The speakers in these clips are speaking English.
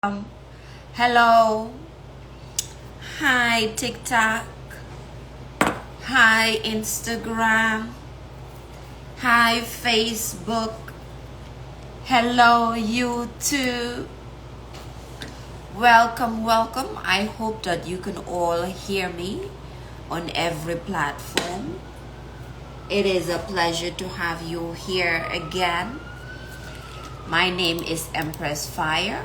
Um, Hello. Hi, TikTok. Hi, Instagram. Hi, Facebook. Hello, YouTube. Welcome, welcome. I hope that you can all hear me on every platform. It is a pleasure to have you here again. My name is Empress Fire.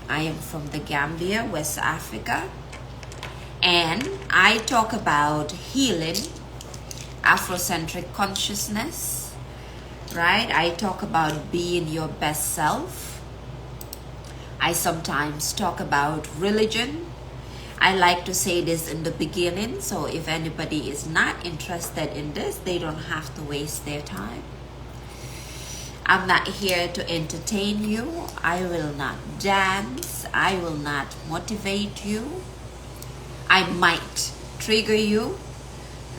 I am from the Gambia, West Africa. And I talk about healing, Afrocentric consciousness, right? I talk about being your best self. I sometimes talk about religion. I like to say this in the beginning, so if anybody is not interested in this, they don't have to waste their time. I'm not here to entertain you. I will not dance. I will not motivate you. I might trigger you,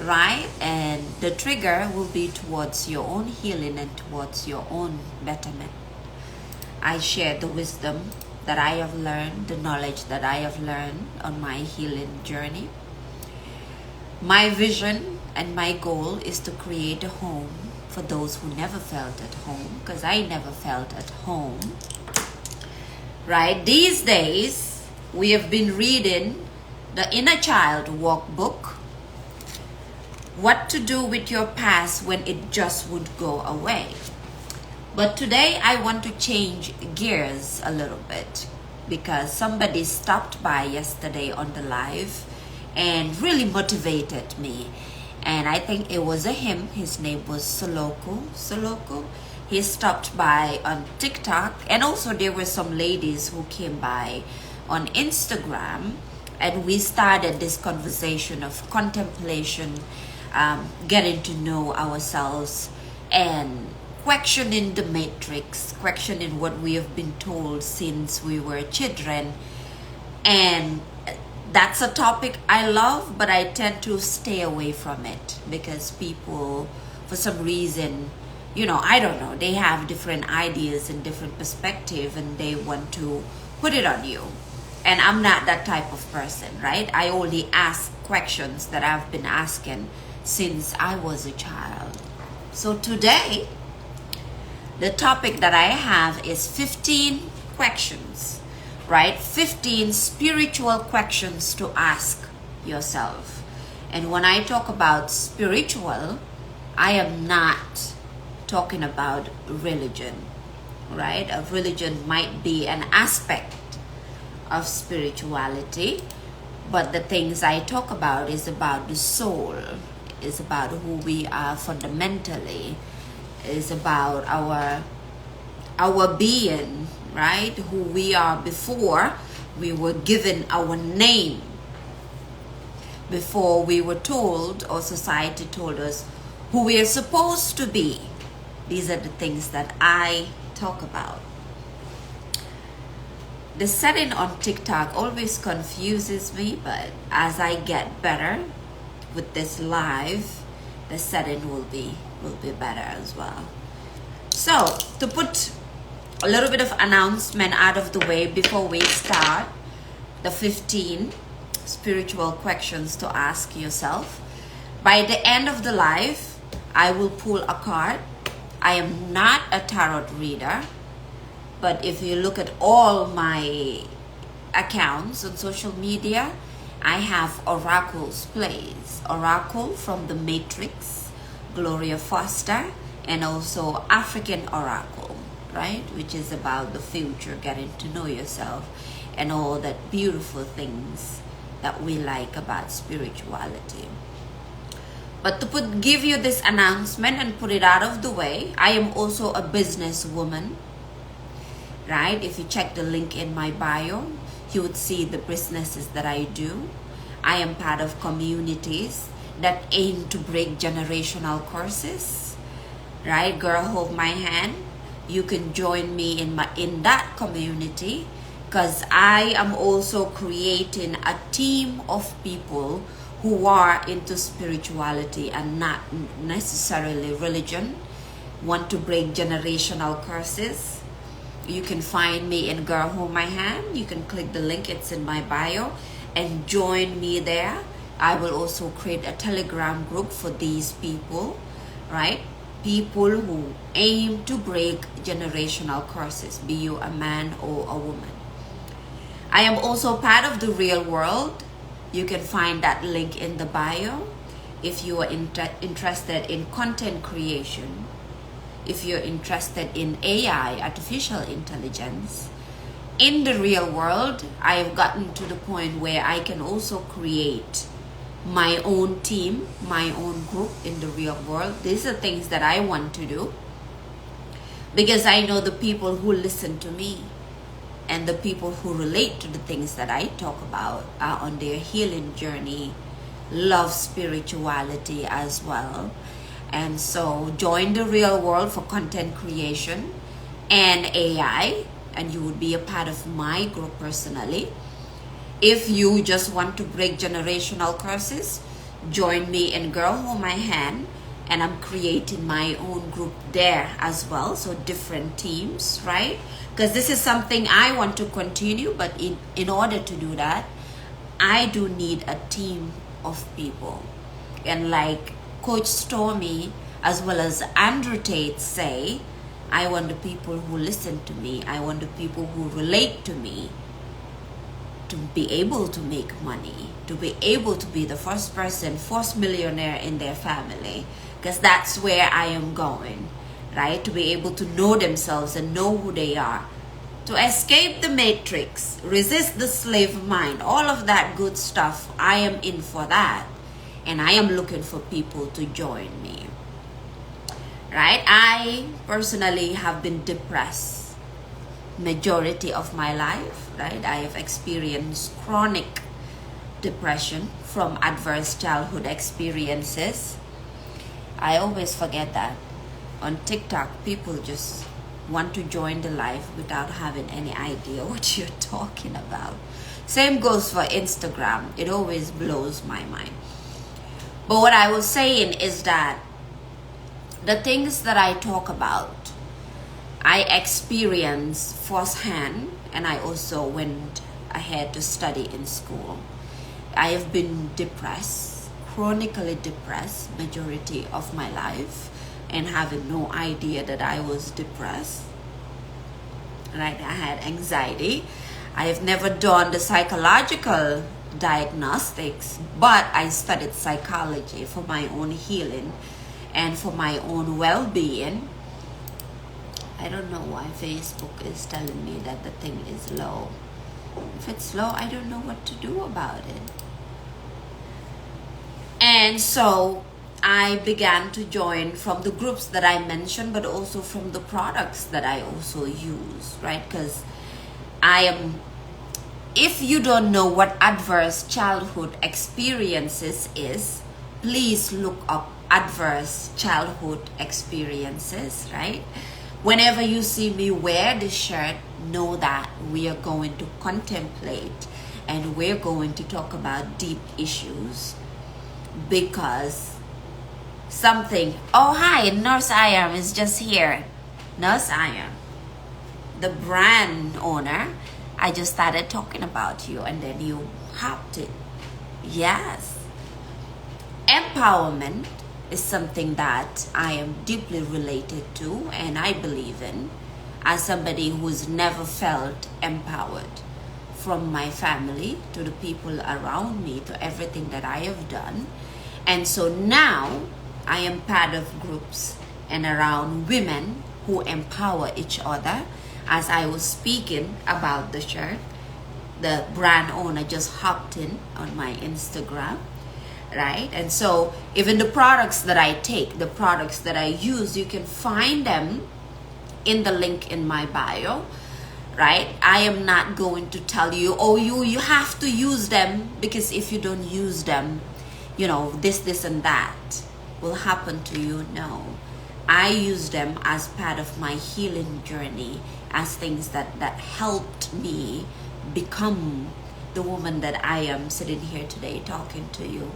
right? And the trigger will be towards your own healing and towards your own betterment. I share the wisdom that I have learned, the knowledge that I have learned on my healing journey. My vision and my goal is to create a home for those who never felt at home, because I never felt at home, right? These days, we have been reading the Inner Child Workbook, what to do with your past when it just would go away. But today I want to change gears a little bit because somebody stopped by yesterday on the live and really motivated me. And I think it was a him. His name was Soloko. He stopped by on TikTok, and also there were some ladies who came by on Instagram, and we started this conversation of contemplation, getting to know ourselves and questioning the matrix, questioning what we have been told since we were children. And that's a topic I love, but I tend to stay away from it because people, for some reason, I don't know, they have different ideas and different perspective and they want to put it on you. And I'm not that type of person, right? I only ask questions that I've been asking since I was a child. So today, the topic that I have is 15 questions, right? 15 spiritual questions to ask yourself. And when I talk about spiritual, I am not talking about religion, right? A religion might be an aspect of spirituality, but the things I talk about is about the soul, is about who we are fundamentally, is about our being, right? Who we are before we were given our name, before we were told or society told us who we are supposed to be. These are the things that I talk about. The setting on TikTok always confuses me, but as I get better with this live, the setting will be better as well. So to put a little bit of announcement out of the way before we start the 15 spiritual questions to ask yourself, by the end of the live, I will pull a card. I am not a tarot reader, but if you look at all my accounts on social media, I have oracles plays. Oracle from the Matrix, Gloria Foster, and also African Oracle, right? Which is about the future, getting to know yourself, and all that beautiful things that we like about spirituality. But to give you this announcement and put it out of the way, I am also a businesswoman, right? If you check the link in my bio, you would see the businesses that I do. I am part of communities that aim to break generational curses, right? Girl, hold my hand. You can join me in that community, because I am also creating a team of people who are into spirituality and not necessarily religion, want to break generational curses, You can find me in Girl Hold My Hand. You can click the link, it's in my bio, and join me there. I will also create a Telegram group for these people, right? People who aim to break generational curses, be you a man or a woman. I am also part of the Real World. You can find that link in the bio. If you are interested in content creation, if you're interested in AI, artificial intelligence, in the real world, I have gotten to the point where I can also create my own team, my own group in the real world. These are things that I want to do because I know the people who listen to me and the people who relate to the things that I talk about are on their healing journey, love spirituality as well. And so join the Real World for content creation and AI, and you would be a part of my group personally. If you just want to break generational curses, join me in Girl Hold My Hand, and I'm creating my own group there as well. So different teams, right? Because this is something I want to continue, but in order to do that, I do need a team of people. And like Coach Stormy as well as Andrew Tate say, I want the people who listen to me, I want the people who relate to me to be able to make money, to be able to be the first millionaire in their family, because that's where I am going, right? To be able to know themselves and know who they are, to escape the matrix, resist the slave mind, all of that good stuff. I am in for that, and I am looking for people to join me, right? I personally have been depressed majority of my life, right? I have experienced chronic depression from adverse childhood experiences. I always forget that. On TikTok, people just want to join the live without having any idea what you're talking about. Same goes for Instagram. It always blows my mind. But what I was saying is that the things that I talk about, I experienced firsthand, and I also went ahead to study in school. I have been depressed, chronically depressed, majority of my life, and having no idea that I was depressed. Right? I had anxiety. I have never done the psychological diagnostics, but I studied psychology for my own healing and for my own well-being. I don't know why Facebook is telling me that the thing is low. If it's low, I don't know what to do about it. And so I began to join from the groups that I mentioned, but also from the products that I also use, right? Because if you don't know what adverse childhood experiences is, please look up adverse childhood experiences, right? Whenever you see me wear this shirt, know that we are going to contemplate and we're going to talk about deep issues, because oh hi, Nurse Iron is just here. Nurse Iron, the brand owner. I just started talking about you and then you hopped it. Yes. Empowerment is something that I am deeply related to and I believe in, as somebody who's never felt empowered, from my family to the people around me to everything that I have done. And so now I am part of groups and around women who empower each other. As I was speaking about the shirt, the brand owner just hopped in on my Instagram, right? And so even the products that I take, the products that I use, you can find them in the link in my bio, right? I am not going to tell you, oh, you have to use them, because if you don't use them, you know, this and that will happen to you. No, I use them as part of my healing journey, as things that helped me become the woman that I am sitting here today talking to you.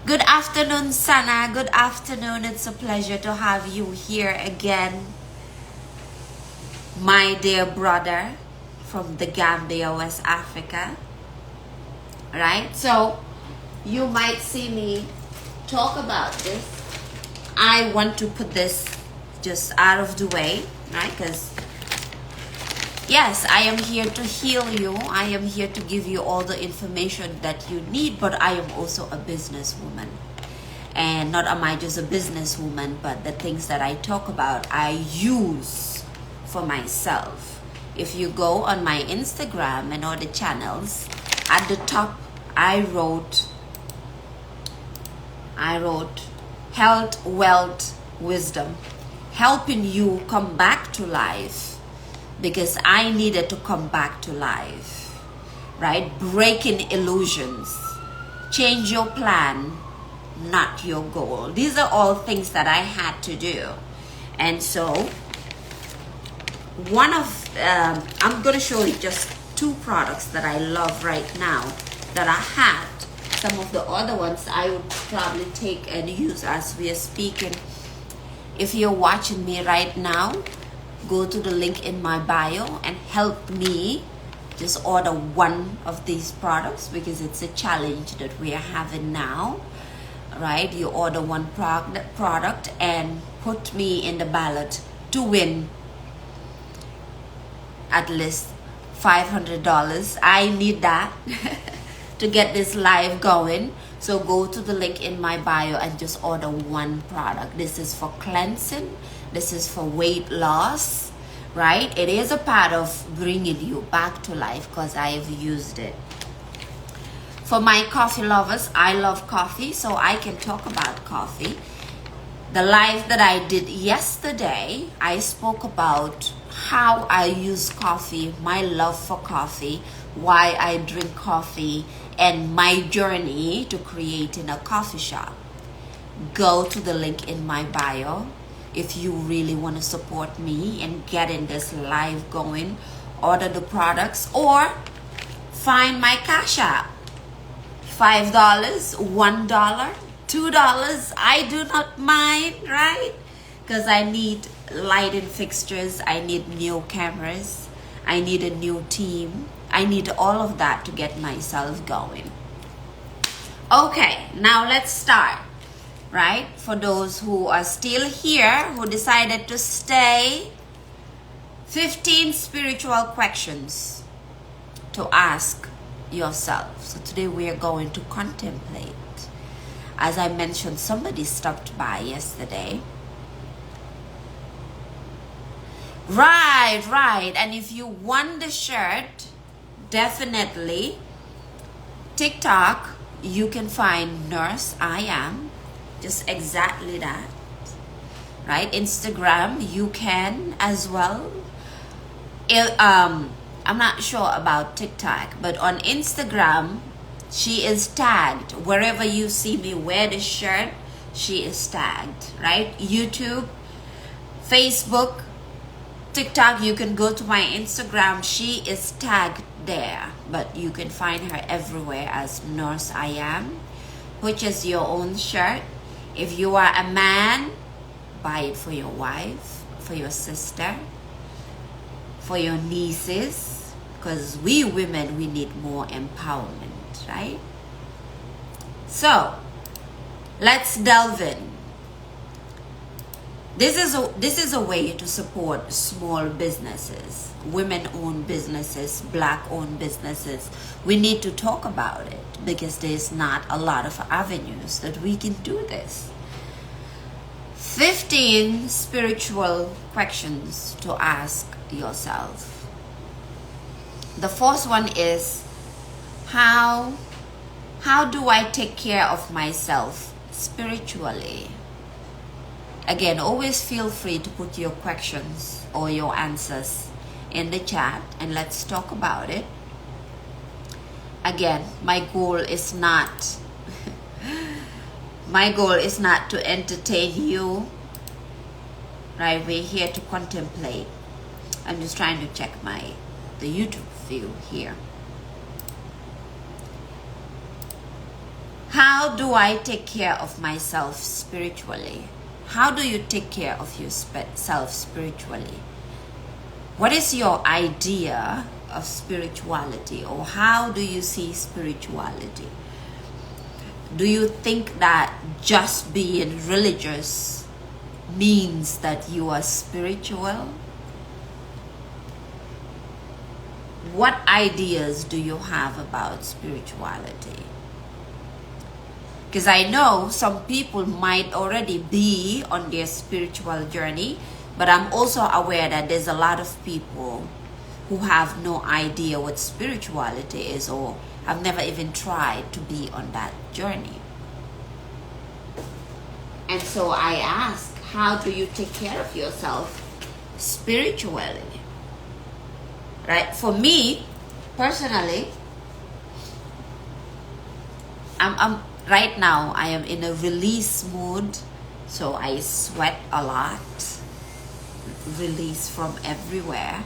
Good afternoon, Sana. Good afternoon. It's a pleasure to have you here again. my dear brother from the Gambia, West Africa, right? So you might see me talk about this. I want to put this just out of the way, right? Because yes, I am here to heal you. I am here to give you all the information that you need, but I am also a businesswoman. And not am I just a businesswoman, but the things that I talk about, I use for myself. If you go on my Instagram and other channels, at the top, I wrote health, wealth, wisdom, helping you come back to life, because I needed to come back to life, right? Breaking illusions, change your plan, not your goal. These are all things that I had to do. And so I'm going to show you just 2 products that I love right now that I had. Some of the other ones I would probably take and use as we are speaking. If you're watching me right now, go to the link in my bio and help me just order one of these products, because it's a challenge that we are having now, right? You order one product and put me in the ballot to win at least $500. I need that to get this live going. So go to the link in my bio and just order one product. This is for cleansing. This is for weight loss, right? It is a part of bringing you back to life, because I have used it. For my coffee lovers, I love coffee, so I can talk about coffee. The live that I did yesterday, I spoke about how I use coffee, my love for coffee, why I drink coffee, and my journey to creating a coffee shop. Go to the link in my bio if you really want to support me and getting this live going. Order the products or find my Cash App. $5, $1, $2. I do not mind, right? Because I need lighting fixtures. I need new cameras. I need a new team. I need all of that to get myself going. Okay, now let's start, right? For those who are still here, who decided to stay, 15 spiritual questions to ask yourself. So today we are going to contemplate. As I mentioned, somebody stopped by yesterday. Right. And if you want the shirt, definitely TikTok, you can find Nurse I Am, just exactly that, right? Instagram, you can as well. I'm not sure about TikTok, but on Instagram, she is tagged. Wherever you see me wear the shirt, she is tagged, right? YouTube, Facebook, TikTok, you can go to my Instagram. She is tagged there, but you can find her everywhere as Nurse I Am. Purchase your own shirt. If you are a man, buy it for your wife, for your sister, for your nieces, because we women, we need more empowerment, right? So let's delve in. This is a way to support small businesses, women-owned businesses, black-owned businesses. We need to talk about it because there's not a lot of avenues that we can do this. 15 spiritual questions to ask yourself. The first one is, how do I take care of myself spiritually? Again, always feel free to put your questions or your answers in the chat and let's talk about it. Again, my goal is not to entertain you, right? We're here to contemplate. I'm just trying to check the YouTube view here. How do I take care of myself spiritually? How do you take care of yourself spiritually? What is your idea of spirituality, or how do you see spirituality? Do you think that just being religious means that you are spiritual? What ideas do you have about spirituality? Because I know some people might already be on their spiritual journey, but I'm also aware that there's a lot of people who have no idea what spirituality is, or have never even tried to be on that journey. And so I ask, how do you take care of yourself spiritually? Right? For me, personally, I'm right now I am in a release mood, so I sweat a lot, release from everywhere,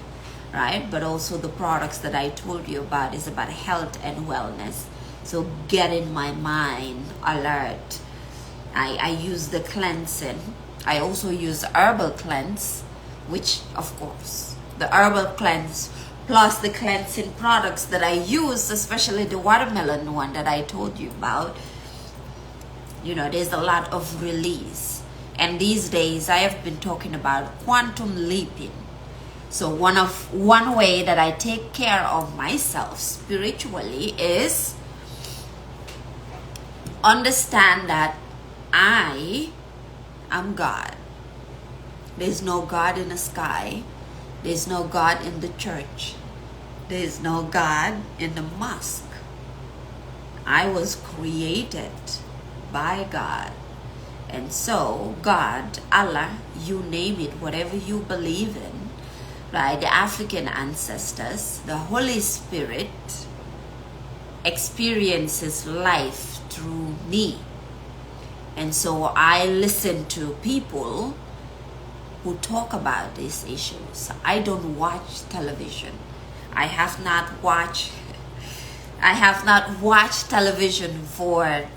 right? But also the products that I told you about is about health and wellness, so getting my mind alert. I use the cleansing. I also use herbal cleanse, which of course the herbal cleanse plus the cleansing products that I use, especially the watermelon one that I told you about, you know, there's a lot of release. And these days I have been talking about quantum leaping. So one way that I take care of myself spiritually is understand that I am God. There's no God in the sky. There's no God in the church. There's no God in the mosque. I was created by God. And so God, Allah, you name it, whatever you believe in, right? The African ancestors, the Holy Spirit experiences life through me. And so I listen to people who talk about these issues. I don't watch television. I have not watched television for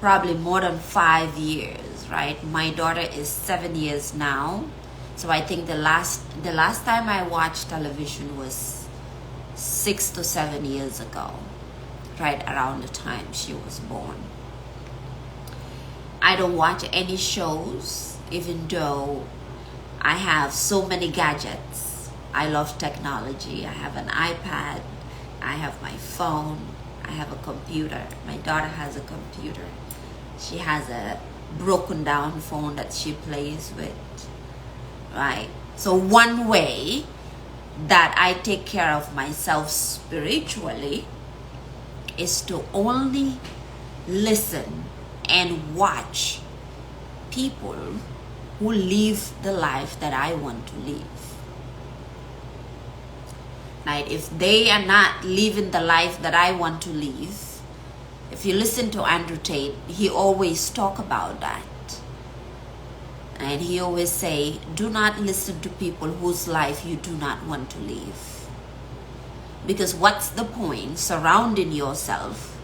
probably more than 5 years, right? My daughter is 7 years now. So I think the last time I watched television was 6 to 7 years ago, right around the time she was born. I don't watch any shows, even though I have so many gadgets. I love technology. I have an iPad, I have my phone, I have a computer. My daughter has a computer. She has a broken down phone that she plays with, right? So one way that I take care of myself spiritually is to only listen and watch people who live the life that I want to live. Right? If they are not living the life that I want to live, if you listen to Andrew Tate, he always talk about that. And he always say, do not listen to people whose life you do not want to live. Because what's the point surrounding yourself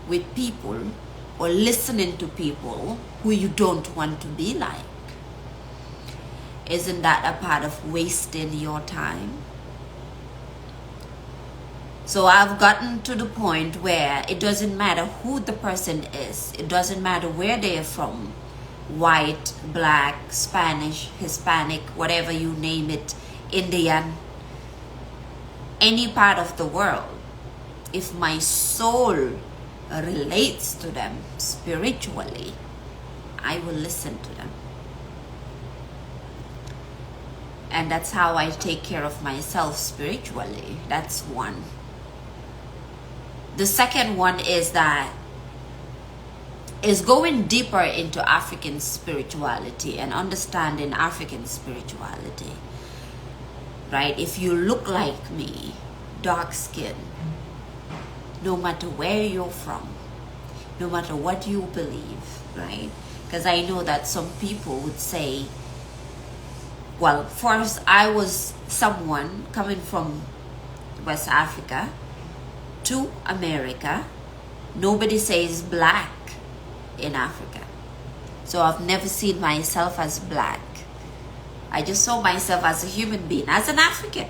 with people or listening to people who you don't want to be like? Isn't that a part of wasting your time? So I've gotten to the point where it doesn't matter who the person is. It doesn't matter where they're from. White, black, Spanish, Hispanic, whatever you name it, Indian, any part of the world. If my soul relates to them spiritually, I will listen to them. And that's how I take care of myself spiritually. That's one. The second one is going deeper into African spirituality and understanding African spirituality. Right? If you look like me, dark skin, no matter where you're from, no matter what you believe, right? Because I know that some people would say, well, first I was someone coming from West Africa to America. Nobody says black in Africa. So I've never seen myself as black, I just saw myself as a human being, as an African.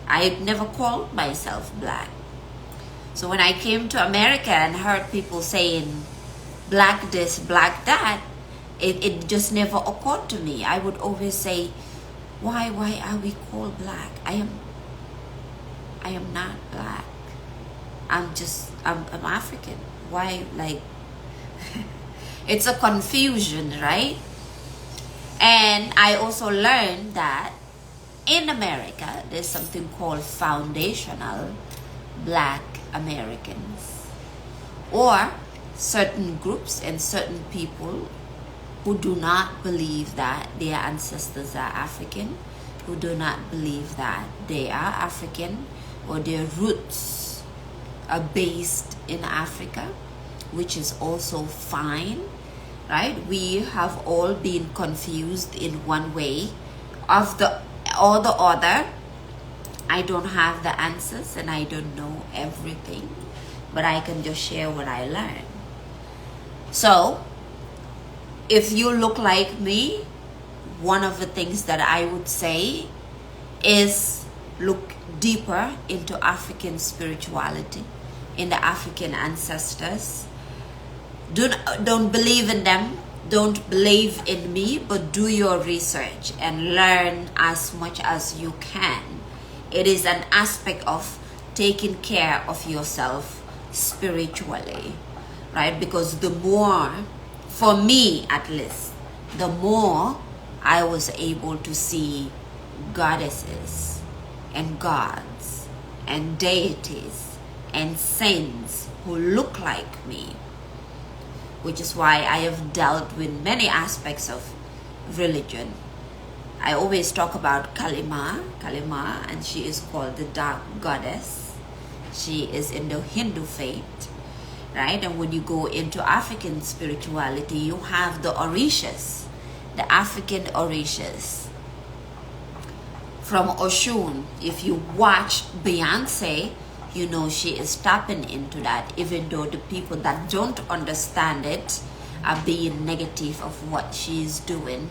I never called myself black. So when I came to America and heard people saying black this, black that, it just never occurred to me. I would always say, why are we called black? I am not black. I'm African. Why, like, it's a confusion, right? And I also learned that in America, there's something called foundational black Americans, or certain groups and certain people who do not believe that their ancestors are African, who do not believe that they are African or their roots are based in Africa, which is also fine, right? We have all been confused in one way or the other. I don't have the answers and I don't know everything, but I can just share what I learned. So if you look like me, one of the things that I would say is look deeper into African spirituality, in the African ancestors. Don't believe in them, don't believe in me, but do your research and learn as much as you can. It is an aspect of taking care of yourself spiritually, right? Because the more, for me at least, the more I was able to see goddesses and gods and deities and saints who look like me, which is why I have dealt with many aspects of religion. I always talk about Kalima, and she is called the dark goddess. She is in the Hindu faith, right? And when you go into African spirituality, you have the Orishas, the African Orishas. From Oshun, if you watch Beyonce, you know she is tapping into that, even though the people that don't understand it are being negative of what she's doing.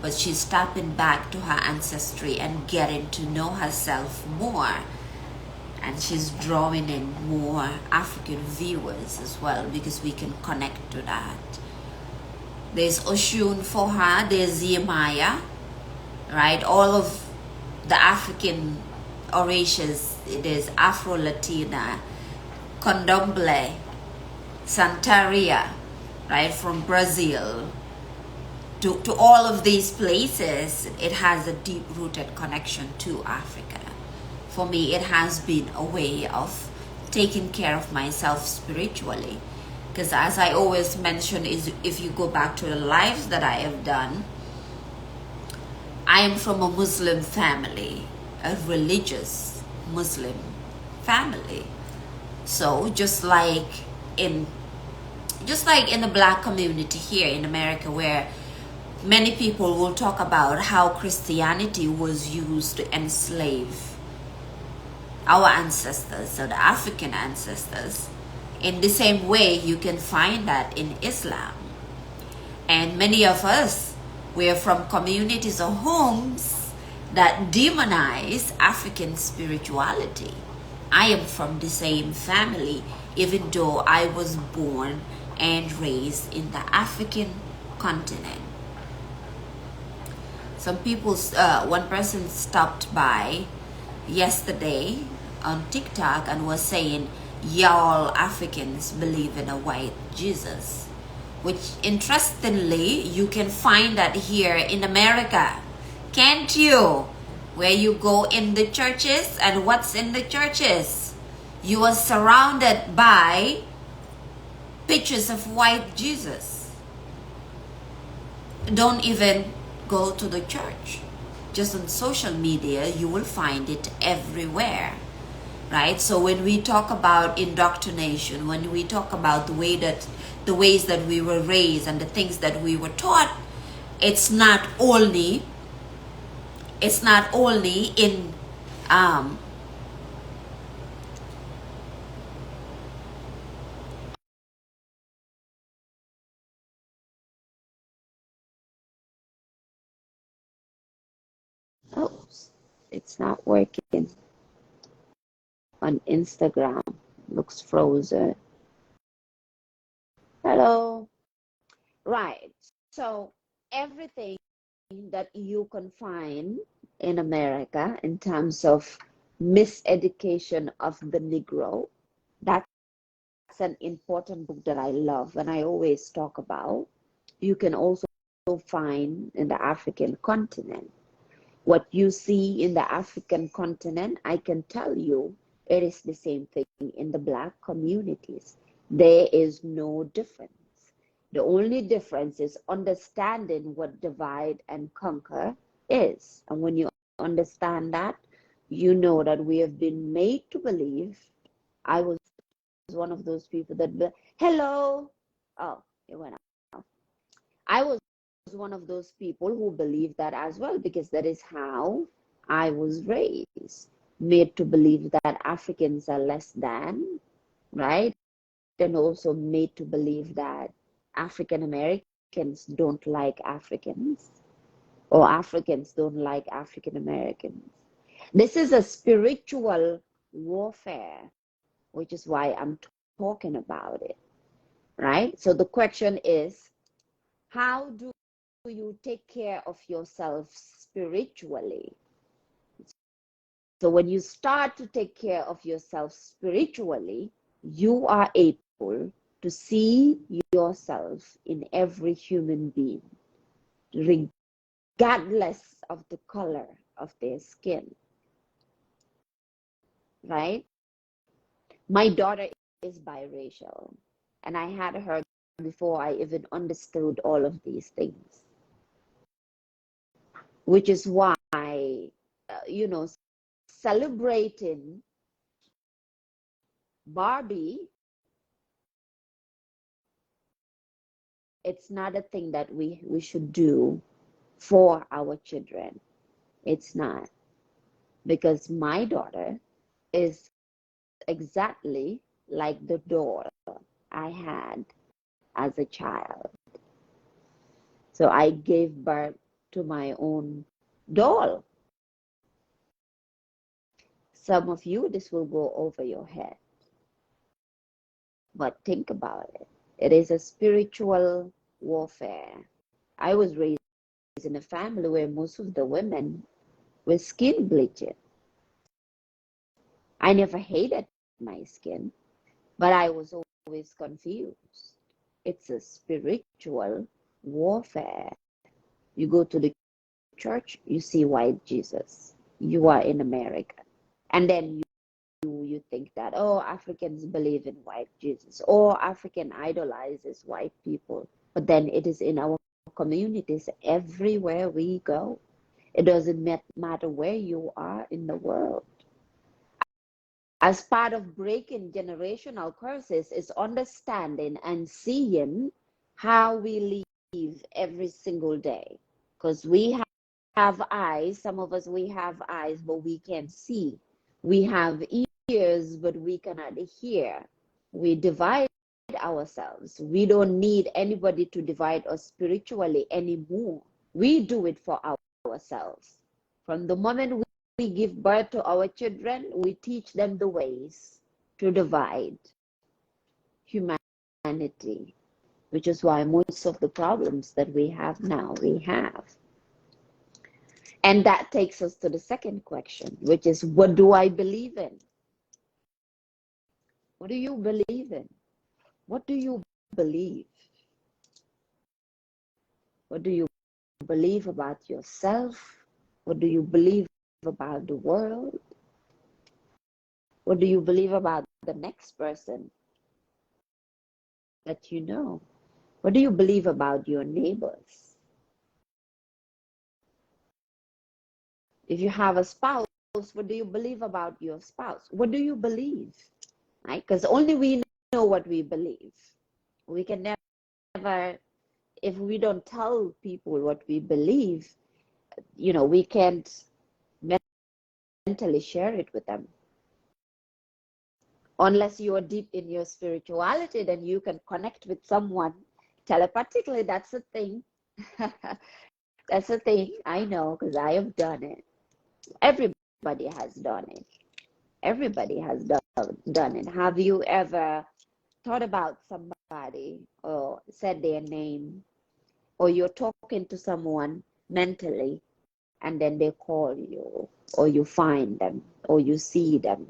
But she's tapping back to her ancestry and getting to know herself more. And she's drawing in more African viewers as well, because we can connect to that. There's Oshun for her, there's Yemaya, right? All of the African Orishas, there's Afro-Latina, Candomblé, Santeria, right, from Brazil. To all of these places, it has a deep-rooted connection to Africa. For me, it has been a way of taking care of myself spiritually. Because as I always mention, is if you go back to the lives that I have done, I am from a Muslim family, a religious Muslim family. So just like in the black community here in America, where many people will talk about how Christianity was used to enslave our ancestors, so the African ancestors. In the same way, you can find that in Islam. And many of us, we're from communities or homes that demonize African spirituality. I am from the same family, even though I was born and raised in the African continent. Some people, one person stopped by yesterday on TikTok and was saying, y'all Africans believe in a white Jesus, which interestingly, you can find that here in America, can't you? Where you go in the churches, and what's in the churches? You are surrounded by pictures of white Jesus. Don't even go to the church. Just on social media, you will find it everywhere, right? So when we talk about indoctrination, when we talk about the ways that we were raised and the things that we were taught, it's not only in Oh, it's not working on Instagram. Looks frozen. Hello. Right. So everything that you can find in America in terms of miseducation of the Negro, that's an important book that I love and I always talk about. You can also find in the African continent. What you see in the African continent, I can tell you it is the same thing in the Black communities. There is no difference. The only difference is understanding what divide and conquer is. And when you understand that, you know that we have been made to believe. I was one of those people that, hello. Oh, it went off. I was one of those people who believe that as well, because that is how I was raised, made to believe that Africans are less than, right? And also made to believe that African Americans don't like Africans, or Africans don't like African Americans. This is a spiritual warfare, which is why I'm talking about it, right? So the question is, how do you take care of yourself spiritually? So when you start to take care of yourself spiritually, you are able to see yourself in every human being, regardless of the color of their skin, right? My daughter is biracial, and I had her before I even understood all of these things, which is why, celebrating Barbie, it's not a thing that we should do for our children. It's not. Because my daughter is exactly like the doll I had as a child. So I gave birth to my own doll. Some of you, this will go over your head. But think about it. It is a spiritual warfare. I was raised in a family where most of the women were skin bleaching. I never hated my skin, but I was always confused. It's a spiritual warfare. You go to the church, you see white Jesus. You are in America. And then you think that, oh, Africans believe in white Jesus, or African idolizes white people. But then it is in our communities everywhere we go. It doesn't matter where you are in the world. As part of breaking generational curses is understanding and seeing how we live every single day. Because we have eyes, some of us, we have eyes, but we can't see. We have ears, but we cannot hear. We divide ourselves. We don't need anybody to divide us spiritually anymore. We do it for ourselves. From the moment we give birth to our children, we teach them the ways to divide humanity, which is why most of the problems that we have now, we have. And that takes us to the second question, which is, what do I believe in? What do you believe in? What do you believe? What do you believe about yourself? What do you believe about the world? What do you believe about the next person that you know? What do you believe about your neighbors? If you have a spouse, what do you believe about your spouse? What do you believe? Right? Because only we know what we believe. We can never, if we don't tell people what we believe, we can't mentally share it with them. Unless you are deep in your spirituality, then you can connect with someone telepathically. That's a thing. That's a thing. I know, because I have done it. Everybody has done it. Everybody has done it. Have you ever thought about somebody or said their name, or you're talking to someone mentally and then they call you, or you find them, or you see them,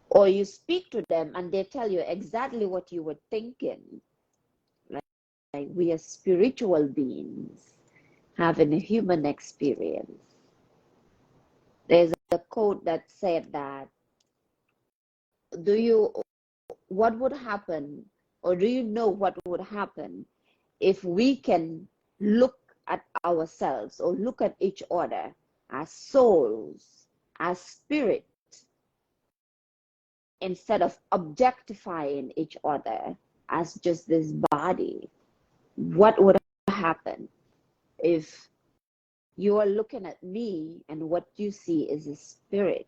or you speak to them and they tell you exactly what you were thinking? Like we are spiritual beings having a human experience. There's a quote that said that, what would happen, or do you know what would happen if we can look at ourselves or look at each other as souls, as spirit, instead of objectifying each other as just this body? What would happen if you are looking at me and what you see is a spirit,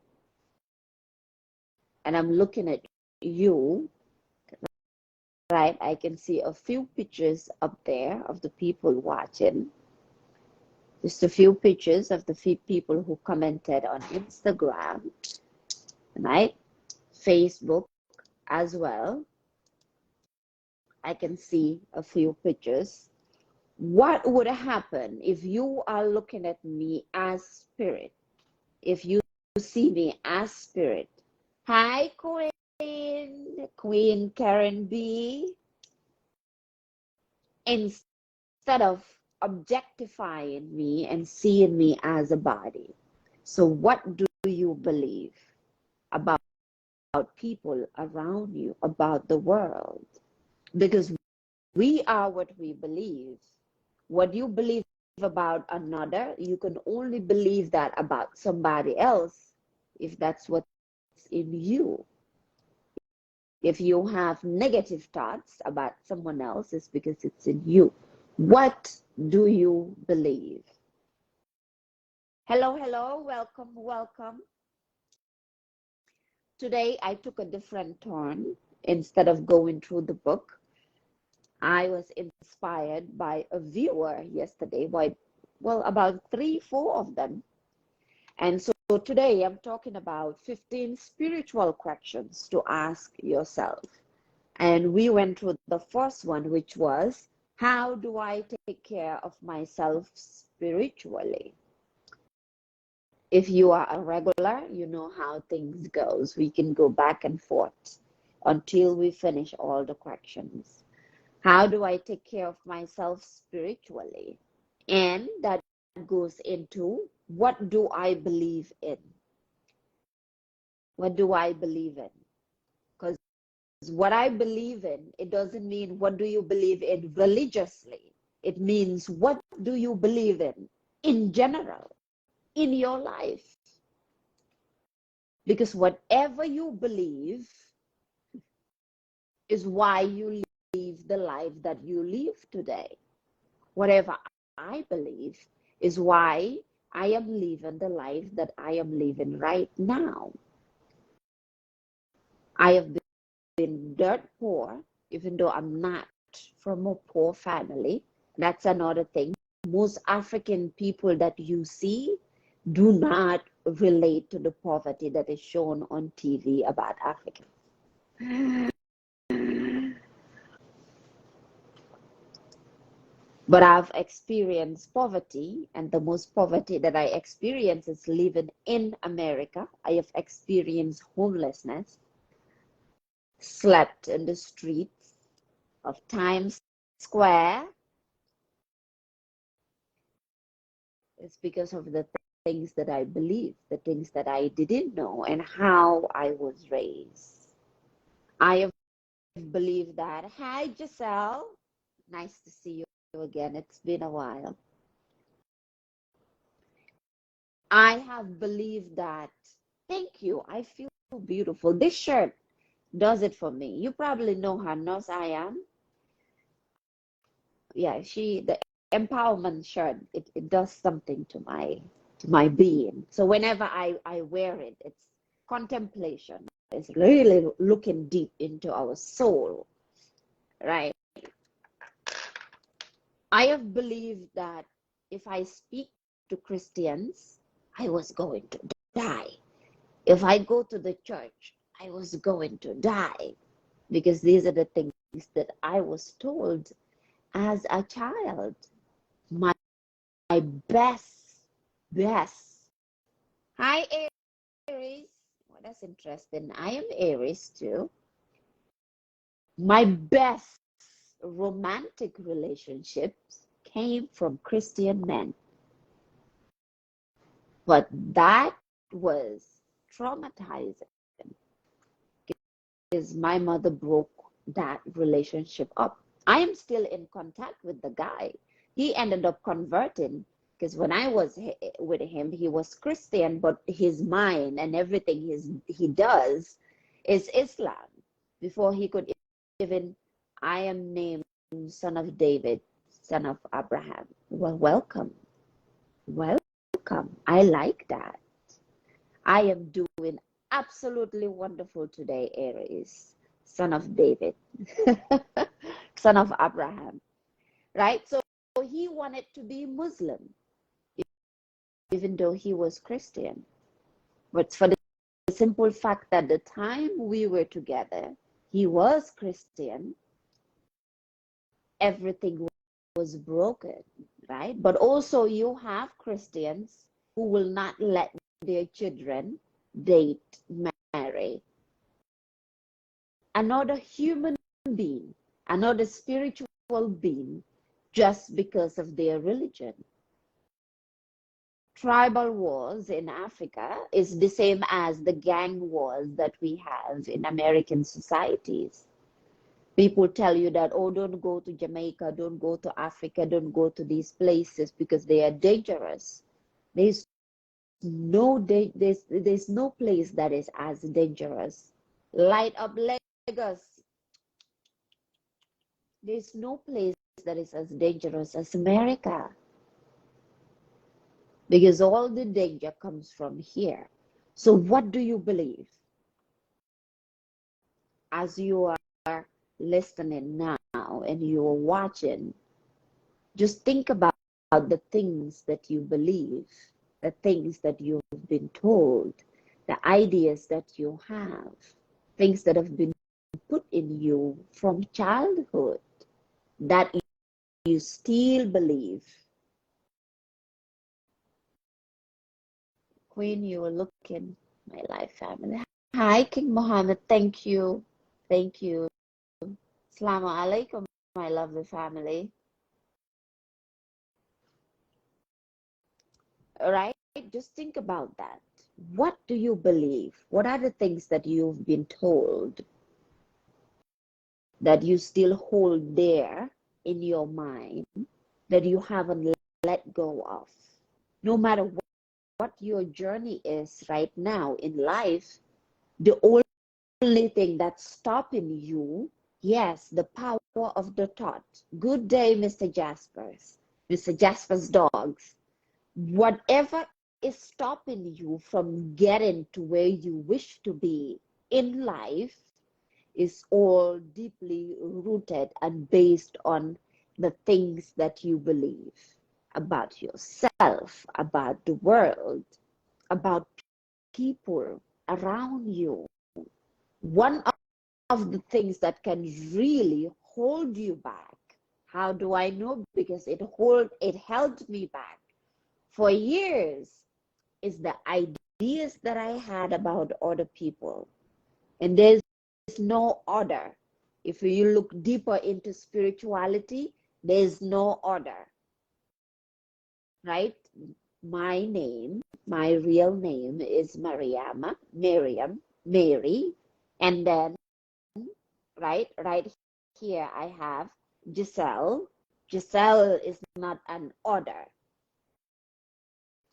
and I'm looking at you, right? I can see a few pictures up there of the people watching, just a few pictures of the few people who commented on Instagram, right? Facebook as well. I can see a few pictures. What would happen if you are looking at me as spirit? If you see me as spirit? Hi, Queen Karen B. Instead of objectifying me and seeing me as a body. So what do you believe about people around you, about the world? Because we are what we believe. What you believe about another, you can only believe that about somebody else if that's what's in you. If you have negative thoughts about someone else, it's because it's in you. What do you believe? Hello, hello, welcome, welcome. Today I took a different turn. Instead of going through the book, I was inspired by a viewer yesterday, well, about 3-4 of them. And so today I'm talking about 15 spiritual questions to ask yourself. And we went through the first one, which was, how do I take care of myself spiritually? If you are a regular, you know how things goes. We can go back and forth until we finish all the questions. How do I take care of myself spiritually? And that goes into, what do I believe in? What do I believe in? Because what I believe in, it doesn't mean what do you believe in religiously. It means what do you believe in general, in your life. Because whatever you believe is why you live the life that you live today. Whatever I believe is why I am living the life that I am living right now. I have been dirt poor, even though I'm not from a poor family. That's another thing. Most African people that you see do not relate to the poverty that is shown on TV about Africans. But I've experienced poverty, and the most poverty that I experience is living in America. I have experienced homelessness, slept in the streets of Times Square. It's because of the things that I believe, the things that I didn't know, and how I was raised. I have believed that. Hi, Giselle. Nice to see you again. It's been a while. I have believed that. Thank you. I feel beautiful. This shirt does it for me. You probably know her, Nurse I am. Yeah, the empowerment shirt, it does something to my being. So whenever I wear it, it's contemplation. It's really looking deep into our soul, right? I have believed that if I speak to Christians, I was going to die. If I go to the church, I was going to die. Because these are the things that I was told as a child. My best, best. Hi, Aries. Well, that's interesting. I am Aries too. My best romantic relationships came from Christian men. But that was traumatizing because my mother broke that relationship up. I am still in contact with the guy. He ended up converting because when I was with him, he was Christian, but his mind and everything he does is Islam. Before he could even, I am named son of David, son of Abraham. Well, welcome. Welcome. I like that. I am doing absolutely wonderful today, Aries, son of David, son of Abraham, right? So he wanted to be Muslim, even though he was Christian. But for the simple fact that the time we were together, he was Christian, everything was broken, right? But also you have Christians who will not let their children date, marry another human being, another spiritual being, just because of their religion. Tribal wars in Africa is the same as the gang wars that we have in American societies. People tell you that, oh, don't go to Jamaica, don't go to Africa, don't go to these places because they are dangerous. There's there's no place that is as dangerous. Light up Lagos. There's no place that is as dangerous as America because all the danger comes from here. So what do you believe? As you are listening now and you are watching, just think about the things that you believe, the things that you've been told, the ideas that you have, things that have been put in you from childhood that you still believe. Queen, you are looking, my life family. Hi, King Mohammed. Thank you. Thank you. Assalamu alaikum, my lovely family. All right? Just think about that. What do you believe? What are the things that you've been told that you still hold there in your mind that you haven't let go of? No matter what your journey is right now in life, the only thing that's stopping you, yes, the power of the thought. Good day, Mr. Jasper's dogs. Whatever is stopping you from getting to where you wish to be in life is all deeply rooted and based on the things that you believe about yourself, about the world, about people around you. One of the things that can really hold you back, how do I know? Because it held me back for years, is the ideas that I had about other people. And there's no order. If you look deeper into spirituality, there's no order, right? My name, my real name is Miriam, Mary. And then, right here I have Giselle. Giselle is not an order.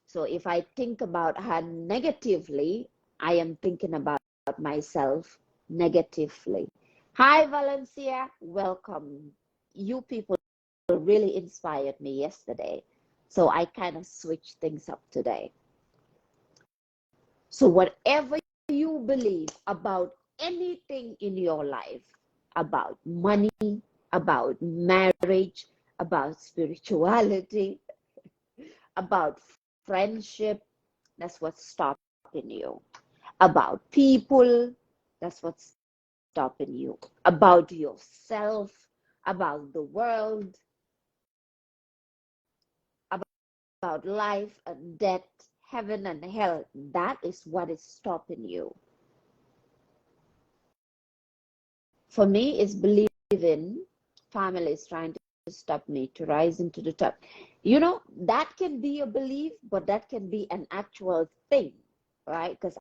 So if I think about her negatively, I am thinking about myself negatively. Hi, Valencia. Welcome. You people really inspired me yesterday. So I kind of switched things up today. So whatever you believe about anything in your life, about money, about marriage, about spirituality, about friendship, That's what's stopping you. About people, that's what's stopping you. About yourself, about the world, about life and death, heaven and hell. That is what is stopping you. For me, it's believing family is trying to stop me to rise into the top. You know, that can be a belief, but that can be an actual thing, right? Because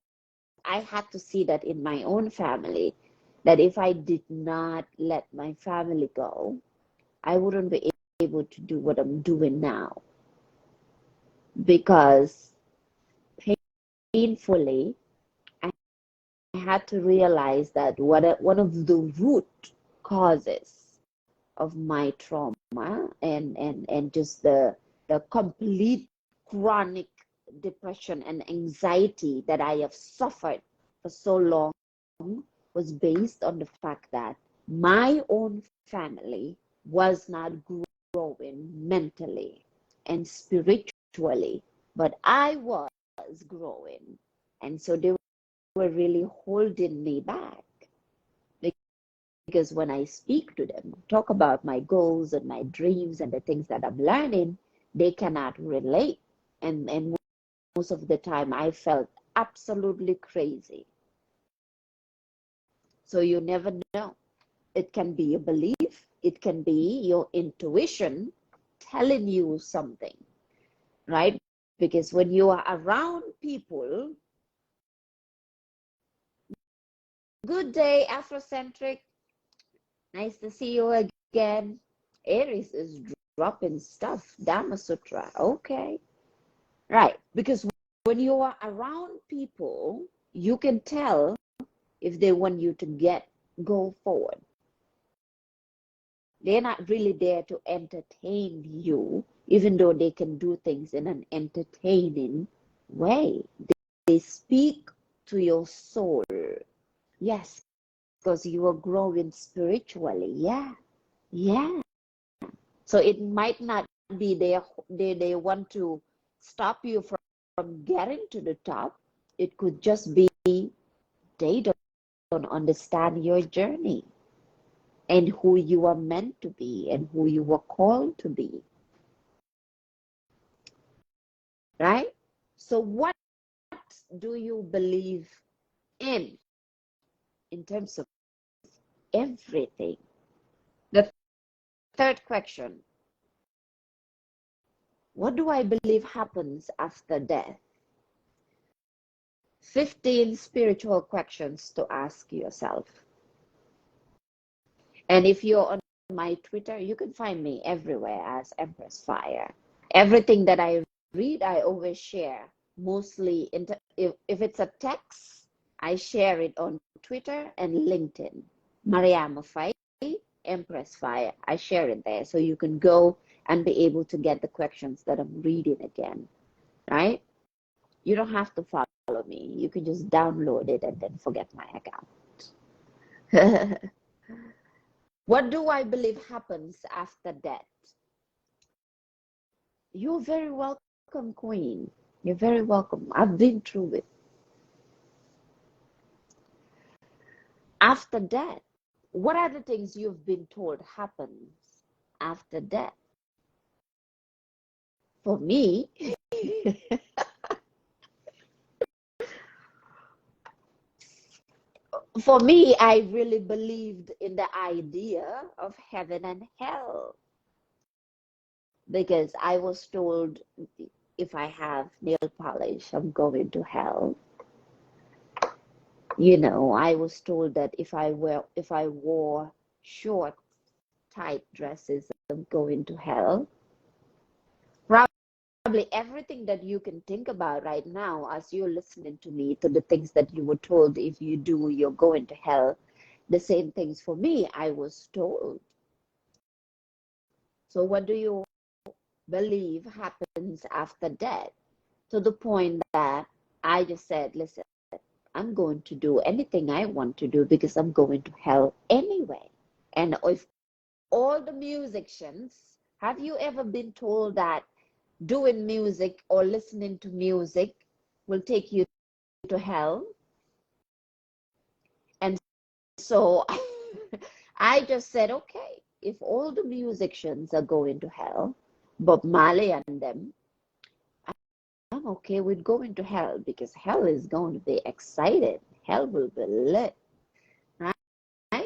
I had to see that in my own family, that if I did not let my family go, I wouldn't be able to do what I'm doing now. Because painfully, I had to realize that one of the root causes of my trauma and just the complete chronic depression and anxiety that I have suffered for so long was based on the fact that my own family was not growing mentally and spiritually, but I was growing. And so they were really holding me back. Because when I speak to them, talk about my goals and my dreams and the things that I'm learning, they cannot relate. And most of the time, I felt absolutely crazy. So you never know. It can be a belief, it can be your intuition telling you something, right? Because when you are around people, good day, Afrocentric, nice to see you again. Aries is dropping stuff, Dharma Sutra, okay. Right, because when you are around people, you can tell if they want you to go forward. They're not really there to entertain you, even though they can do things in an entertaining way. They speak to your soul. Yes, because you are growing spiritually. Yeah, yeah. So it might not be they want to stop you from getting to the top. It could just be they don't understand your journey and who you are meant to be and who you were called to be. Right? So what do you believe in terms of everything? The third question, what do I believe happens after death? 15 spiritual questions to ask yourself. And if you're on my Twitter, you can find me everywhere as Empress Fire. Everything that I read, I always share. Mostly, if it's a text, I share it on Twitter and LinkedIn. Mariama Faye, Empress Fire. I share it there. So you can go and be able to get the questions that I'm reading again. Right? You don't have to follow me. You can just download it and then forget my account. What do I believe happens after death? You're very welcome, Queen. You're very welcome. I've been through it. After death, what are the things you've been told happens after death? For me, I really believed in the idea of heaven and hell because I was told if I have nail polish, I'm going to hell. You know, I was told that if I wore short, tight dresses, I'm going to hell. Probably everything that you can think about right now as you're listening to me, to the things that you were told if you do, you're going to hell. The same things for me, I was told. So what do you believe happens after death? To the point that I just said, listen, I'm going to do anything I want to do because I'm going to hell anyway. And if all the musicians, have you ever been told that doing music or listening to music will take you to hell. And so I just said, okay, if all the musicians are going to hell, Bob Marley and them, I'm okay with going to hell because hell is going to be excited. Hell will be lit, right?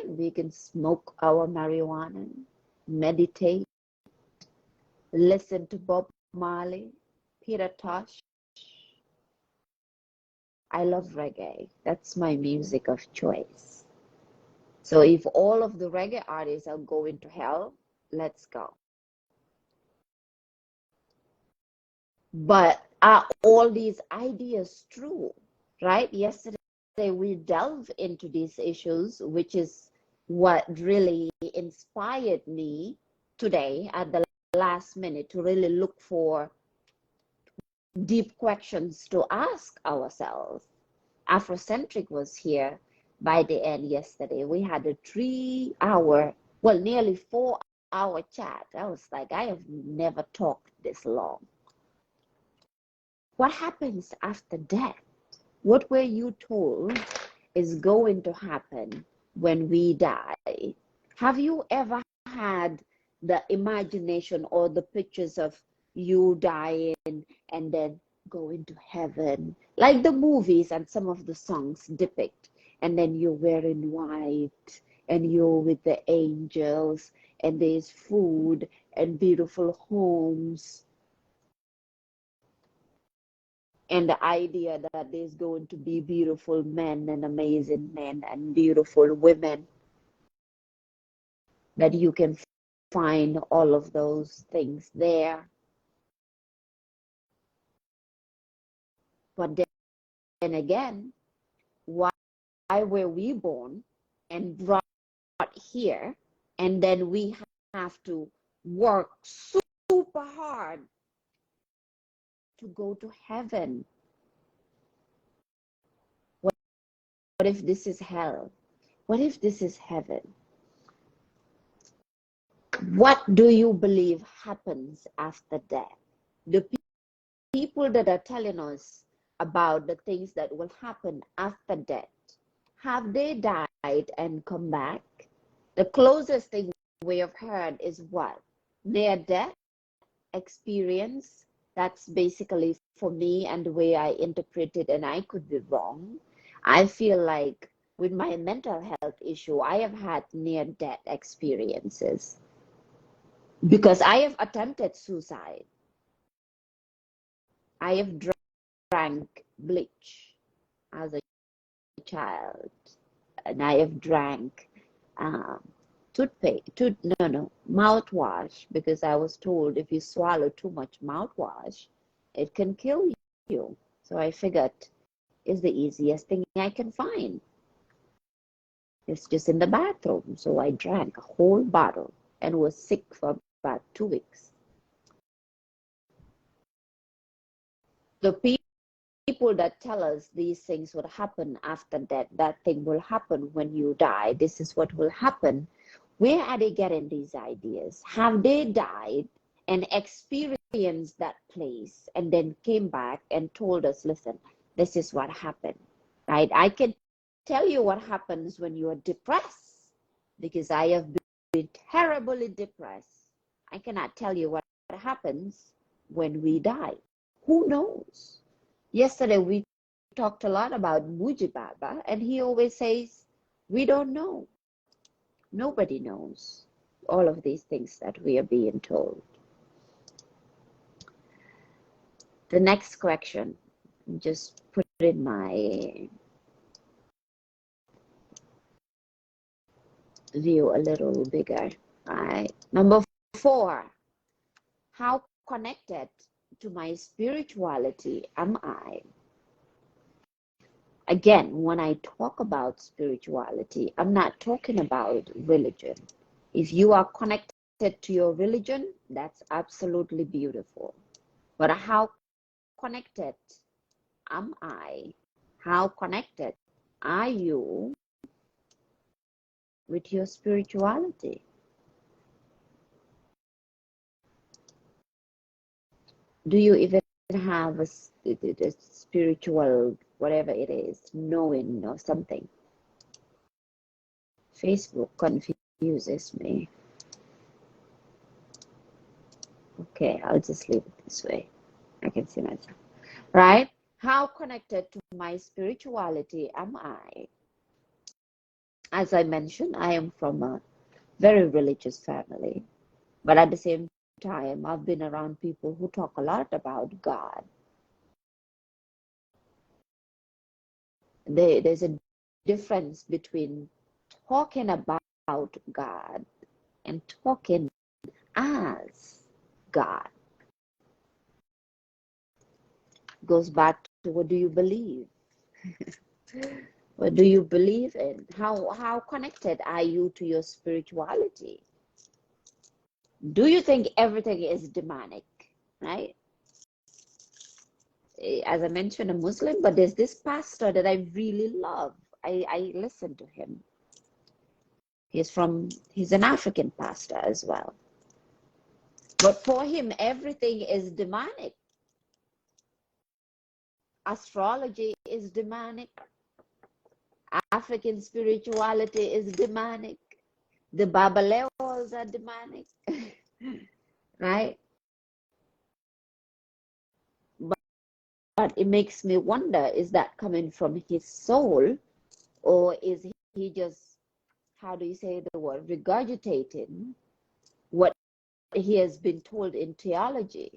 We can smoke our marijuana, meditate, listen to Bob Marley, Peter Tosh. I love reggae. That's my music of choice. So if all of the reggae artists are going to hell, let's go. But are all these ideas true, right? Yesterday we delved into these issues, which is what really inspired me today at the last minute to really look for deep questions to ask ourselves. Afrocentric was here by the end yesterday. We had a 3-hour, well, nearly 4-hour chat. I was like, I have never talked this long. What happens after death? What were you told is going to happen when we die? Have you ever had the imagination or the pictures of you dying and then going to heaven, like the movies and some of the songs depict, and then you're wearing white and you're with the angels and there's food and beautiful homes, and the idea that there's going to be beautiful men and amazing men and beautiful women, that you can find all of those things there. But then again, why were we born and brought here, and then we have to work super hard to go to heaven? What if this is hell? What if this is heaven? What do you believe happens after death? The people that are telling us about the things that will happen after death, have they died and come back? The closest thing we have heard is what? Near death experience. That's basically, for me and the way I interpret it, and I could be wrong. I feel like with my mental health issue, I have had near death experiences because I have attempted suicide. I have drank bleach as a child, and I have drank mouthwash, because I was told if you swallow too much mouthwash, it can kill you. So I figured it's the easiest thing I can find. It's just in the bathroom. So I drank a whole bottle and was sick for about 2 weeks. The people that tell us these things will happen after death, that thing will happen when you die, this is what will happen. Where are they getting these ideas? Have they died and experienced that place and then came back and told us, listen, this is what happened, right? I can tell you what happens when you are depressed, because I have been terribly depressed. I cannot tell you what happens when we die. Who knows? Yesterday we talked a lot about Muji Baba, and he always says, we don't know. Nobody knows all of these things that we are being told. The next question, just put in my view a little bigger. Right. Number 4, how connected to my spirituality am I? Again, when I talk about spirituality, I'm not talking about religion. If you are connected to your religion, that's absolutely beautiful. But how connected am I? How connected are you with your spirituality? Do you even have a spiritual, whatever it is, knowing or something. Facebook confuses me. Okay, I'll just leave it this way. I can see myself. Right? How connected to my spirituality am I? As I mentioned, I am from a very religious family, but at the same time, I've been around people who talk a lot about God. There's a difference between talking about God and talking as God. Goes back to, what do you believe? What do you believe in? How connected are you to your spirituality? Do you think everything is demonic? Right? As I mentioned, a Muslim, but there's this pastor that I really love. I listen to him. He's an African pastor as well. But for him, everything is demonic. Astrology is demonic. African spirituality is demonic. The Babaleos are demonic. Right? But it makes me wonder, is that coming from his soul, or is he just, how do you say the word, regurgitating what he has been told in theology?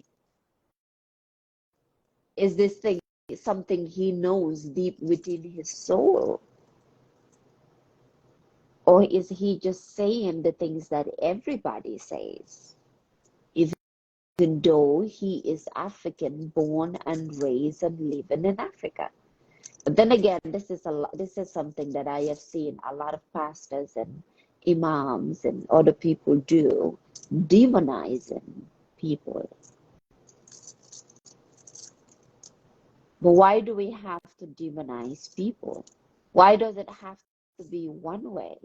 Is this thing something he knows deep within his soul? Or is he just saying the things that everybody says? Even though he is African, born and raised and living in Africa. But then again, this is something that I have seen a lot of pastors and imams and other people do, demonizing people. But why do we have to demonize people? Why does it have to be one way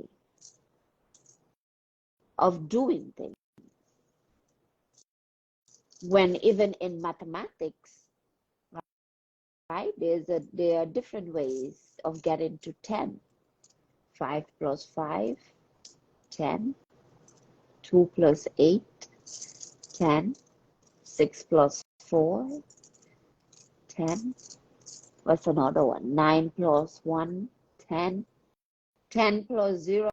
of doing things? When even in mathematics, right, there are different ways of getting to 10. 5 plus 5, 10. 2 plus 8, 10. 6 plus 4, 10. What's another one? 9 plus 1, 10. 10 plus 0,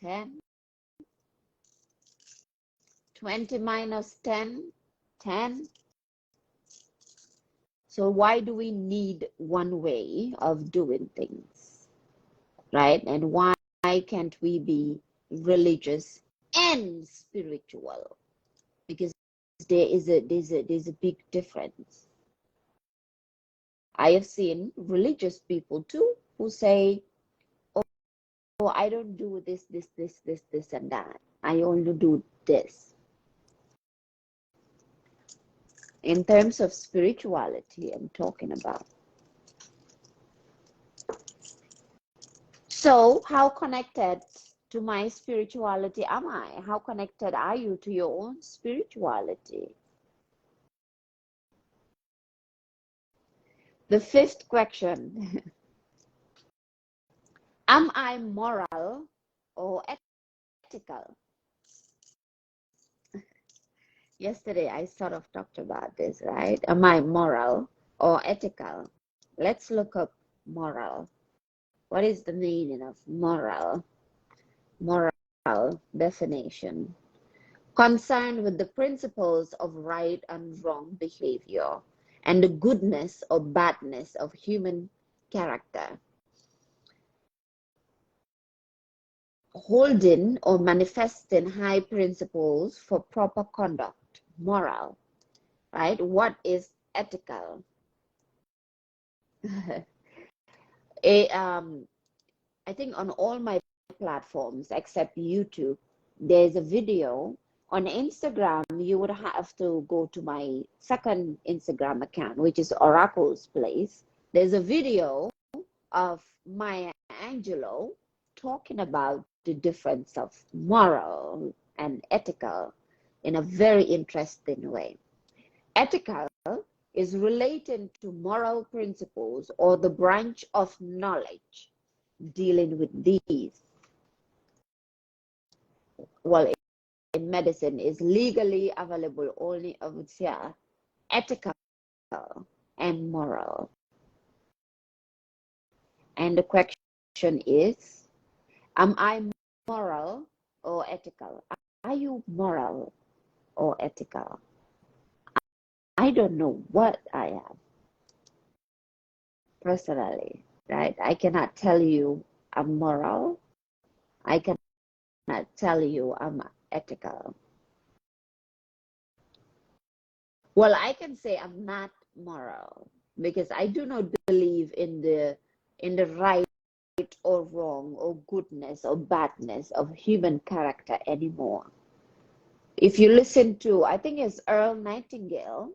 10. 20 minus 10, 10. So why do we need one way of doing things, right? And why can't we be religious and spiritual? Because there's a big difference. I have seen religious people too who say, oh, I don't do this, and that. I only do this. In terms of spirituality, I'm talking about. So, how connected to my spirituality am I? How connected are you to your own spirituality? The fifth question. Am I moral or ethical? Yesterday, I sort of talked about this, right? Am I moral or ethical? Let's look up moral. What is the meaning of moral? Moral definition. Concerned with the principles of right and wrong behavior and the goodness or badness of human character. Holding or manifesting high principles for proper conduct. Moral, right? What is ethical? I think on all my platforms except YouTube, there's a video. On Instagram, you would have to go to my second Instagram account, which is Oracle's Place. There's a video of Maya Angelou talking about the difference of moral and ethical in a very interesting way. Ethical is relating to moral principles or the branch of knowledge dealing with these. Well, in medicine is legally available only, I would say, ethical and moral. And the question is, am I moral or ethical? Are you moral or ethical? I don't know what I am personally, right? I cannot tell you I'm moral. I cannot tell you I'm ethical. Well, I can say I'm not moral because I do not believe in the right or wrong or goodness or badness of human character anymore. If you listen to, I think it's Earl Nightingale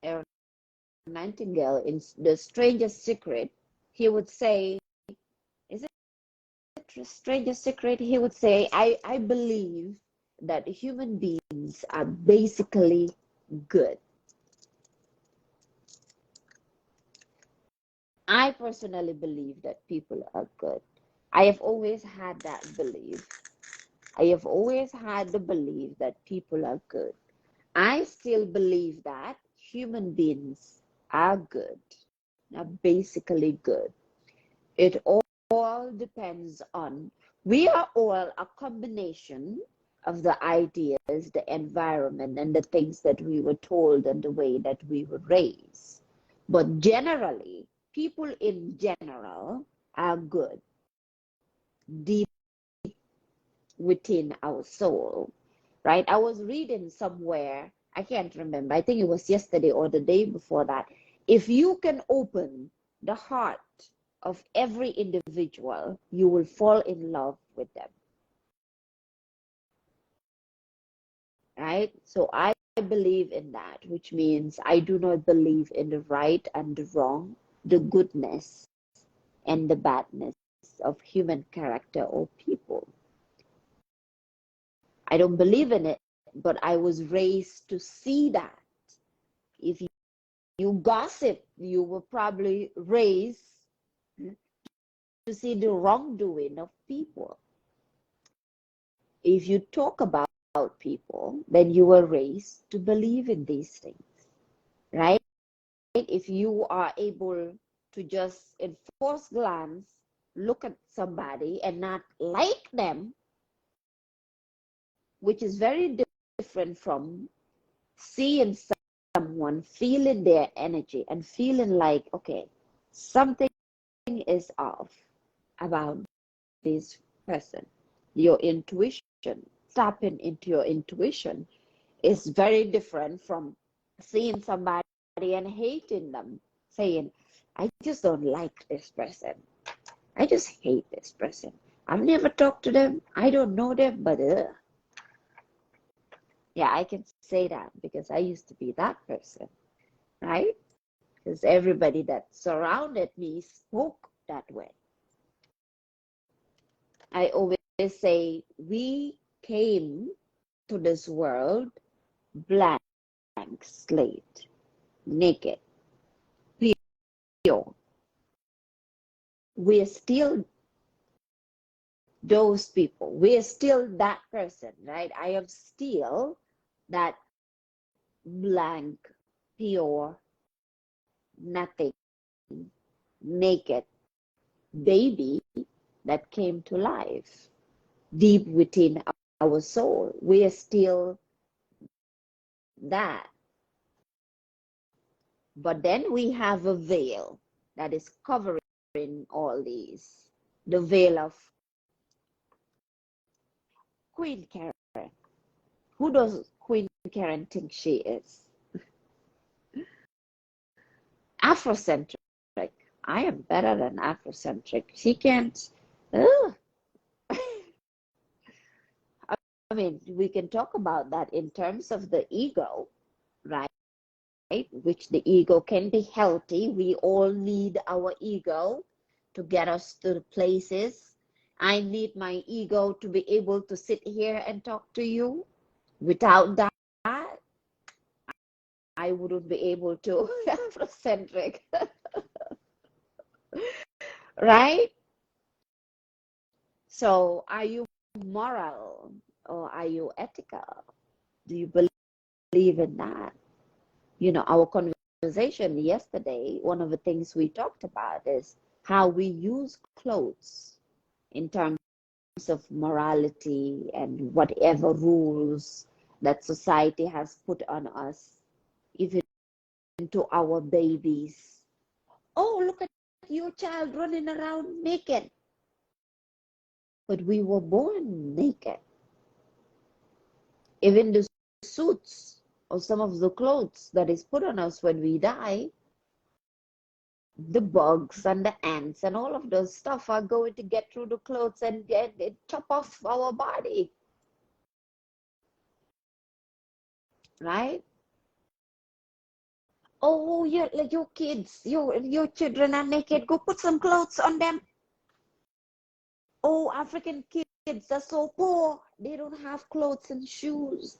in The Strangest Secret, he would say, is it Strangest Secret? He would say, I believe that human beings are basically good. I personally believe that people are good. I have always had that belief. I have always had the belief that people are good. I still believe that human beings are good, are basically good. It all depends on, we are all a combination of the ideas, the environment, and the things that we were told and the way that we were raised. But generally, people in general are good, deep within our soul, right? I was reading somewhere, I can't remember, I think it was yesterday or the day before that. If you can open the heart of every individual, you will fall in love with them, right? So I believe in that, which means I do not believe in the right and the wrong, the goodness and the badness of human character or people. I don't believe in it, but I was raised to see that. If you gossip, you were probably raised to see the wrongdoing of people. If you talk about people, then you were raised to believe in these things, right? If you are able to just in first glance look at somebody and not like them, which is very different from seeing someone, feeling their energy and feeling like, okay, something is off about this person. Your intuition, tapping into your intuition, is very different from seeing somebody and hating them, saying, I just don't like this person. I just hate this person. I've never talked to them. I don't know them, but yeah, I can say that because I used to be that person, right? Because everybody that surrounded me spoke that way. I always say we came to this world blank slate, naked, pure. We're still those people. We're still that person, right? I am still that blank, pure, nothing, naked baby that came to life deep within our soul. We are still that. But then we have a veil that is covering all these. The veil of Queen Karen. Who does Queen Karen think she is? Afrocentric. I am better than Afrocentric. She can't. Ugh. I mean, we can talk about that in terms of the ego, right? Which the ego can be healthy. We all need our ego to get us to the places. I need my ego to be able to sit here and talk to you. Without that, I I wouldn't be able to Afrocentric, right? So are you moral or are you ethical? Do you believe in that? Our conversation yesterday, one of the things we talked about is how we use clothes in terms of morality and whatever rules that society has put on us, even to our babies. Oh, look at your child running around naked. But we were born naked. Even the suits or some of the clothes that is put on us when we die, the bugs and the ants and all of those stuff are going to get through the clothes and get it chop off our body, right? Oh, your kids, your children are naked. Go put some clothes on them. Oh, African kids are so poor. They don't have clothes and shoes.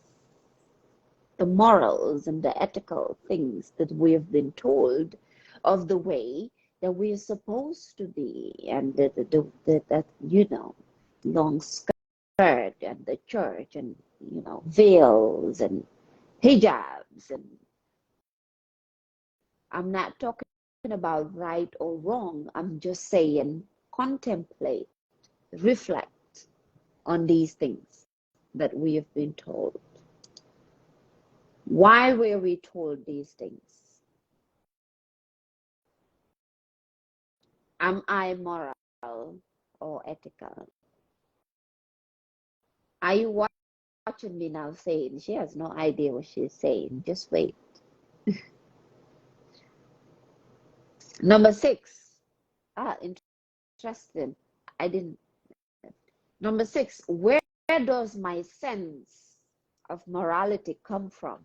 The morals and the ethical things that we have been told of the way that we are supposed to be, and that long skirt and the church and veils and hijabs, and I'm not talking about right or wrong. I'm just saying contemplate, reflect on these things that we have been told. Why were we told these things? Am I moral or ethical? Are you watching me now saying she has no idea what she's saying? Just wait. Number 6. Interesting. I didn't. Number 6. Where does my sense of morality come from?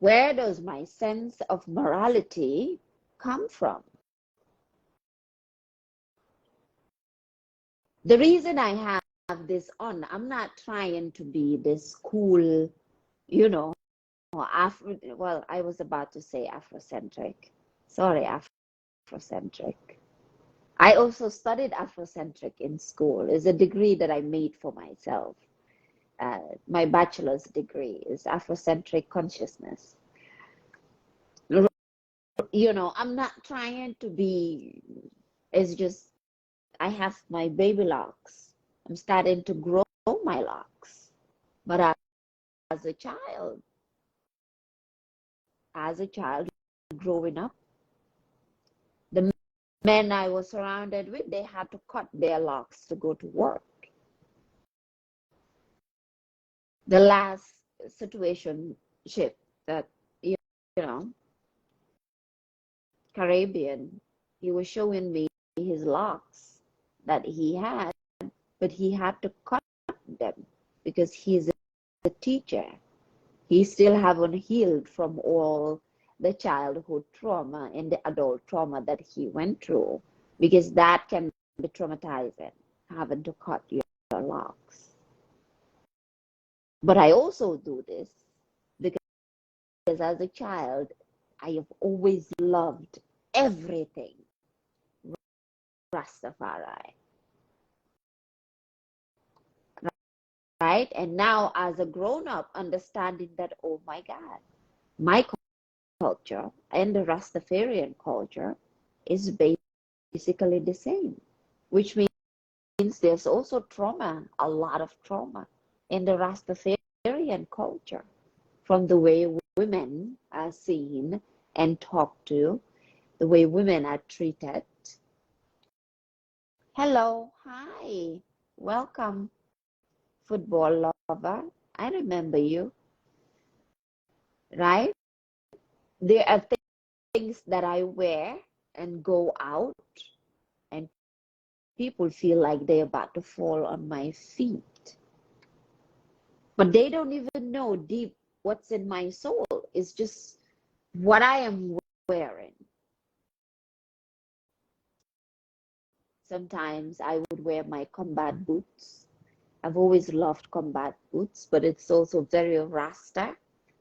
Where does my sense of morality come from? The reason I have this on, I'm not trying to be this cool, well, I was about to say Afrocentric. Sorry, Afrocentric. I also studied Afrocentric in school. It's a degree that I made for myself. My bachelor's degree is Afrocentric consciousness. I'm not trying to be, it's just, I have my baby locks. I'm starting to grow my locks. But as a child growing up, the men I was surrounded with, they had to cut their locks to go to work. The last situation ship that, Caribbean, he was showing me his locks that he had, but he had to cut them because he's a teacher. He still haven't healed from all the childhood trauma and the adult trauma that he went through, because that can be traumatizing, having to cut your locks. But I also do this because as a child, I have always loved everything Rastafari. Right? And now as a grown-up, understanding that, oh my God, my culture and the Rastafarian culture is basically the same, which means there's also trauma, a lot of trauma in the Rastafarian culture, from the way women are seen and talked to, the way women are treated. Hello, hi, welcome, football lover. I remember you, right? There are things that I wear and go out, and people feel like they're about to fall on my feet. But they don't even know deep what's in my soul. It's just what I am wearing. Sometimes I would wear my combat boots I've always loved combat boots, but it's also very Rasta,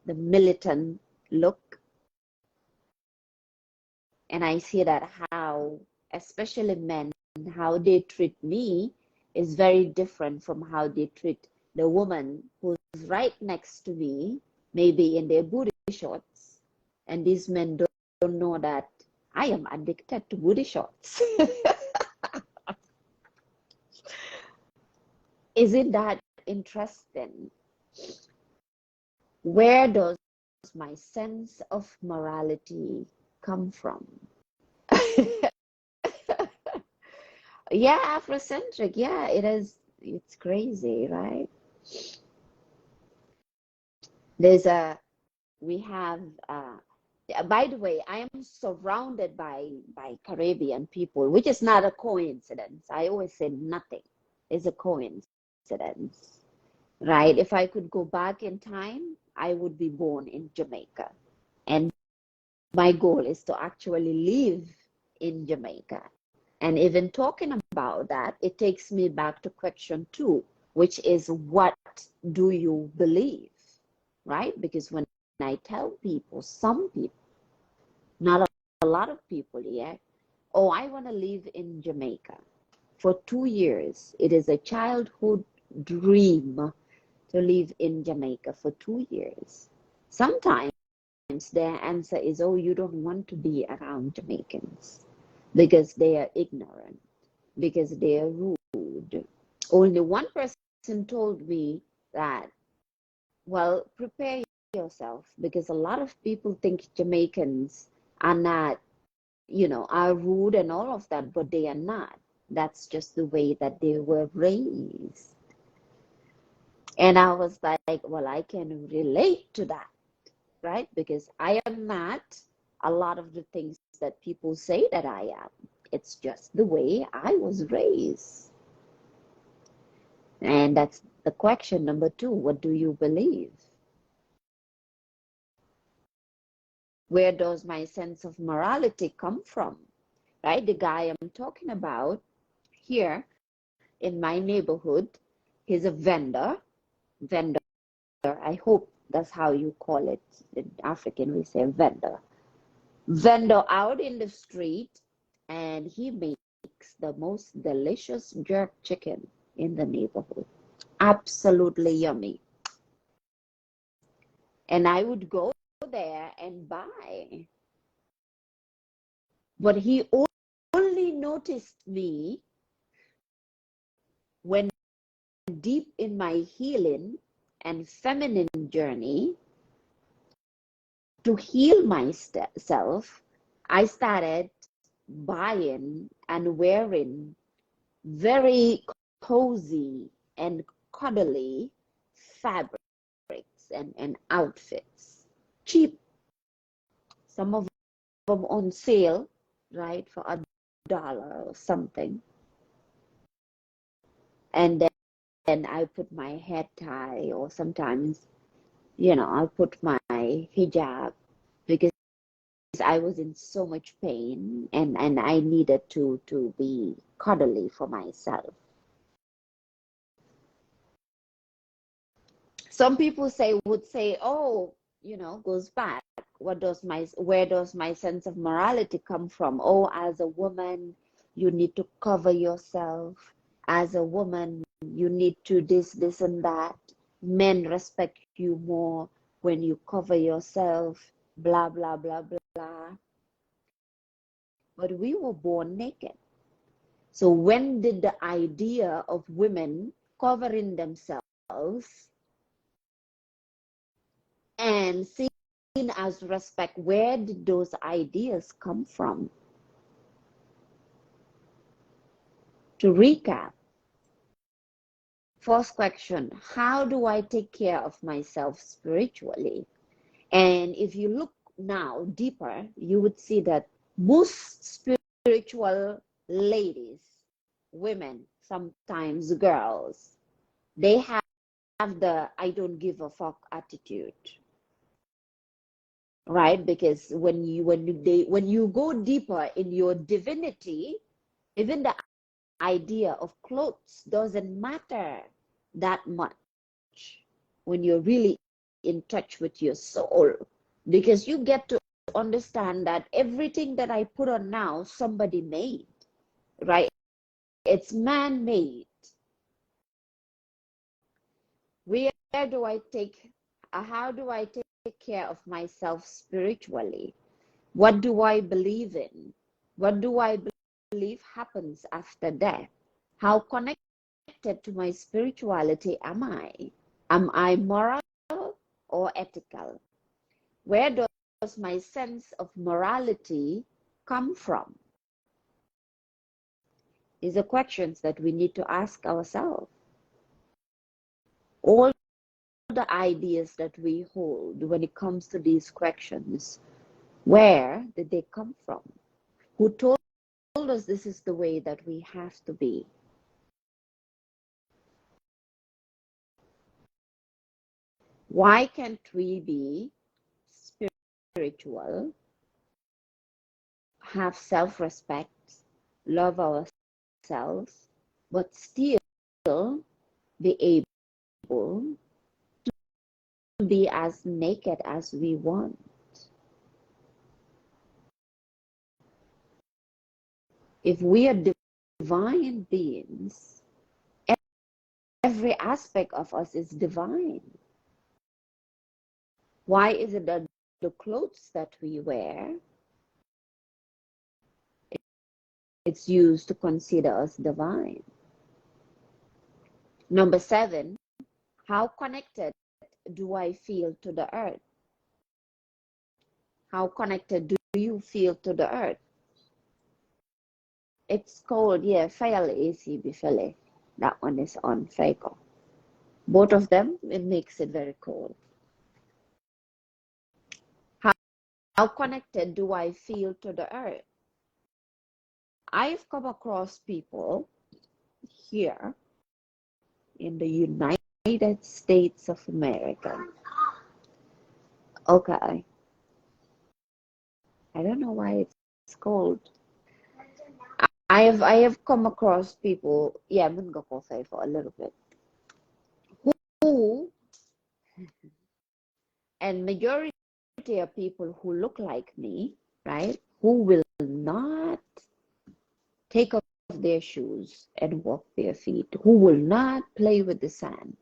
the militant look. And I see that how, especially men, how they treat me is very different from how they treat the woman who's right next to me, maybe in their booty shorts. And these men don't know that I am addicted to booty shorts. Isn't that interesting? Where does my sense of morality come from? Yeah, Afrocentric. Yeah, it is. It's crazy, right? We have, by the way, I am surrounded by Caribbean people, which is not a coincidence. I always say nothing is a coincidence, right? If I could go back in time, I would be born in Jamaica. And my goal is to actually live in Jamaica. And even talking about that, it takes me back to question 2, which is what do you believe, right? Because when I tell people, some people, not a lot of people yet, oh, I want to live in Jamaica for 2 years. It is a childhood dream to live in Jamaica for 2 years. Sometimes their answer is, oh, you don't want to be around Jamaicans because they are ignorant, because they are rude. Only one person told me that, well, prepare yourself, because a lot of people think Jamaicans are not, are rude and all of that, but they are not. That's just the way that they were raised. And I was like, well, I can relate to that, right? Because I am not a lot of the things that people say that I am. It's just the way I was raised. And that's the question number 2. What do you believe? Where does my sense of morality come from? Right? The guy I'm talking about here in my neighborhood, he's a vendor. I hope that's how you call it. In African, we say vendor. Vendor out in the street, and he makes the most delicious jerk chicken in the neighborhood. Absolutely yummy. And I would go there and buy. But he only noticed me when deep in my healing and feminine journey to heal myself, I started buying and wearing very cozy and cuddly fabrics and outfits. Cheap, some of them on sale, right, for $1 or something. And then I put my head tie, or sometimes, I'll put my hijab, because I was in so much pain, and I needed to be cuddly for myself. Some people would say, oh, goes back. Where does my sense of morality come from? Oh, as a woman, you need to cover yourself. As a woman, you need to this and that. Men respect you more when you cover yourself, blah, blah, blah, blah. But we were born naked. So when did the idea of women covering themselves and seen as respect, where did those ideas come from? To recap, first question, how do I take care of myself spiritually? And if you look now deeper, you would see that most spiritual ladies, women, sometimes girls, they have the I don't give a fuck attitude. Right? Because when you go deeper in your divinity, even the idea of clothes doesn't matter. that much when you're really in touch with your soul, because you get to understand that everything that I put on now, somebody made, right? It's man-made. Where do I take, how do I take care of myself spiritually? What do I believe in? What do I believe happens after death? How connected to my spirituality am I? Am I moral or ethical? Where does my sense of morality come from? These are questions that we need to ask ourselves. All the ideas that we hold when it comes to these questions, where did they come from? Who told us this is the way that we have to be? Why can't we be spiritual, have self-respect, love ourselves, but still be able to be as naked as we want? If we are divine beings, every aspect of us is divine. Why is it that the clothes that we wear, it's used to consider us divine? Number 7, how connected do I feel to the earth? How connected do you feel to the earth? It's cold, yeah, file AC bifele. That one is on Faiko. Both of them, it makes it very cold. How connected do I feel to the earth? I've come across people here in the United States of America. Okay. I don't know why it's cold. I have come across people, yeah, I'm gonna go for a little bit, who, and majority of people who look like me, right, who will not take off their shoes and walk their feet, who will not play with the sand,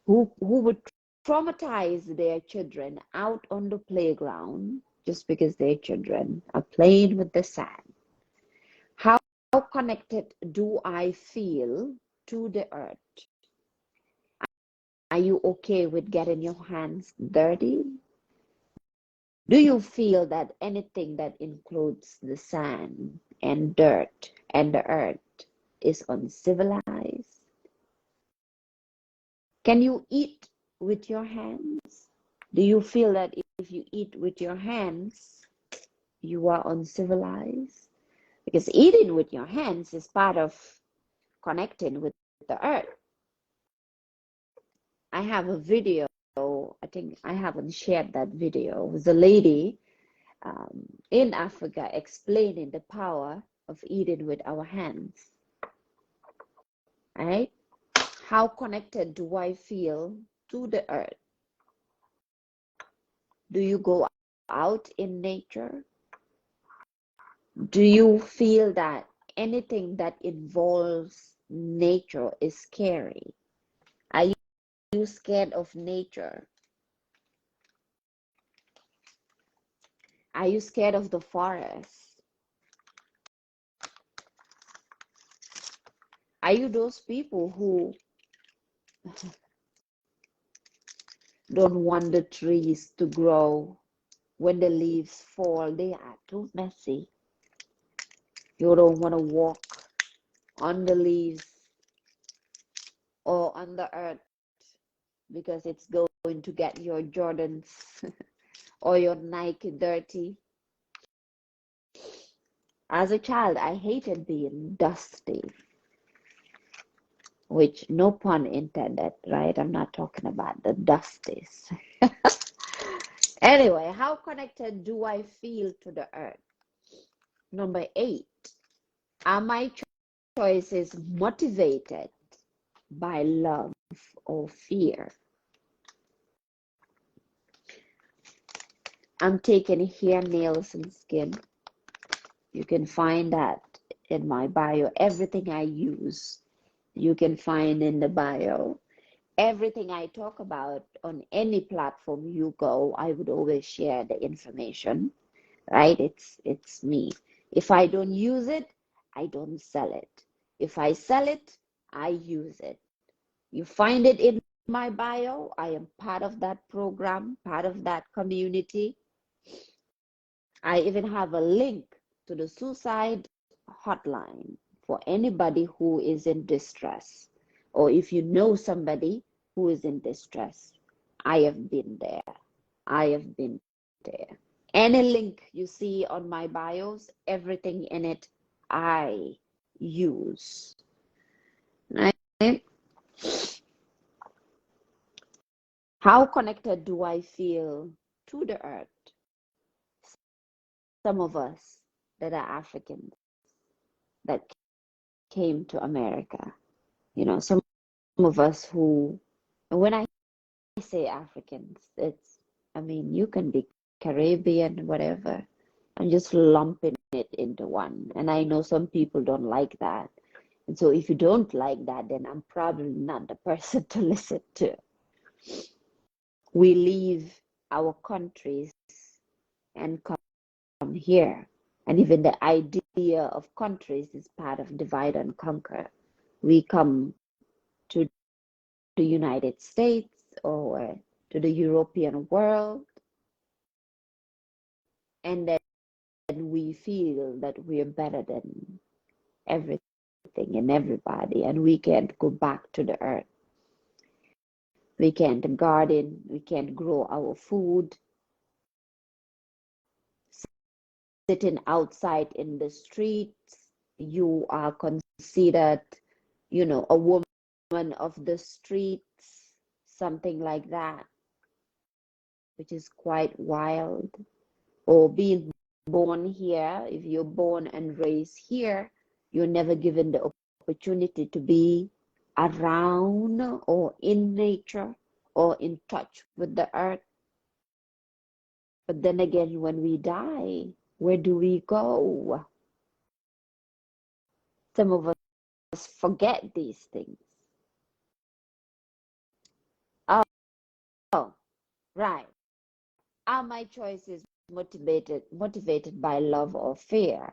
who would traumatize their children out on the playground just because their children are playing with the sand. How connected do I feel to the earth? Are you okay with getting your hands dirty? Do you feel that anything that includes the sand and dirt and the earth is uncivilized? Can you eat with your hands? Do you feel that if you eat with your hands, you are uncivilized? Because eating with your hands is part of connecting with the earth. I have a video, I think I haven't shared that video. It was a lady in Africa explaining the power of eating with our hands. Right? How connected do I feel to the earth? Do you go out in nature? Do you feel that anything that involves nature is scary? Are you scared of nature? Are you scared of the forest? Are you those people who don't want the trees to grow when the leaves fall? They are too messy. You don't want to walk on the leaves or on the earth because it's going to get your Jordans or your Nike dirty. As a child, I hated being dusty, which no pun intended, right? I'm not talking about the dusties. Anyway, how connected do I feel to the earth? Number 8, are my choices motivated by love or fear. I'm taking hair, nails, and skin. You can find that in my bio. Everything I use, you can find in the bio. Everything I talk about on any platform you go, I would always share the information, right? It's me. If I don't use it, I don't sell it. If I sell it, I use it. You find it in my bio. I am part of that program, part of that community. I even have a link to the suicide hotline for anybody who is in distress, or if you know somebody who is in distress. I have been there. I have been there. Any link you see on my bios, everything in it, I use. Right? How connected do I feel to the earth? Some of us that are Africans that came to America, some of us who, and when I say Africans, you can be Caribbean, whatever. I'm just lumping it into one. And I know some people don't like that. And so if you don't like that, then I'm probably not the person to listen to. We leave our countries and come here. And even the idea of countries is part of divide and conquer. We come to the United States or to the European world, and then we feel that we're better than everything and everybody, and we can't go back to the earth. We can't garden, we can't grow our food. Sitting outside in the streets, you are considered, a woman of the streets, something like that, which is quite wild. Or being born here, if you're born and raised here, you're never given the opportunity to be around or in nature or in touch with the earth. But then again, when we die, where do we go? Some of us forget these things. Oh, right. Are my choices motivated by love or fear?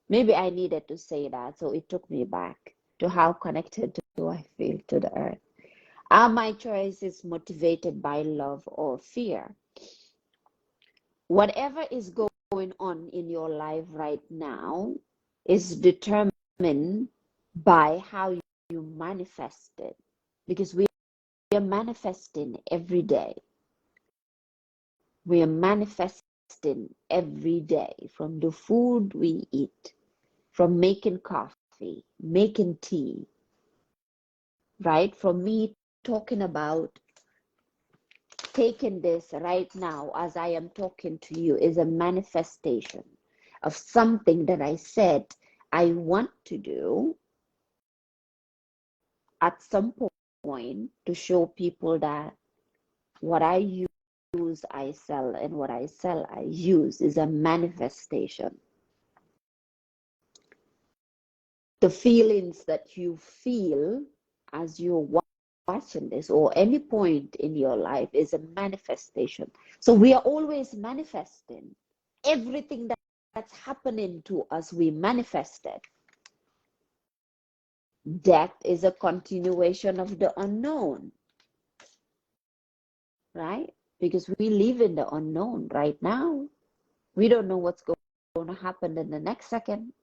Maybe I needed to say that, so it took me back to how connected do I feel to the earth. Are my choices motivated by love or fear? Whatever is going on in your life right now is determined by how you manifest it, because we are manifesting every day. We are manifesting every day, from the food we eat, from making coffee, making tea, right? From me talking about taking this right now as I am talking to you is a manifestation of something that I said I want to do at some point, to show people that what I use, I sell, and what I sell, I use, is a manifestation. The feelings that you feel as you're watching this, or any point in your life, is a manifestation. So we are always manifesting. Everything that's happening to us, we manifested. Death is a continuation of the unknown, right? Because we live in the unknown right now. We don't know what's going to happen in the next second.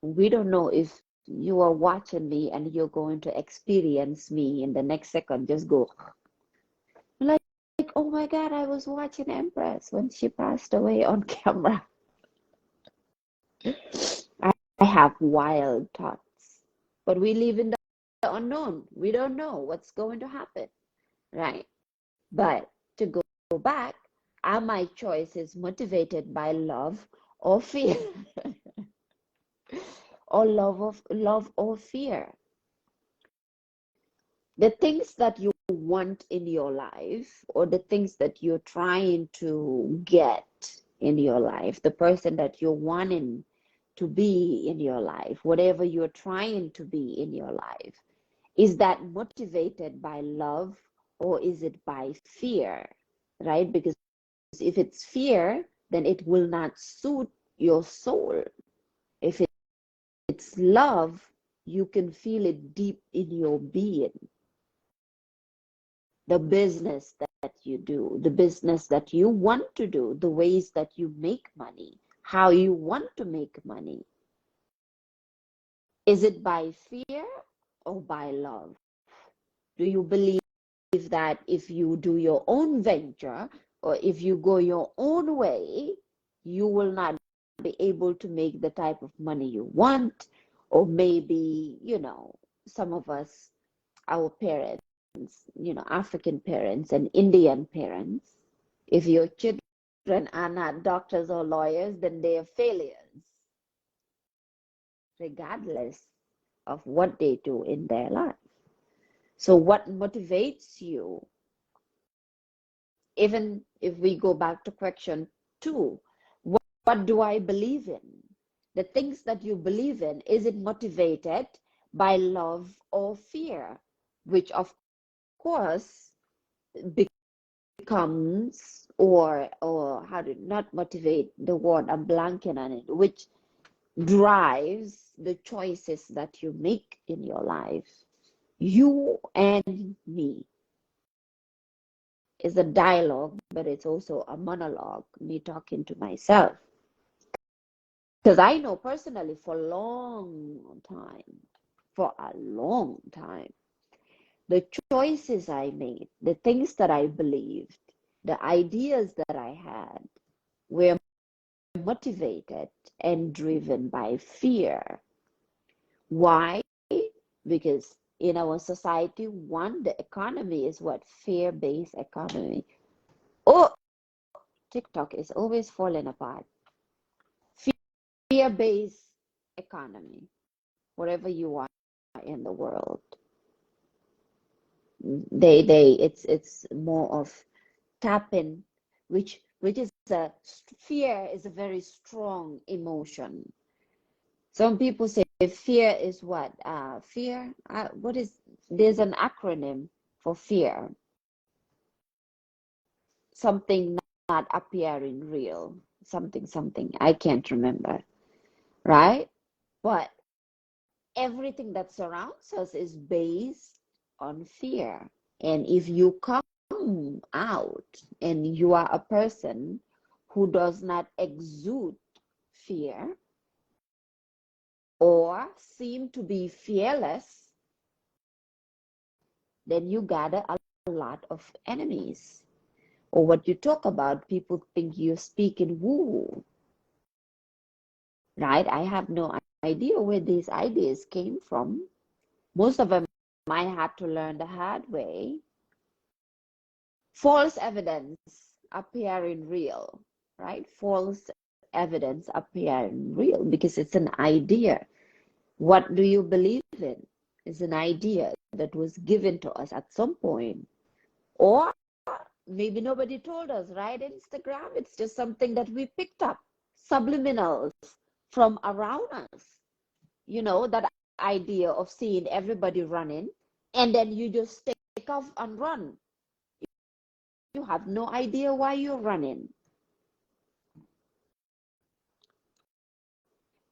We don't know if you are watching me and you're going to experience me in the next second. Just go like, oh my God, I was watching Empress when she passed away on camera. I have wild thoughts, but we live in the unknown. We don't know what's going to happen, right? But to go back, are my choices motivated by love or fear? or love or fear. The things that you want in your life, or the things that you're trying to get in your life, the person that you're wanting to be in your life, whatever you're trying to be in your life, is that motivated by love or is it by fear? Right? Because if it's fear, then it will not suit your soul. If it's love, you can feel it deep in your being. The business that you do, the business that you want to do, the ways that you make money, how you want to make money. Is it by fear or by love? Do you believe that if you do your own venture or if you go your own way, you will not be able to make the type of money you want? Or maybe, some of us, our parents, African parents and Indian parents, if your children are not doctors or lawyers, then they are failures, regardless of what they do in their life. So what motivates you? Even if we go back to question 2, what do I believe in? The things that you believe in, is it motivated by love or fear? Which of course becomes, or how to not motivate, the word I'm blanking on it, which drives the choices that you make in your life. You and me is a dialogue, but it's also a monologue, me talking to myself. Because I know personally for a long time, the choices I made, the things that I believed, the ideas that I had were motivated and driven by fear. Why? Because in our society, one, the economy is what? Fear-based economy. Oh, TikTok is always falling apart. Fear-based economy, wherever you are in the world. It's more of tapping, which is fear is a very strong emotion. Some people say fear is what? Fear? There's an acronym for fear. Something not appearing real. Something. I can't remember. Right? But everything that surrounds us is based on fear. And if you come out and you are a person who does not exude fear or seem to be fearless, then you gather a lot of enemies. Or what you talk about, people think you're speaking woo, right? I have no idea where these ideas came from. Most of them I had to learn the hard way. False evidence appearing real, right? False evidence appearing real because it's an idea. What do you believe in? It's an idea that was given to us at some point. Or maybe nobody told us, right? Instagram, it's just something that we picked up, subliminals from around us. That idea of seeing everybody running and then you just take off and run. You have no idea why you're running.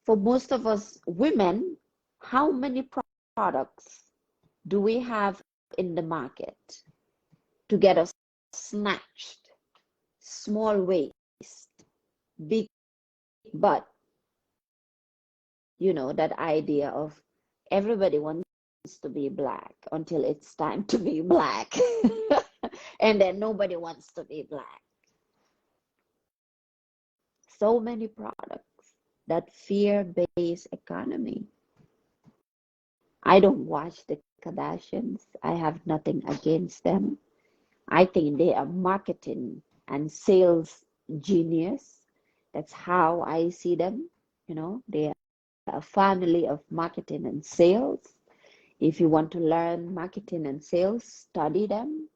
For most of us women, how many products do we have in the market to get us snatched? Small waist, big butt. That idea of everybody wants to be black until it's time to be black. And then nobody wants to be black. So many products, that fear-based economy. I don't watch the Kardashians. I have nothing against them. I think they are marketing and sales genius. That's how I see them. They a family of marketing and sales. If you want to learn marketing and sales, study them.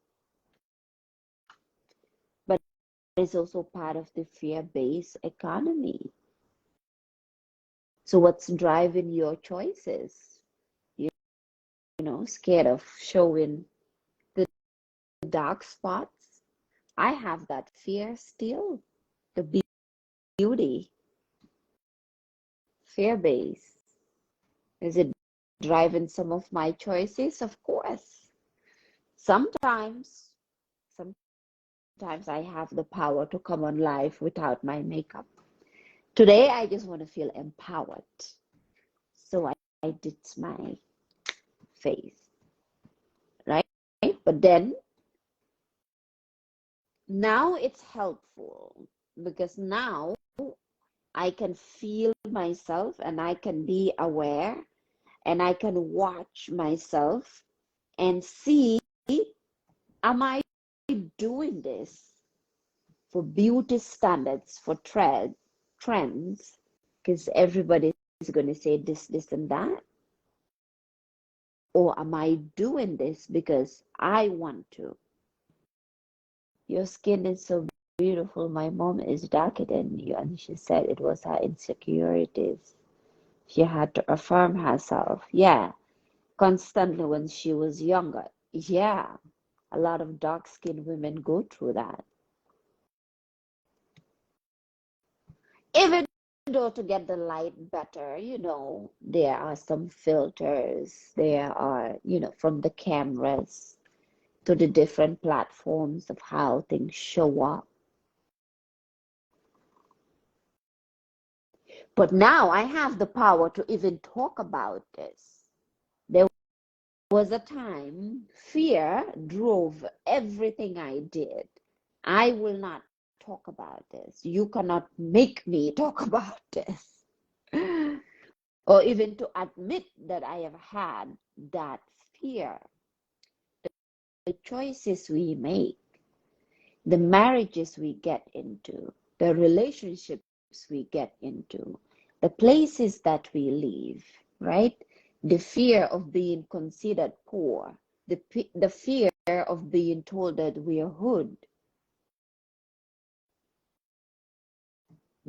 But it's also part of the fear-based economy. So what's driving your choices? You know, scared of showing the dark spots? I have that fear still. The beauty, fear-based. Is it driving some of my choices? Of course. Sometimes, sometimes I have the power to come on live without my makeup. Today, I just want to feel empowered. So I did my face, right? But then now it's helpful because now I can feel myself and I can be aware and I can watch myself and see, am I doing this for beauty standards, for trends? Because everybody is going to say this, and that. Or am I doing this because I want to? Your skin is so beautiful. My mom is darker than you, and she said it was her insecurities. She had to affirm herself. Yeah, constantly when she was younger. Yeah, a lot of dark-skinned women go through that. Even though to get the light better, you know, there are some filters. There are, you know, from the cameras to the different platforms of how things show up. But now I have the power to even talk about this. There was a time fear drove everything I did. I will not talk about this. You cannot make me talk about this. Or even to admit that I have had that fear. The choices we make, the marriages we get into, the relationships we get into, the places that we live, right? The fear of being considered poor, the fear of being told that we are hood.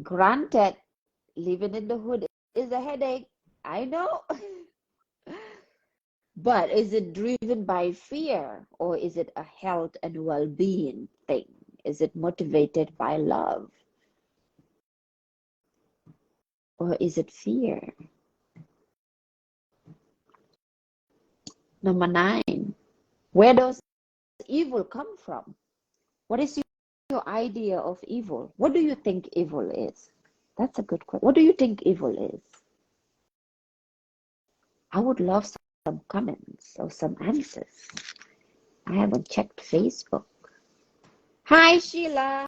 Granted, living in the hood is a headache. I know. But is it driven by fear or is it a health and well-being thing? Is it motivated by love or is it fear? Number 9, where does evil come from? What is your idea of evil? What do you think evil is? That's a good question. What do you think evil is? I would love some comments or some answers. I haven't checked Facebook. Hi, Sheila.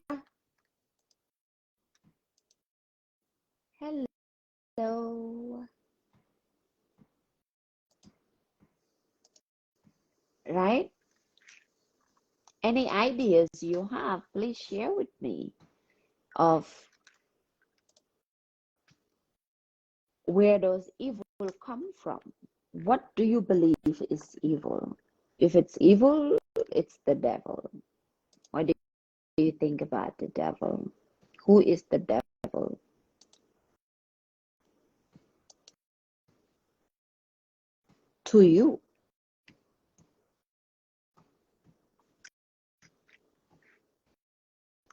Hello. Right? Any ideas you have, please share with me of where does evil come from? What do you believe is evil? If it's evil, it's the devil. What do you think about the devil? Who is the devil? To you.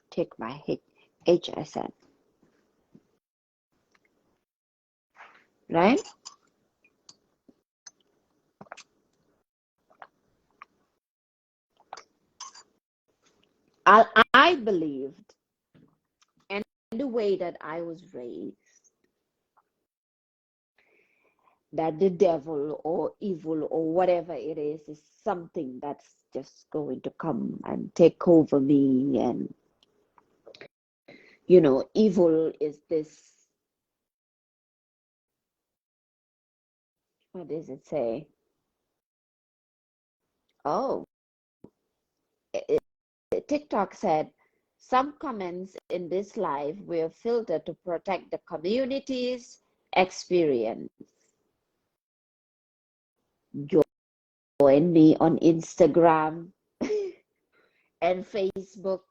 Take my HSN. Right? I believed, and the way that I was raised, that the devil or evil or whatever it is something that's just going to come and take over me. And, you know, evil is this, what does it say? Oh, TikTok said, some comments in this live were filtered to protect the communities experience. Join me on Instagram and Facebook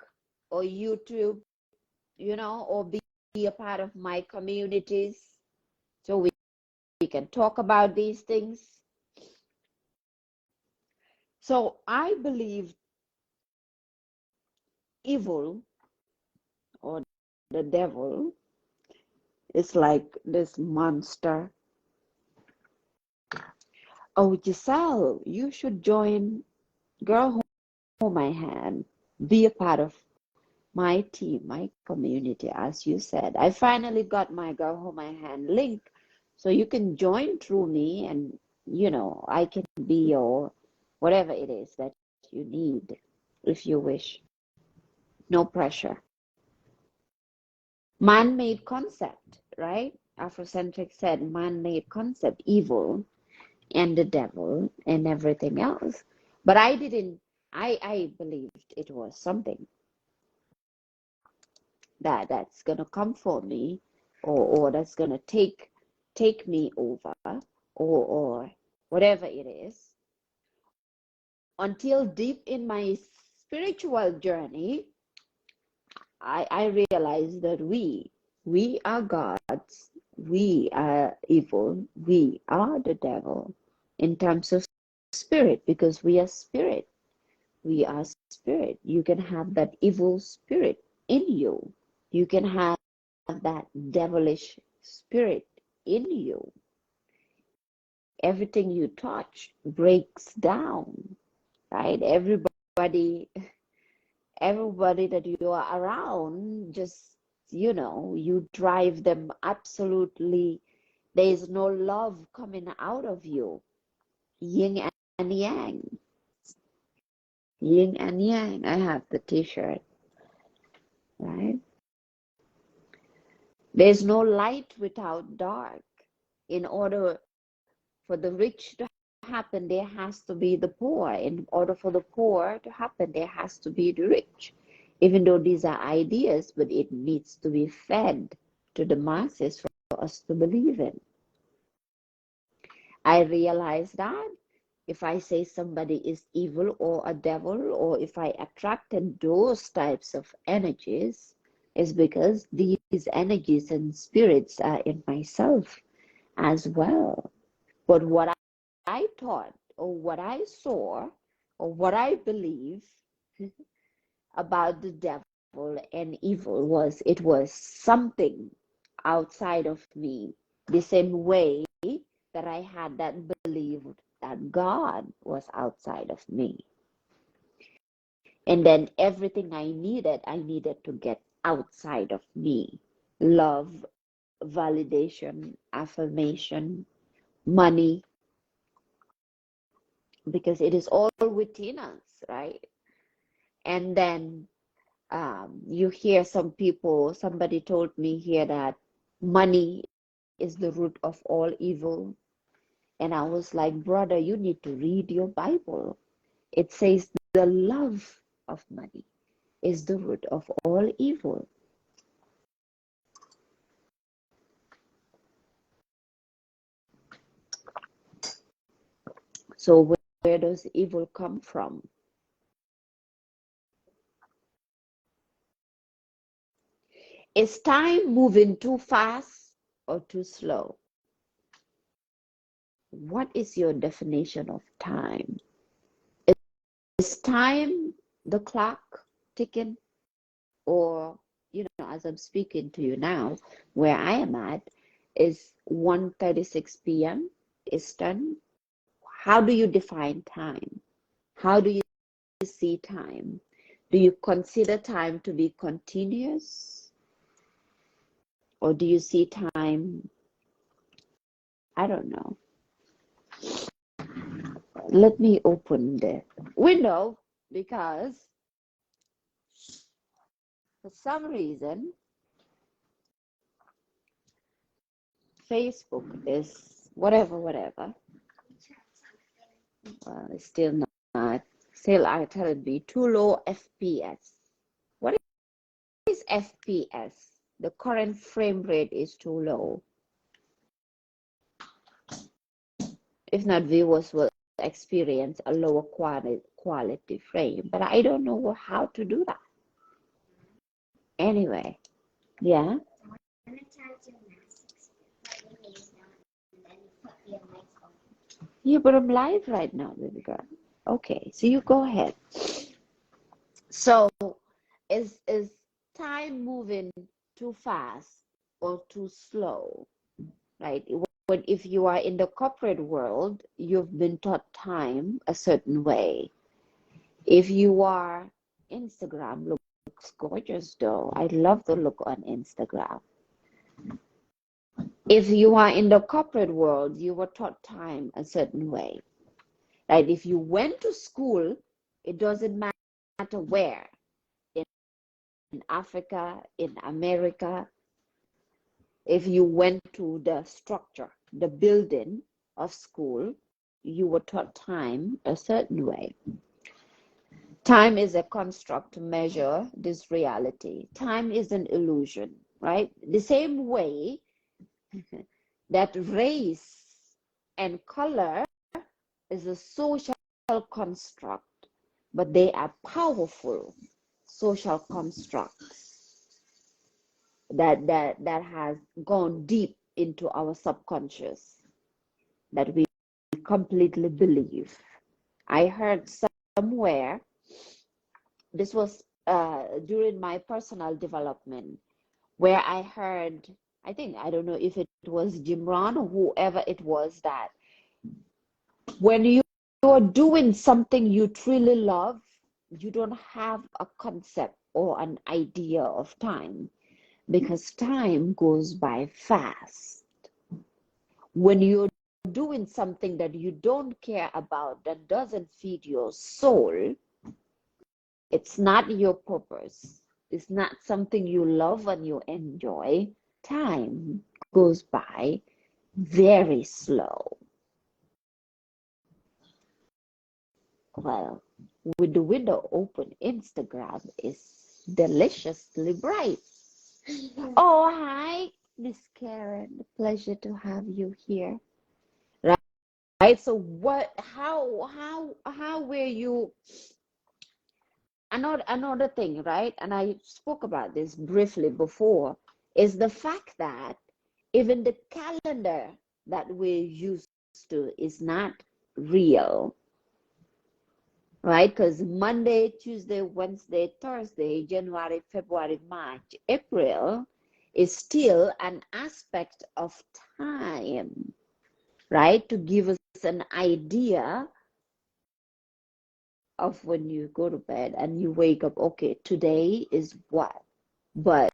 or YouTube, or be a part of my communities so we can talk about these things. So I believe evil or the devil is like this monster. Oh, Giselle, you should join Girl Hold My Hand. Be a part of my team, my community, as you said. I finally got my Girl Hold My Hand link, so you can join through me, and I can be your whatever it is that you need, if you wish. No pressure. Man-made concept, right? Afrocentric said man-made concept, evil and the devil and everything else. But I believed it was something that's gonna come for me, or that's gonna take me over, or whatever it is. Until deep in my spiritual journey, I realized that we are gods, we are evil, we are the devil in terms of spirit, because we are spirit. We are spirit. You can have that evil spirit in you. You can have that devilish spirit in you. Everything you touch breaks down, right? Everybody that you are around, just, you drive them absolutely. There is no love coming out of you. Yin and yang. Yin and yang. I have the t-shirt, right? There's no light without dark. In order for the rich to happen, there has to be the poor. In order for the poor to happen, there has to be the rich. Even though these are ideas, but it needs to be fed to the masses for us to believe in. I realize that if I say somebody is evil or a devil, or if I attracted those types of energies, is because these energies and spirits are in myself as well. But what I thought, or what I saw, or what I believe about the devil and evil was, it was something outside of me, the same way that I had that belief that God was outside of me. And then everything I needed to get outside of me. Love, validation, affirmation, money, because it is all within us, right? And then you hear somebody told me here that money is the root of all evil. And I was like, brother, you need to read your Bible. It says the love of money is the root of all evil. So where does evil come from? Is time moving too fast or too slow? What is your definition of time? Is time the clock ticking? Or, as I'm speaking to you now, where I am at is 1:36 p.m. Eastern. How do you define time? How do you see time? Do you consider time to be continuous? Or do you see time, I don't know. Let me open the window, because for some reason Facebook is whatever. It's still not. Still are telling me too low FPS. What is FPS? The current frame rate is too low. if not, viewers will experience a lower quality frame. But I don't know how to do that. Anyway, yeah. Yeah, but I'm live right now, baby girl. Okay, so you go ahead. So is time moving too fast or too slow, right? If you are in the corporate world, you've been taught time a certain way. If you are Instagram looks gorgeous though. I love the look on Instagram. If you are in the corporate world, you were taught time a certain way. Right? If you went to school, it doesn't matter where, in Africa, in America, if you went to the structure, the building of school, you were taught time a certain way. Time is a construct to measure this reality. Time is an illusion, right? The same way that race and color is a social construct, but they are powerful social constructs that has gone deep into our subconscious that we completely believe. I heard somewhere, this was during my personal development, where I heard, I don't know if it was Jim Rohn or whoever it was, that when you're doing something you truly love, you don't have a concept or an idea of time, because time goes by fast. When you're doing something that you don't care about, that doesn't feed your soul, it's not your purpose, it's not something you love and you enjoy, time goes by very slow. Well, with the window open, Instagram is deliciously bright. Oh, hi, Miss Karen. Pleasure to have you here. Right. So how were you? Another thing, right? And I spoke about this briefly before, is the fact that even the calendar that we're used to is not real. Right? Because Monday, Tuesday, Wednesday, Thursday, January, February, March, April is still an aspect of time, right? To give us an idea of when you go to bed and you wake up, okay, today is what? But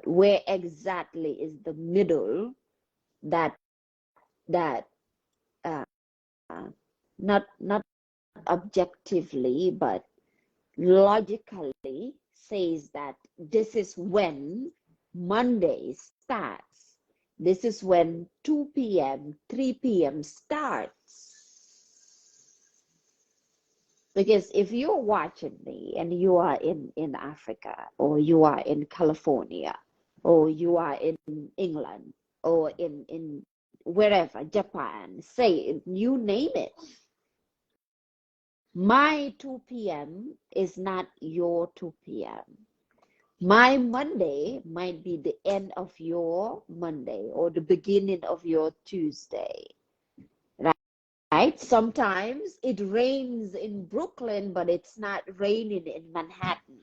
where exactly is the middle that uh, not objectively, but logically says that this is when Monday starts. This is when 2 p.m., 3 p.m. starts. Because if you're watching me and you are in Africa, or you are in California, or you are in England, or in wherever, Japan, say, you name it, my 2 p.m. is not your 2 p.m. My Monday might be the end of your Monday or the beginning of your Tuesday, right? Sometimes it rains in Brooklyn, but it's not raining in Manhattan.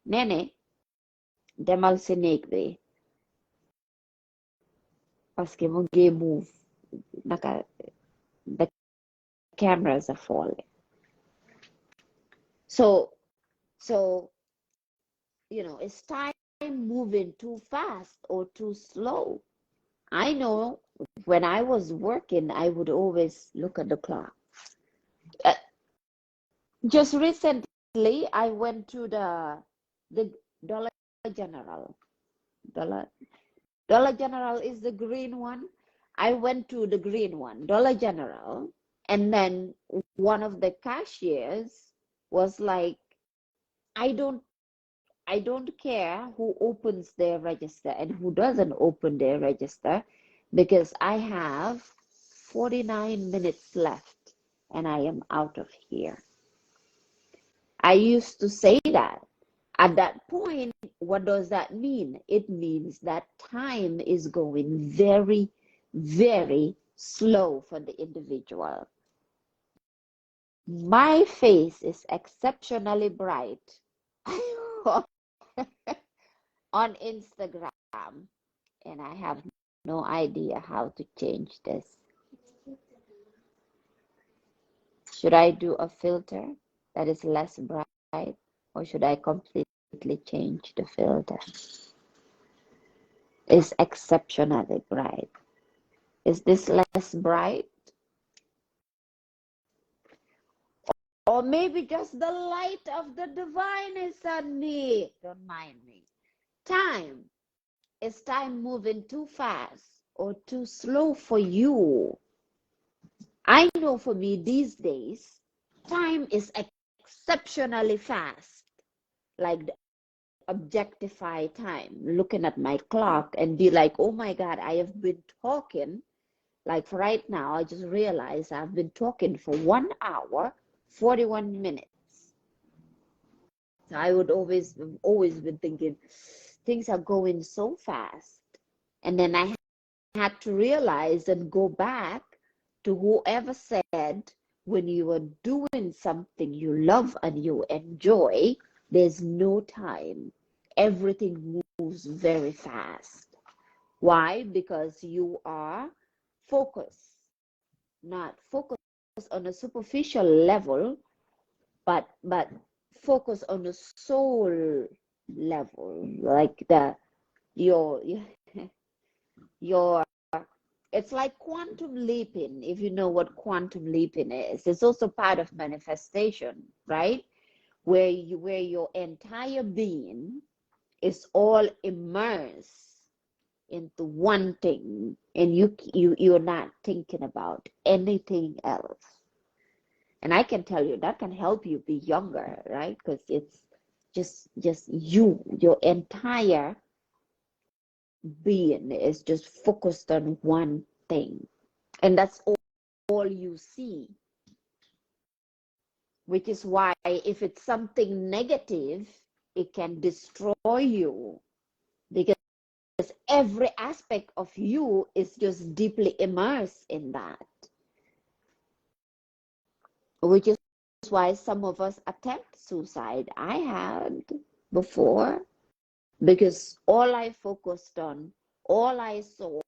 Nene, demal si néeg bi parce que mu ngi move, naka, the cameras are falling. So is time moving too fast or too slow? I know when I was working, I would always look at the clock. Just recently, I went to the Dollar General. Dollar General is the green one. I went to the green one, Dollar General, and then one of the cashiers was like, I don't care who opens their register and who doesn't open their register, because I have 49 minutes left and I am out of here. I used to say that. At that point, what does that mean? It means that time is going very, very slow for the individual. My face is exceptionally bright on Instagram, and I have no idea how to change this. Should I do a filter that is less bright, or should I completely change the filter? It's exceptionally bright. Is this less bright? Or maybe just the light of the divine is on me. Don't mind me. Time. Is time moving too fast or too slow for you? I know for me these days, time is exceptionally fast. Like the objectify time, looking at my clock and be like, oh my God, I have been talking. Like for right now, I just realized I've been talking for 1 hour, 41 minutes. So I would always been thinking, things are going so fast. And then I had to realize and go back to whoever said, when you are doing something you love and you enjoy, there's no time. Everything moves very fast. Why? Because you are focused, not focused on a superficial level, but focus on the soul level, like your it's like quantum leaping. If you know what quantum leaping is, it's also part of manifestation, right? Where your entire being is all immersed into one thing, and you're not thinking about anything else. And I can tell you that can help you be younger, right? Because it's just your entire being is just focused on one thing. And that's all you see. Which is why if it's something negative, it can destroy you. Because every aspect of you is just deeply immersed in that. Which is why some of us attempt suicide. I had before, because all I focused on, all I saw,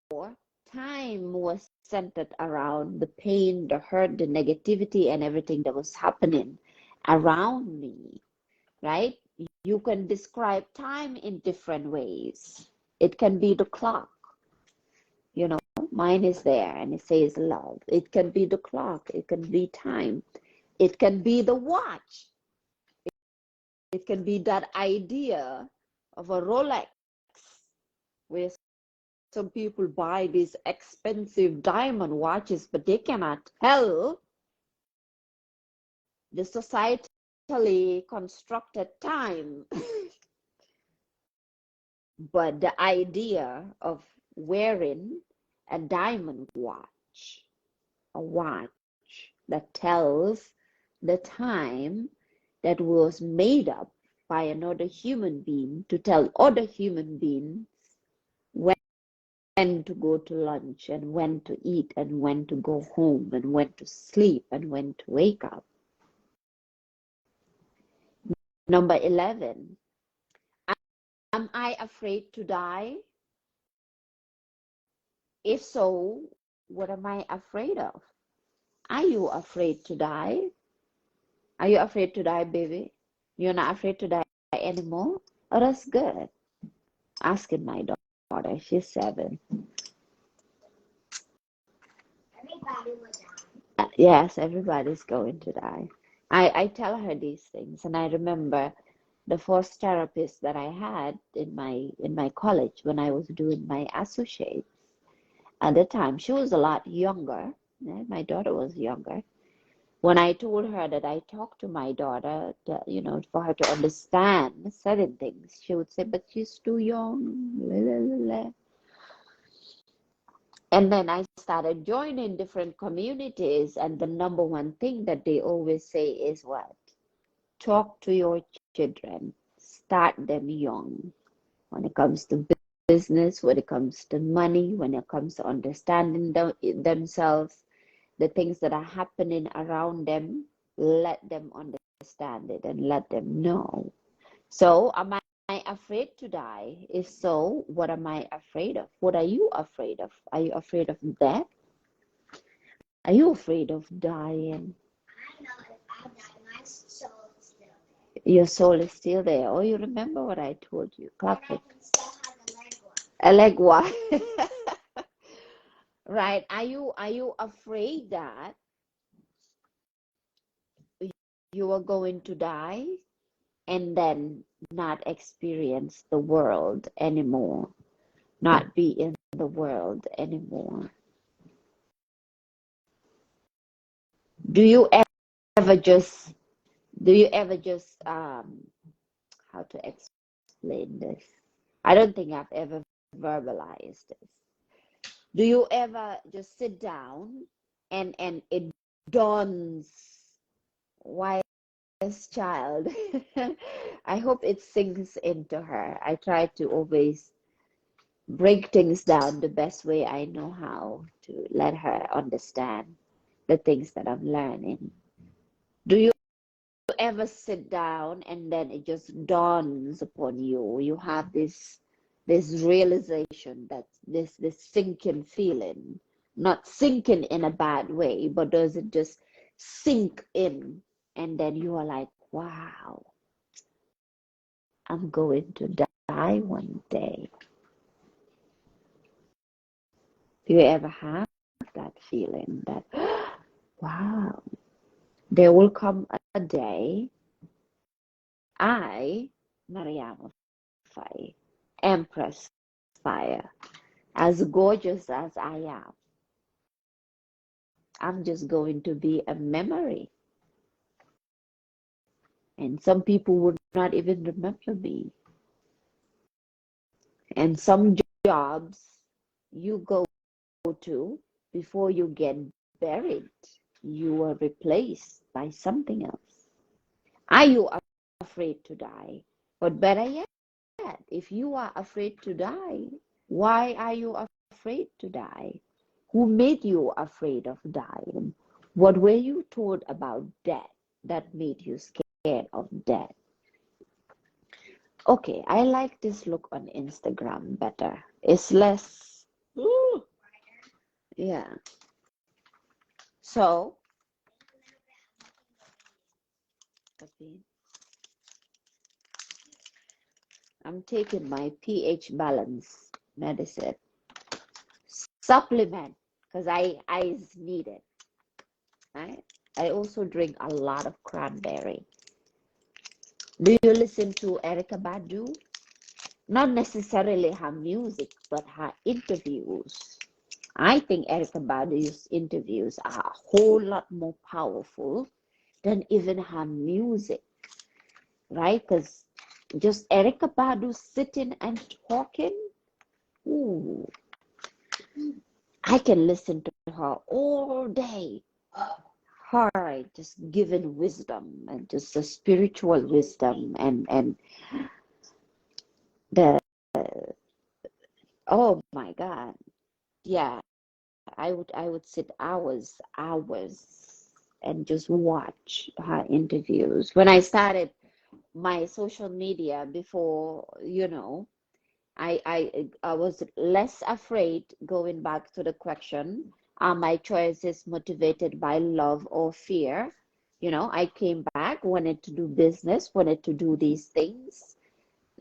time was centered around the pain, the hurt, the negativity, and everything that was happening around me, right? You can describe time in different ways. It can be the clock, mine is there and it says love. It can be the clock, it can be time. It can be the watch. It can be that idea of a Rolex, where some people buy these expensive diamond watches, but they cannot tell the societally constructed time. But the idea of wearing a diamond watch, a watch that tells the time, that was made up by another human being to tell other human beings when to go to lunch and when to eat and when to go home and when to sleep and when to wake up. Number 11, am I afraid to die? If so, what am I afraid of? Are you afraid to die? Are you afraid to die, baby? You're not afraid to die anymore? Oh, that's good. Asking my daughter, she's 7. Yes, everybody's going to die. I tell her these things, and I remember the first therapist that I had in my college when I was doing my associates. At the time, she was a lot younger. My daughter was younger. When I told her that I talked to my daughter, for her to understand certain things, she would say, "But she's too young." And then I started joining different communities, and the number one thing that they always say is what? Talk to your children, start them young. When it comes to business, when it comes to money, when it comes to understanding themselves, the things that are happening around them, let them understand it and let them know. So, am I afraid to die? If so, what am I afraid of? What are you afraid of? Are you afraid of death? Are you afraid of dying? I know if I die, my soul is still there. Your soul is still there. Oh, you remember what I told you? Clap it. A leg one. Right. Are you afraid that you are going to die and then not experience the world anymore, not be in the world anymore? Do you ever just do you ever just how to explain this? I don't think I've ever verbalized this. Do you ever just sit down and it dawns, why this child? I hope it sinks into her. I try to always break things down the best way I know how to let her understand the things that I'm learning. Do you ever sit down and then it just dawns upon you? You have this realization, that this sinking feeling, not sinking in a bad way, but does it just sink in, and then you are like, wow, I'm going to die one day. Do you ever have that feeling that, wow, there will come a day I, Mariama Faye, Empress Fire, as gorgeous as I am, I'm just going to be a memory. And some people would not even remember me. And some jobs you go to, before you get buried, you are replaced by something else. Are you afraid to die? But better yet, if you are afraid to die, why are you afraid to die? Who made you afraid of dying? What were you told about death that made you scared of death? Okay, I like this look on Instagram better. It's less, ooh, yeah. So, I'm taking my pH balance medicine supplement because I need it. Right? I also drink a lot of cranberry. Do you listen to Erica Badu? Not necessarily her music, but her interviews. I think Erica Badu's interviews are a whole lot more powerful than even her music, right? Because just Erica Badu sitting and talking, ooh, I can listen to her all day. Her just giving wisdom, and just the spiritual wisdom, and the oh my God, yeah. I would sit hours and just watch her interviews. When I started my social media before, I was less afraid. Going back to the question, are my choices motivated by love or fear? I came back, wanted to do business, wanted to do these things.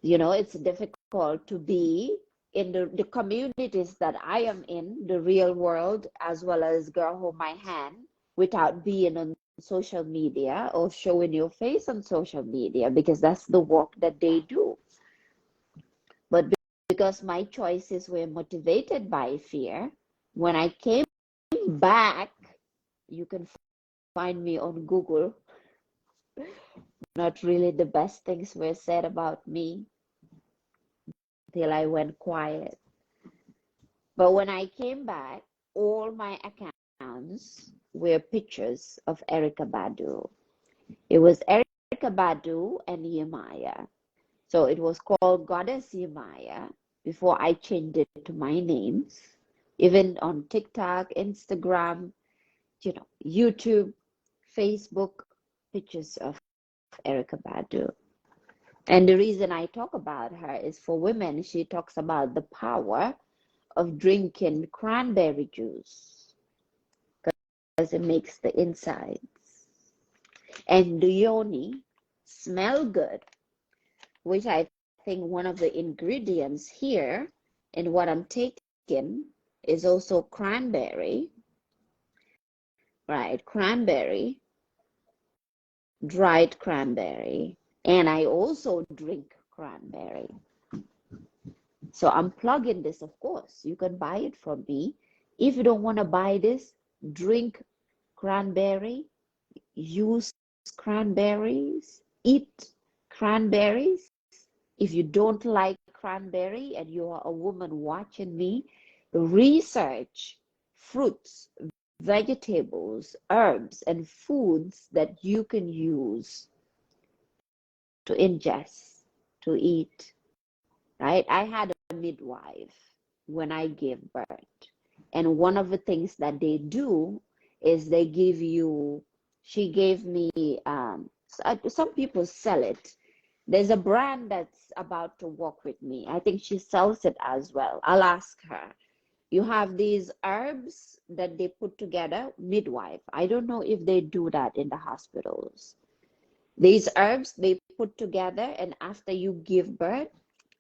It's difficult to be in the communities that I am in, the real world, as well as Girl Hold My Hand, without being on social media or showing your face on social media, because that's the work that they do. But because my choices were motivated by fear, when I came back, you can find me on Google. Not really the best things were said about me till I went quiet. But when I came back, all my accounts were pictures of Erica Badu. It was Erica Badu and Nehemiah. So it was called Goddess Nehemiah before I changed it to my names. Even on TikTok, Instagram, YouTube, Facebook, pictures of Erica Badu. And the reason I talk about her is for women, she talks about the power of drinking cranberry juice because it makes the insides and the yoni smell good, which I think one of the ingredients here in what I'm taking is also cranberry, right? Cranberry, dried cranberry, and I also drink cranberry. So I'm plugging this, of course. You can buy it from me. If you don't want to buy this, drink cranberry, use cranberries, eat cranberries. If you don't like cranberry and you are a woman watching me, research fruits, vegetables, herbs, and foods that you can use to ingest, to eat, right? I had a midwife when I gave birth. And one of the things that they do is they give you, she gave me, some people sell it. There's a brand that's about to work with me. I think she sells it as well. I'll ask her. You have these herbs that they put together, midwife. I don't know if they do that in the hospitals. These herbs they put together, and after you give birth,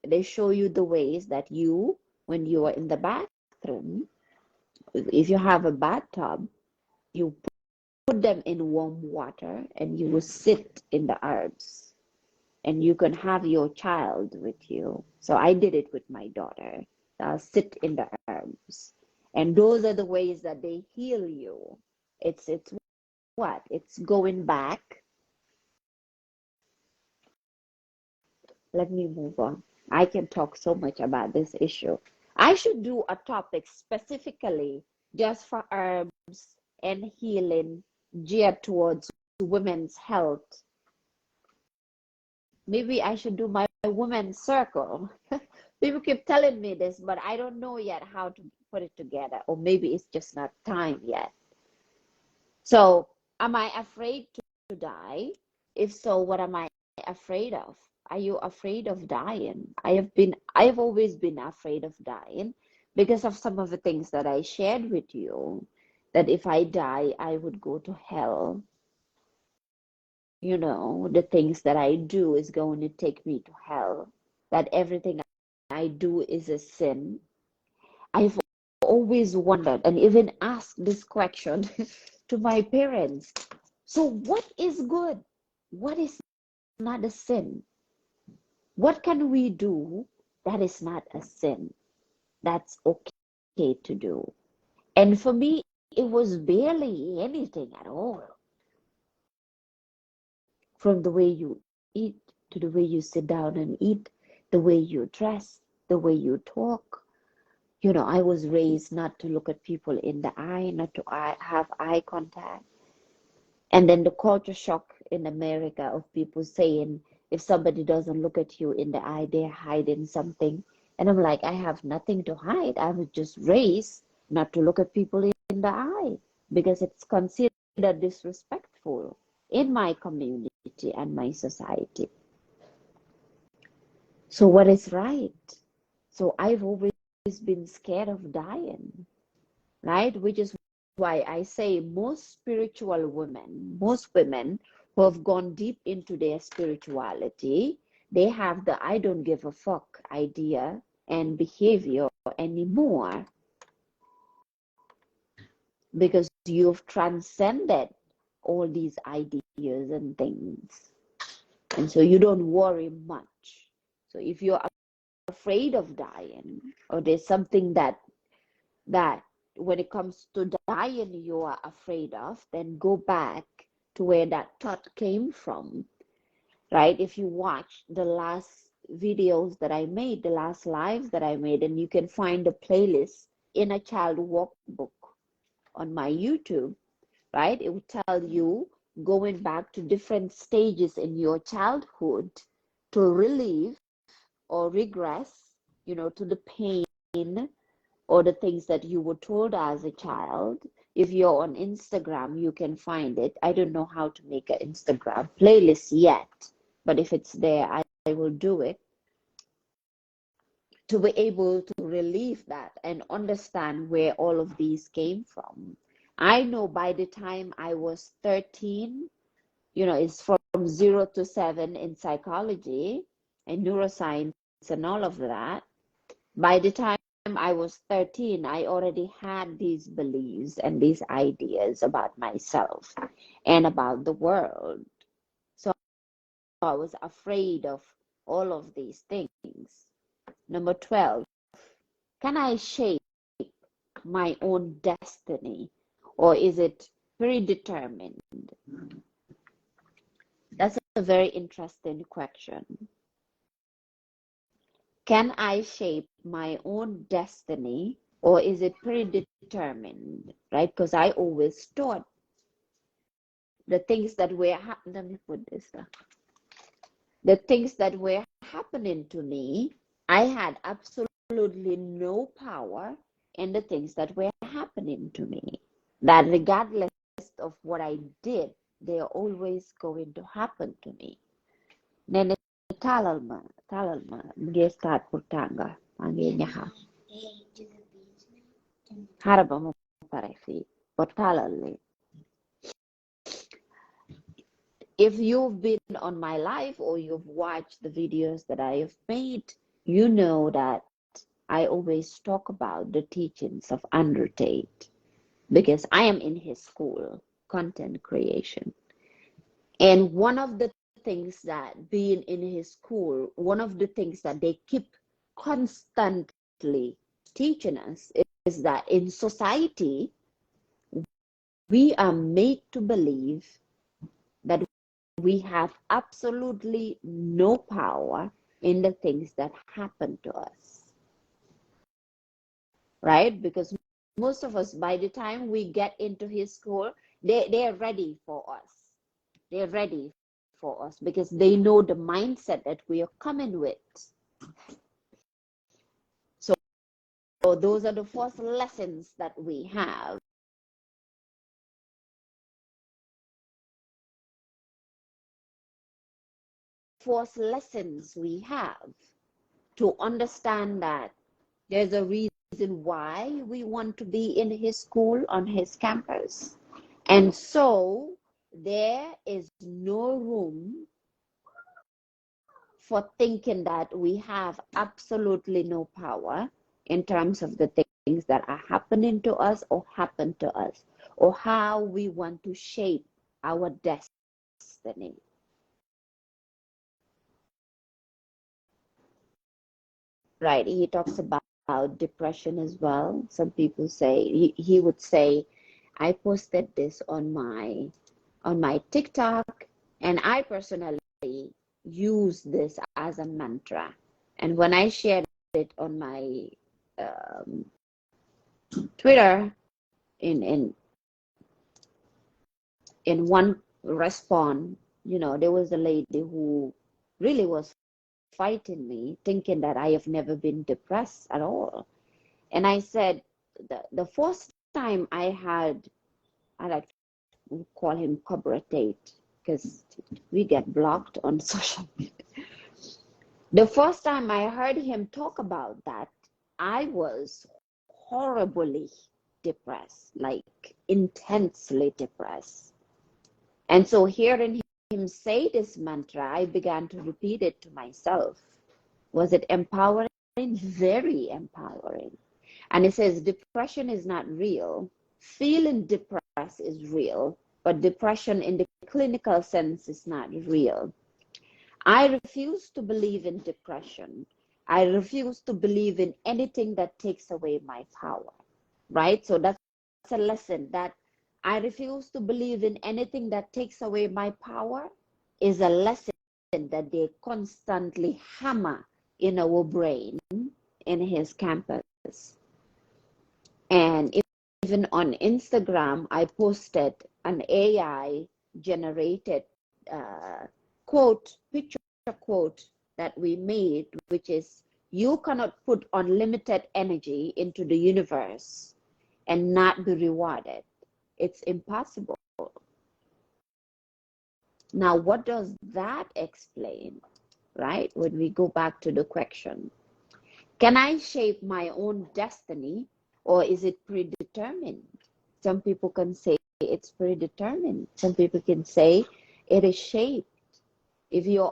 they show you the ways that you, when you are in the bathroom, if you have a bathtub, you put them in warm water and you will sit in the herbs and you can have your child with you. So I did it with my daughter. I'll sit in the herbs. And those are the ways that they heal you. It's what? It's going back. Let me move on. I can talk so much about this issue. I should do a topic specifically just for herbs and healing geared towards women's health. Maybe I should do my women's circle. People keep telling me this, but I don't know yet how to put it together. Or maybe it's just not time yet. So, am I afraid to die? If so, what am I afraid of? Are you afraid of dying? I've always been afraid of dying because of some of the things that I shared with you, that if I die, I would go to hell. The things that I do is going to take me to hell, that everything I do is a sin. I've always wondered and even asked this question to my parents. So what is good? What is not a sin? What can we do that is not a sin? That's okay to do. And for me, it was barely anything at all. From the way you eat to the way you sit down and eat, the way you dress, the way you talk. I was raised not to look at people in the eye, not to have eye contact. And then the culture shock in America of people saying, if somebody doesn't look at you in the eye, they're hiding something. And I'm like, I have nothing to hide. I was just raised not to look at people in the eye because it's considered disrespectful in my community and my society. So what is right? So I've always been scared of dying, right? Which is why I say most spiritual women, most women who have gone deep into their spirituality, they have the I don't give a fuck idea and behavior anymore because you've transcended all these ideas and things. And so you don't worry much. So if you're afraid of dying, or there's something that when it comes to dying you are afraid of, then go back to where that thought came from, right? If you watch the last videos that I made, the last lives that I made, and you can find the playlist inner child workbook on my YouTube, right? It will tell you going back to different stages in your childhood to relieve or regress, to the pain or the things that you were told as a child. If you're on Instagram, you can find it. I don't know how to make an Instagram playlist yet, but if it's there, I will do it, to be able to relieve that and understand where all of these came from. I know by the time I was 13, it's from 0 to 7 in psychology and neuroscience and all of that. By the time I was 13, I already had these beliefs and these ideas about myself and about the world. So I was afraid of all of these things. Number 12, can I shape my own destiny, or is it predetermined? That's a very interesting question. Can I shape my own destiny, or is it predetermined, right? Because I always thought the things that were let me put this down. The things that were happening to me, I had absolutely no power in the things that were happening to me. That regardless of what I did, they are always going to happen to me. Nene talalma, mge start purtanga, ange nyaha. Haraba mo parefi, portalali. If you've been on my live or you've watched the videos that I have made, you know that I always talk about the teachings of Andrew Tate because I am in his school, content creation. And one of the things that being in his school, one of the things that they keep constantly teaching us is that in society, we are made to believe that we have absolutely no power in the things that happen to us, right? Because most of us, by the time we get into his school, they're ready for us. They're ready for us because they know the mindset that we are coming with. So those are the first lessons that we have. First lessons we have to understand that there's a reason why we want to be in his school, on his campus. And so there is no room for thinking that we have absolutely no power in terms of the things that are happening to us or happen to us, or how we want to shape our destiny. Right, he talks about depression as well. Some people say, he would say, I posted this on my TikTok, and I personally use this as a mantra. And when I shared it on my Twitter, in one response, there was a lady who really was fighting me, thinking that I have never been depressed at all. And I said, the first time I like to call him Cobra Tate because we get blocked on social media. The first time I heard him talk about that, I was horribly depressed, like intensely depressed. And so hearing him say this mantra, I began to repeat it to myself. Was it empowering? Very empowering. And it says depression is not real. Feeling depressed is real, but depression in the clinical sense is not real. I refuse to believe in depression. I refuse to believe in anything that takes away my power, right? So that's a lesson, that I refuse to believe in anything that takes away my power is a lesson that they constantly hammer in our brain in his campus. And even on Instagram, I posted an AI generated picture quote that we made, which is, you cannot put unlimited energy into the universe and not be rewarded. It's impossible. Now, what does that explain, right? When we go back to the question, can I shape my own destiny, or is it predetermined? Some people can say it's predetermined. Some people can say it is shaped. If you're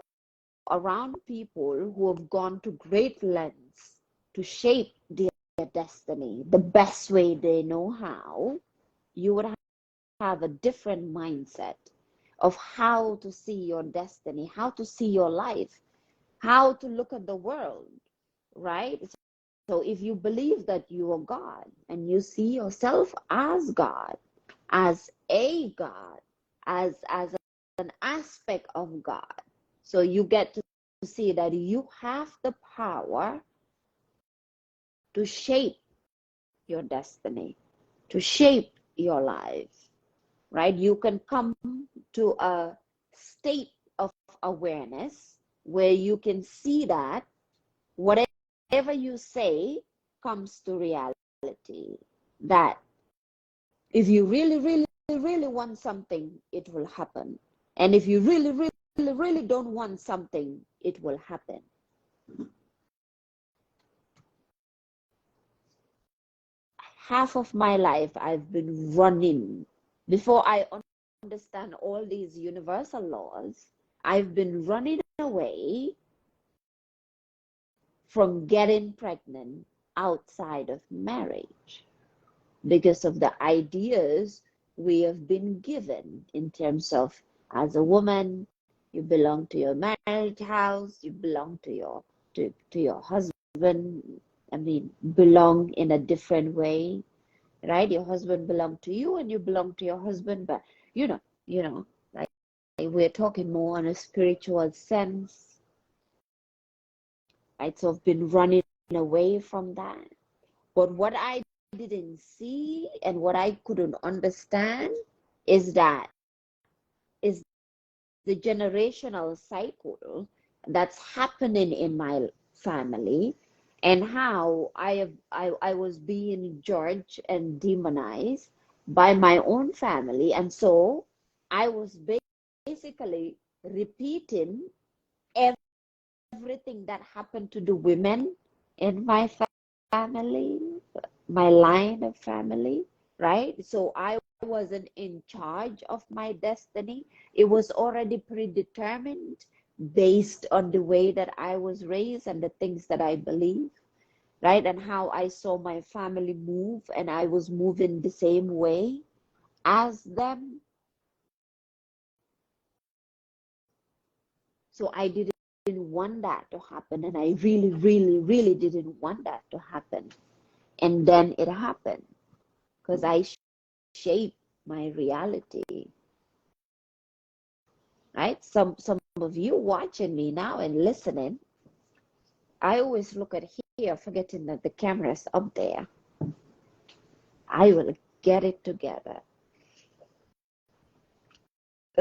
around people who have gone to great lengths to shape their destiny the best way they know how, you would have a different mindset of how to see your destiny, how to see your life, how to look at the world, right? So if you believe that you are God and you see yourself as God, as a God, as an aspect of God, so you get to see that you have the power to shape your destiny, to shape your life, right? You can come to a state of awareness where you can see that whatever you say comes to reality. That if you really, really, really want something, it will happen. And if you really, really, really don't want something, it will happen. Half of my life, I've been running. Before I understand all these universal laws, I've been running away from getting pregnant outside of marriage because of the ideas we have been given in terms of, as a woman, you belong to your marriage house, you belong to your husband. I mean, belong in a different way, right? Your husband belong to you and you belong to your husband, but you know, like we're talking more on a spiritual sense, right? So I've been running away from that. But what I didn't see and what I couldn't understand is that is the generational cycle that's happening in my family, and how I was being judged and demonized by my own family. And so I was basically repeating everything that happened to the women in my family, my line of family, right? So I wasn't in charge of my destiny. It was already predetermined based on the way that I was raised and the things that I believe, right? And how I saw my family move, and I was moving the same way as them. So I didn't want that to happen, and I really, really, really didn't want that to happen. And then it happened because I shaped my reality, right? Some of you watching me now and listening, I always look at here, forgetting that the camera's up there. I will get it together.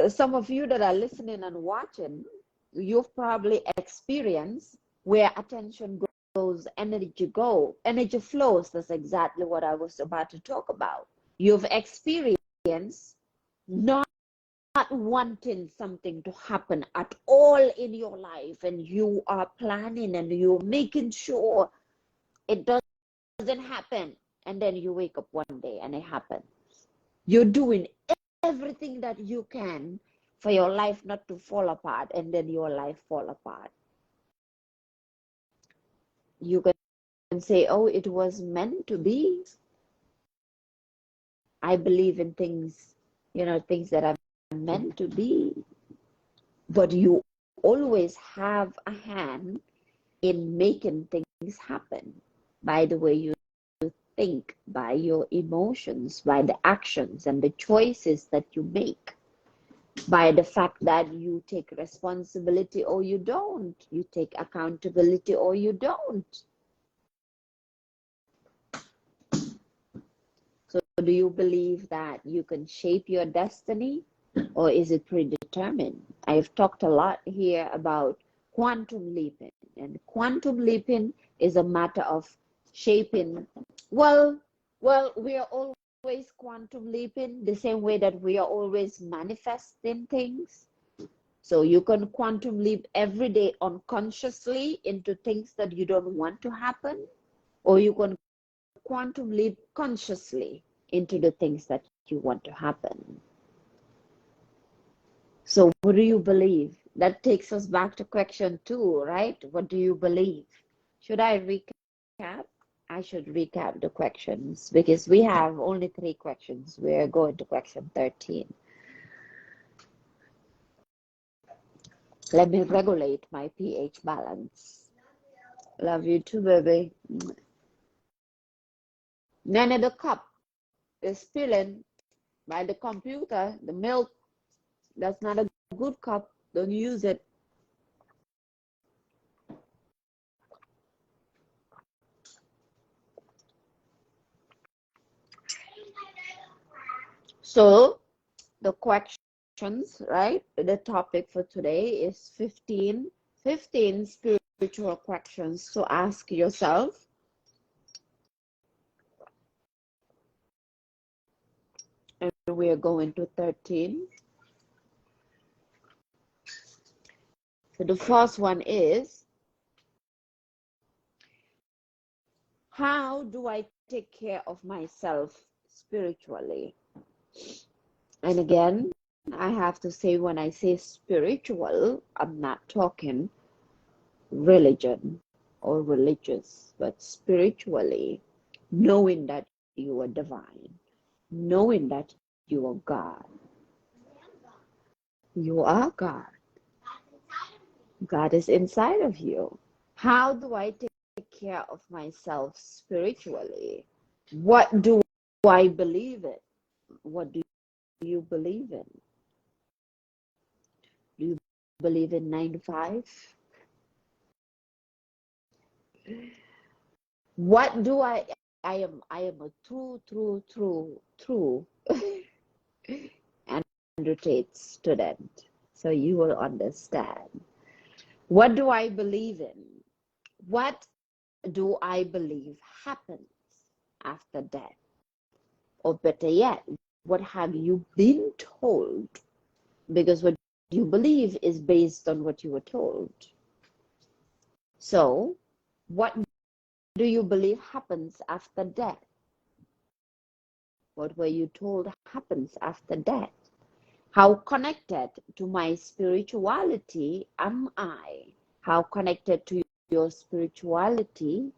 Some of you that are listening and watching, you've probably experienced where attention goes, energy flows. That's exactly what I was about to talk about. You've experienced not wanting something to happen at all in your life, and you are planning and you're making sure it doesn't happen, and then you wake up one day and it happens. You're doing everything that you can for your life not to fall apart, and then your life fall apart. You can say, oh, it was meant to be. I believe in things, things that are meant to be. But you always have a hand in making things happen by the way you think, by your emotions, by the actions and the choices that you make, by the fact that you take responsibility or you don't, you take accountability or you don't. do you believe that you can shape your destiny, or is it predetermined? I've talked a lot here about quantum leaping, and quantum leaping is a matter of shaping. Well, we are always quantum leaping the same way that we are always manifesting things. So you can quantum leap every day unconsciously into things that you don't want to happen, or you can quantum leap consciously into the things that you want to happen. So what do you believe? That takes us back to question 2, right? What do you believe? Should I recap? I should recap the questions because we have only 3 questions. We're going to question 13. Let me regulate my pH balance. Love you too, baby. None of the cup is spilling by the computer. The milk, that's not a good cup. Don't use it. So the questions, right? The topic for today is 15 spiritual questions to ask yourself. And we are going to 13. So the first one is, how do I take care of myself spiritually? And again, I have to say, when I say spiritual, I'm not talking religion or religious, but spiritually, knowing that you are divine, knowing that you are God. You are God. God is inside of you. How do I take care of myself spiritually? What do I believe in? What do you believe in? Do you believe in 9 to 5? What do I am a true Andrew Tate student. So you will understand. What do I believe in? What do I believe happens after death? Or better yet, what have you been told? Because what you believe is based on what you were told. So, what do you believe happens after death? What were you told happens after death? How connected to my spirituality am I? How connected to your spirituality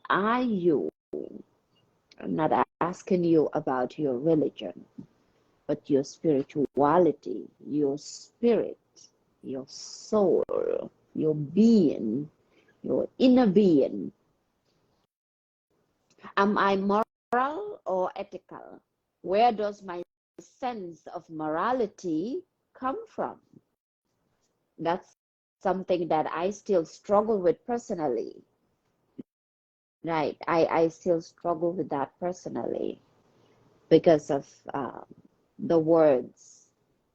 are you? I'm not asking you about your religion, but your spirituality, your spirit, your soul, your being, your inner being. Am I moral or ethical? Where does my sense of morality come from? That's something that I still struggle with personally. Right. I still struggle with that personally because of the words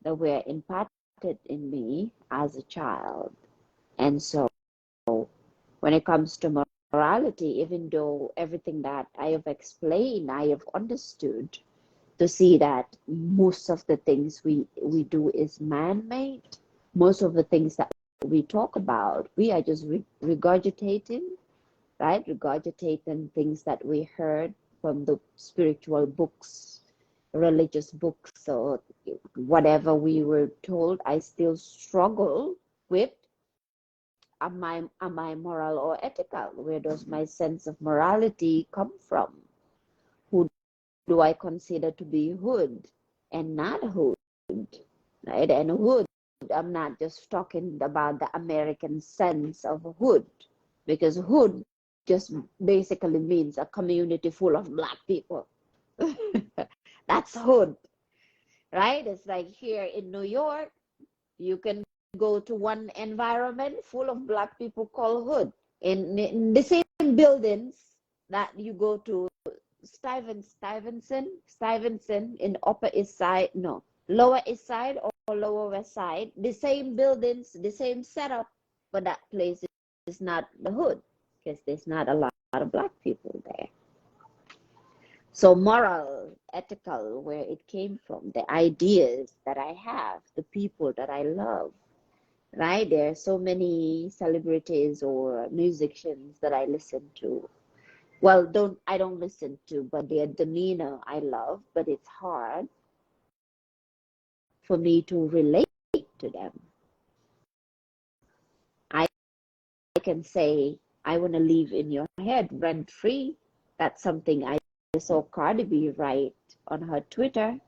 that were impacted in me as a child. And so when it comes to morality, even though everything that I have explained, I have understood, to see that most of the things we do is man-made. Most of the things that we talk about, we are just regurgitating, right? Regurgitating things that we heard from the spiritual books, religious books, or whatever we were told. I still struggle with, am I moral or ethical? Where does my sense of morality come from? Who do I consider to be hood and not hood, right? And hood, I'm not just talking about the American sense of hood, because hood just basically means a community full of black people. That's hood, right? It's like here in New York, you can go to one environment full of black people called hood. In the same buildings that you go to Stevenson in Upper East Side, no, Lower East Side or Lower West Side, the same buildings, the same setup, but that place is not the hood because there's not a lot of black people there. So moral, ethical, where it came from, the ideas that I have, the people that I love, right? There are so many celebrities or musicians that I listen to. Well, I don't listen to, but their demeanor I love, but it's hard for me to relate to them. I can say, I want to live in your head rent free. That's something I saw Cardi B write on her Twitter.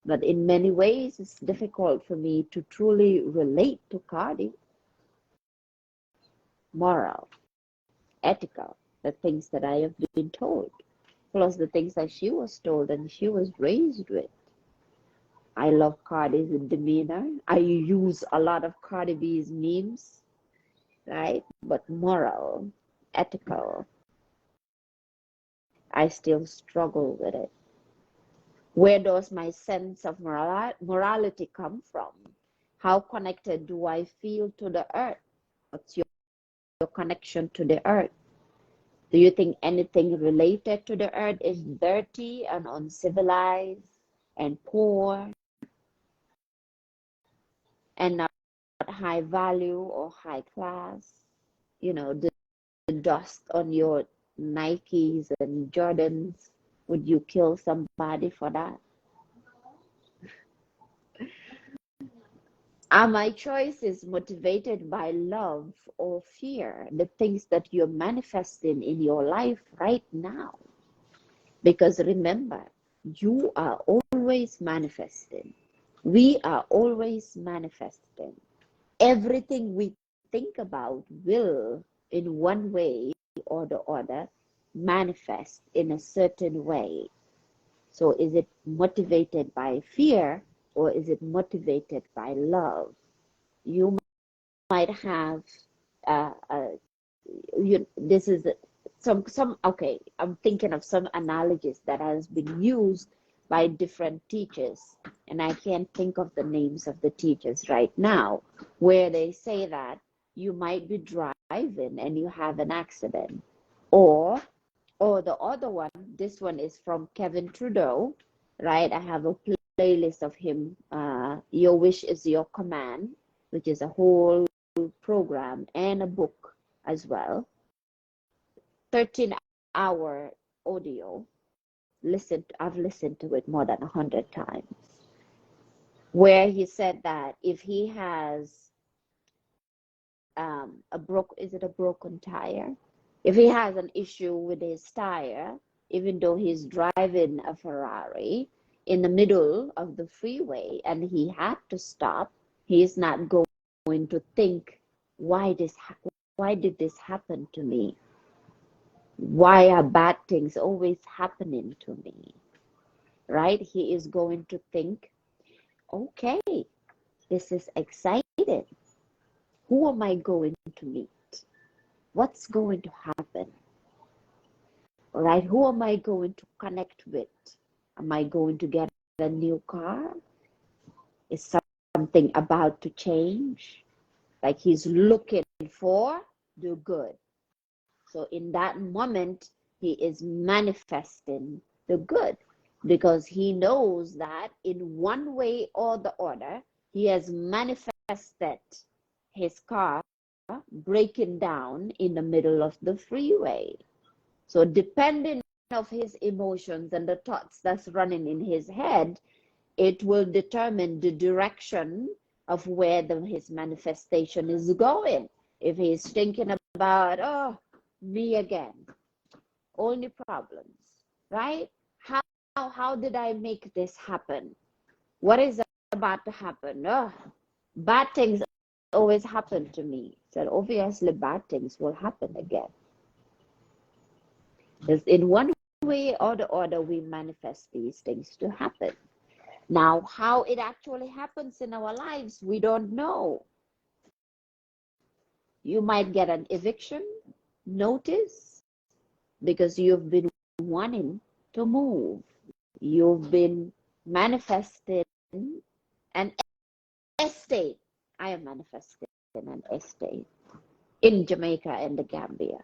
But in many ways, it's difficult for me to truly relate to Cardi. Moral, ethical, the things that I have been told, plus the things that she was told and she was raised with. I love Cardi's demeanor. I use a lot of Cardi B's memes, right? But moral, ethical, I still struggle with it. Where does my sense of morality come from? How connected do I feel to the earth? What's your connection to the earth? Do you think anything related to the earth is dirty and uncivilized and poor and not high value or high class? You know, the dust on your Nikes and Jordans, would you kill somebody for that? Are my choices motivated by love or fear? The things that you're manifesting in your life right now. Because remember, you are always manifesting. We are always manifesting. Everything we think about will, in one way or the other, manifest in a certain way. So is it motivated by fear or is it motivated by love? You might have this is some okay, I'm thinking of some analogies that has been used by different teachers, and I can't think of the names of the teachers right now, where they say that you might be driving and you have an accident, or the other one, this one is from Kevin Trudeau, right? I have a playlist of him, Your Wish is Your Command, which is a whole program and a book as well. 13-hour audio. I've listened to it more than 100 times, where he said that if he has a broken tire, if he has an issue with his tire, even though he's driving a Ferrari in the middle of the freeway and he had to stop, he is not going to think, why did this happen to me? Why are bad things always happening to me? Right? He is going to think, okay, this is exciting. Who am I going to meet? What's going to happen? All right, who am I going to connect with? Am I going to get a new car? Is something about to change? Like he's looking for the good. So in that moment, he is manifesting the good because he knows that in one way or the other, he has manifested his car breaking down in the middle of the freeway. So depending of his emotions and the thoughts that's running in his head, it will determine the direction of where his manifestation is going. If he's thinking about, oh, me again, only problems, right? How did I make this happen? What is about to happen? Oh, bad things always happen to me. So obviously bad things will happen again. Because in one way or the other, we manifest these things to happen. Now, how it actually happens in our lives, we don't know. You might get an eviction notice because you've been wanting to move. You've been manifesting an estate. I am manifesting an estate in Jamaica and the Gambia,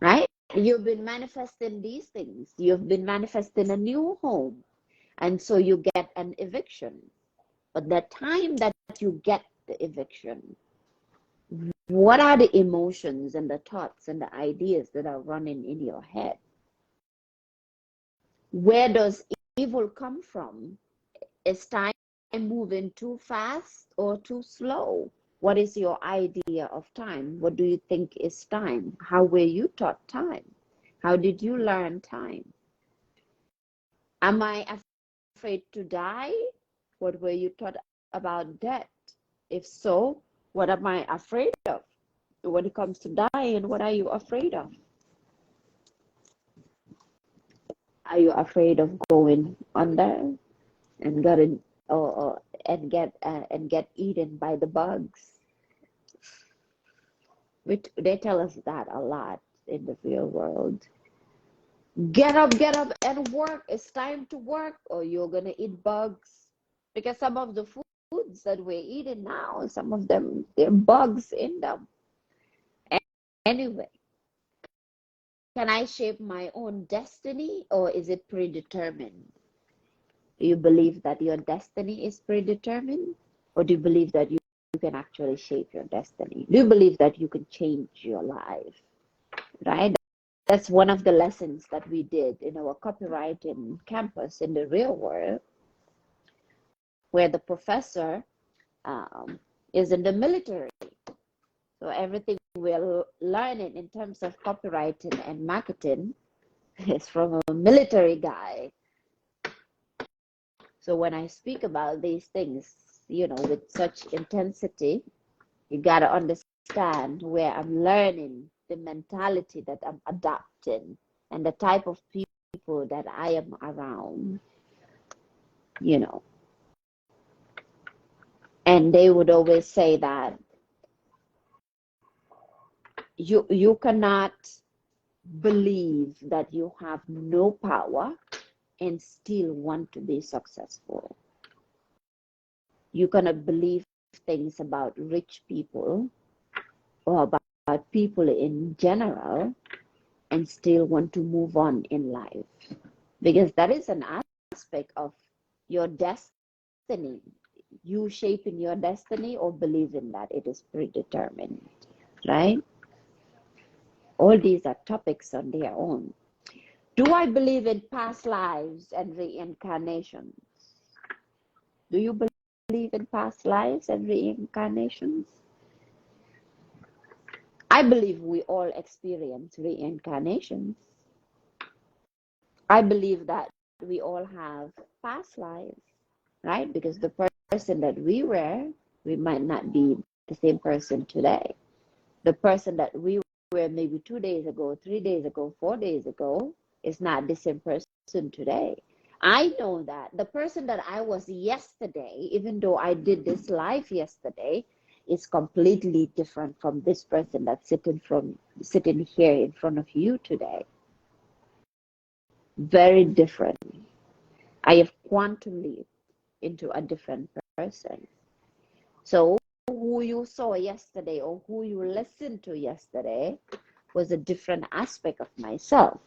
right? You've been manifesting these things. You've been manifesting a new home. And so you get an eviction. But the time that you get the eviction, what are the emotions and the thoughts and the ideas that are running in your head? Where does evil come from? Is time moving too fast or too slow? What is your idea of time? What do you think is time? How were you taught time? How did you learn time? Am I afraid to die? What were you taught about death? If so, what am I afraid of? When it comes to dying, what are you afraid of? Are you afraid of going under and getting and get eaten by the bugs? Which they tell us that a lot in the real world. Get up and work. It's time to work, or you're gonna eat bugs. Because some of the foods that we're eating now, some of them, there are bugs in them. Anyway, can I shape my own destiny, or is it predetermined? Do you believe that your destiny is predetermined, or do you believe that you can actually shape your destiny? Do you believe that you can change your life? Right? That's one of the lessons that we did in our copywriting campus in the real world, where the professor is in the military. So everything we're learning in terms of copywriting and marketing is from a military guy. So when I speak about these things, with such intensity, you got to understand where I'm learning, the mentality that I'm adopting, and the type of people that I am around, And they would always say that you cannot believe that you have no power and still want to be successful. You cannot believe things about rich people or about people in general and still want to move on in life, because that is an aspect of your destiny. You shaping your destiny or believing that it is predetermined, right? All these are topics on their own. Do I believe in past lives and reincarnations? Do you believe in past lives and reincarnations? I believe we all experience reincarnations. I believe that we all have past lives, right? Because the person that we were, we might not be the same person today. The person that we were maybe 2 days ago, 3 days ago, 4 days ago is not the same person today. I know that the person that I was yesterday, even though I did this live yesterday, is completely different from this person that's sitting here in front of you today. Very different. I have quantum leaped into a different person. So who you saw yesterday or who you listened to yesterday was a different aspect of myself.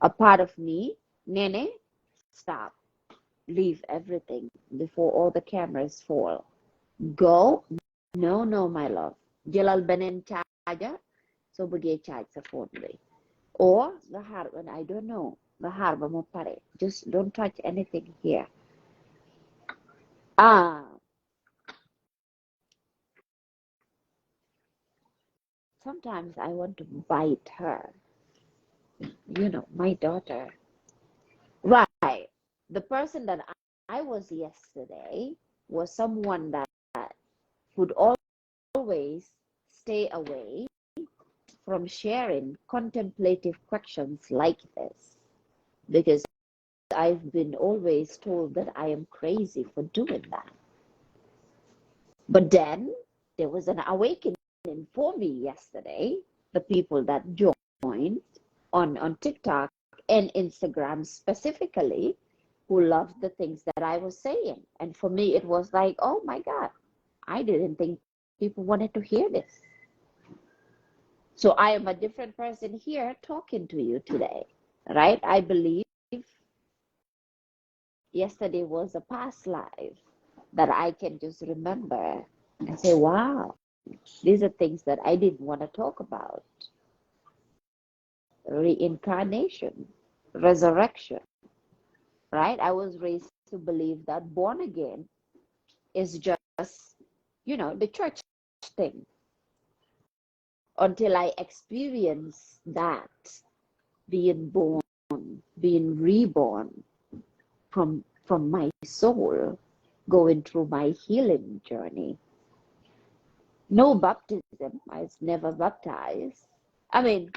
A part of me, Nene, stop. Leave everything before all the cameras fall. Go. No, my love. Jëlal beneen charger soo bëggee charge sa phone bi. Or nga xaar ba I don't know. Nga xaar ba mu pare. Just don't touch anything here. Sometimes I want to bite her. My daughter. Right. The person that I was yesterday was someone that would always stay away from sharing contemplative questions like this, because I've been always told that I am crazy for doing that. But then there was an awakening for me yesterday. The people that joined on TikTok and Instagram specifically, who loved the things that I was saying. And for me, it was like, oh my God, I didn't think people wanted to hear this. So I am a different person here talking to you today, right? I believe yesterday was a past life that I can just remember and say, wow, these are things that I didn't want to talk about. Reincarnation, resurrection, right? I was raised to believe that born again is just, the church thing. Until I experience that, being born, being reborn from my soul, going through my healing journey. No baptism. I was never baptized. I mean,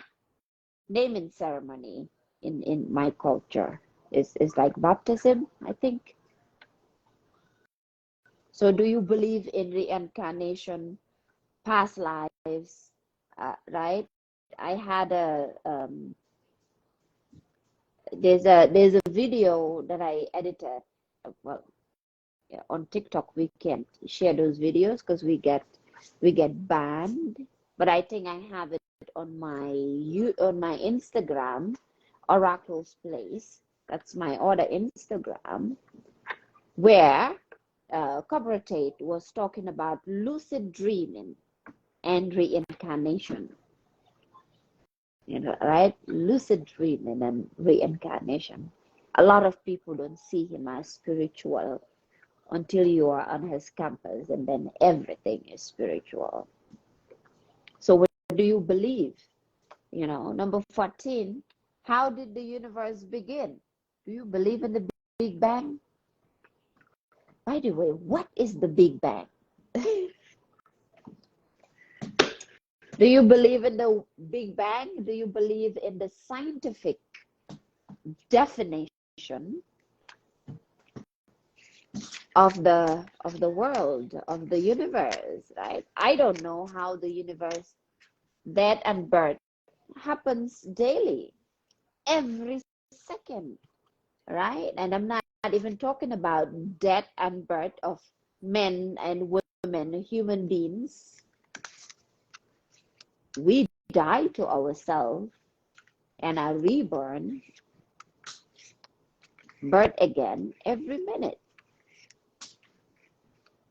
naming ceremony in my culture is like baptism, I think. So do you believe in reincarnation, past lives, right? I had there's a video that I edited. Well, yeah, on TikTok we can't share those videos because we get banned. But I think I have it on my Instagram, Oracle's Place. That's my other Instagram, where Cobra Tate was talking about lucid dreaming and reincarnation. Right? Lucid dreaming and reincarnation. A lot of people don't see him as spiritual until you are on his campus, and then everything is spiritual. So what do you believe? Number 14, how did the universe begin? Do you believe in the Big Bang? By the way, what is the Big Bang? Do you believe in the Big Bang? Do you believe in the scientific definition of the world, of the universe, right? I don't know how the universe, death and birth, happens daily, every second, right? And I'm not even talking about death and birth of men and women, human beings. We die to ourselves and are reborn, birth again every minute.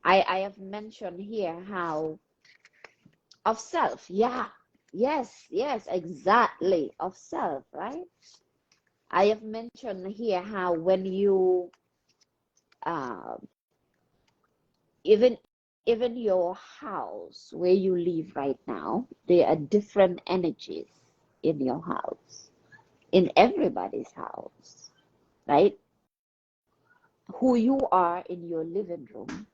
I have mentioned here how of self, yes, exactly, of self, right? I have mentioned here how when you even your house where you live right now, there are different energies in your house, in everybody's house, right? Who you are in your living room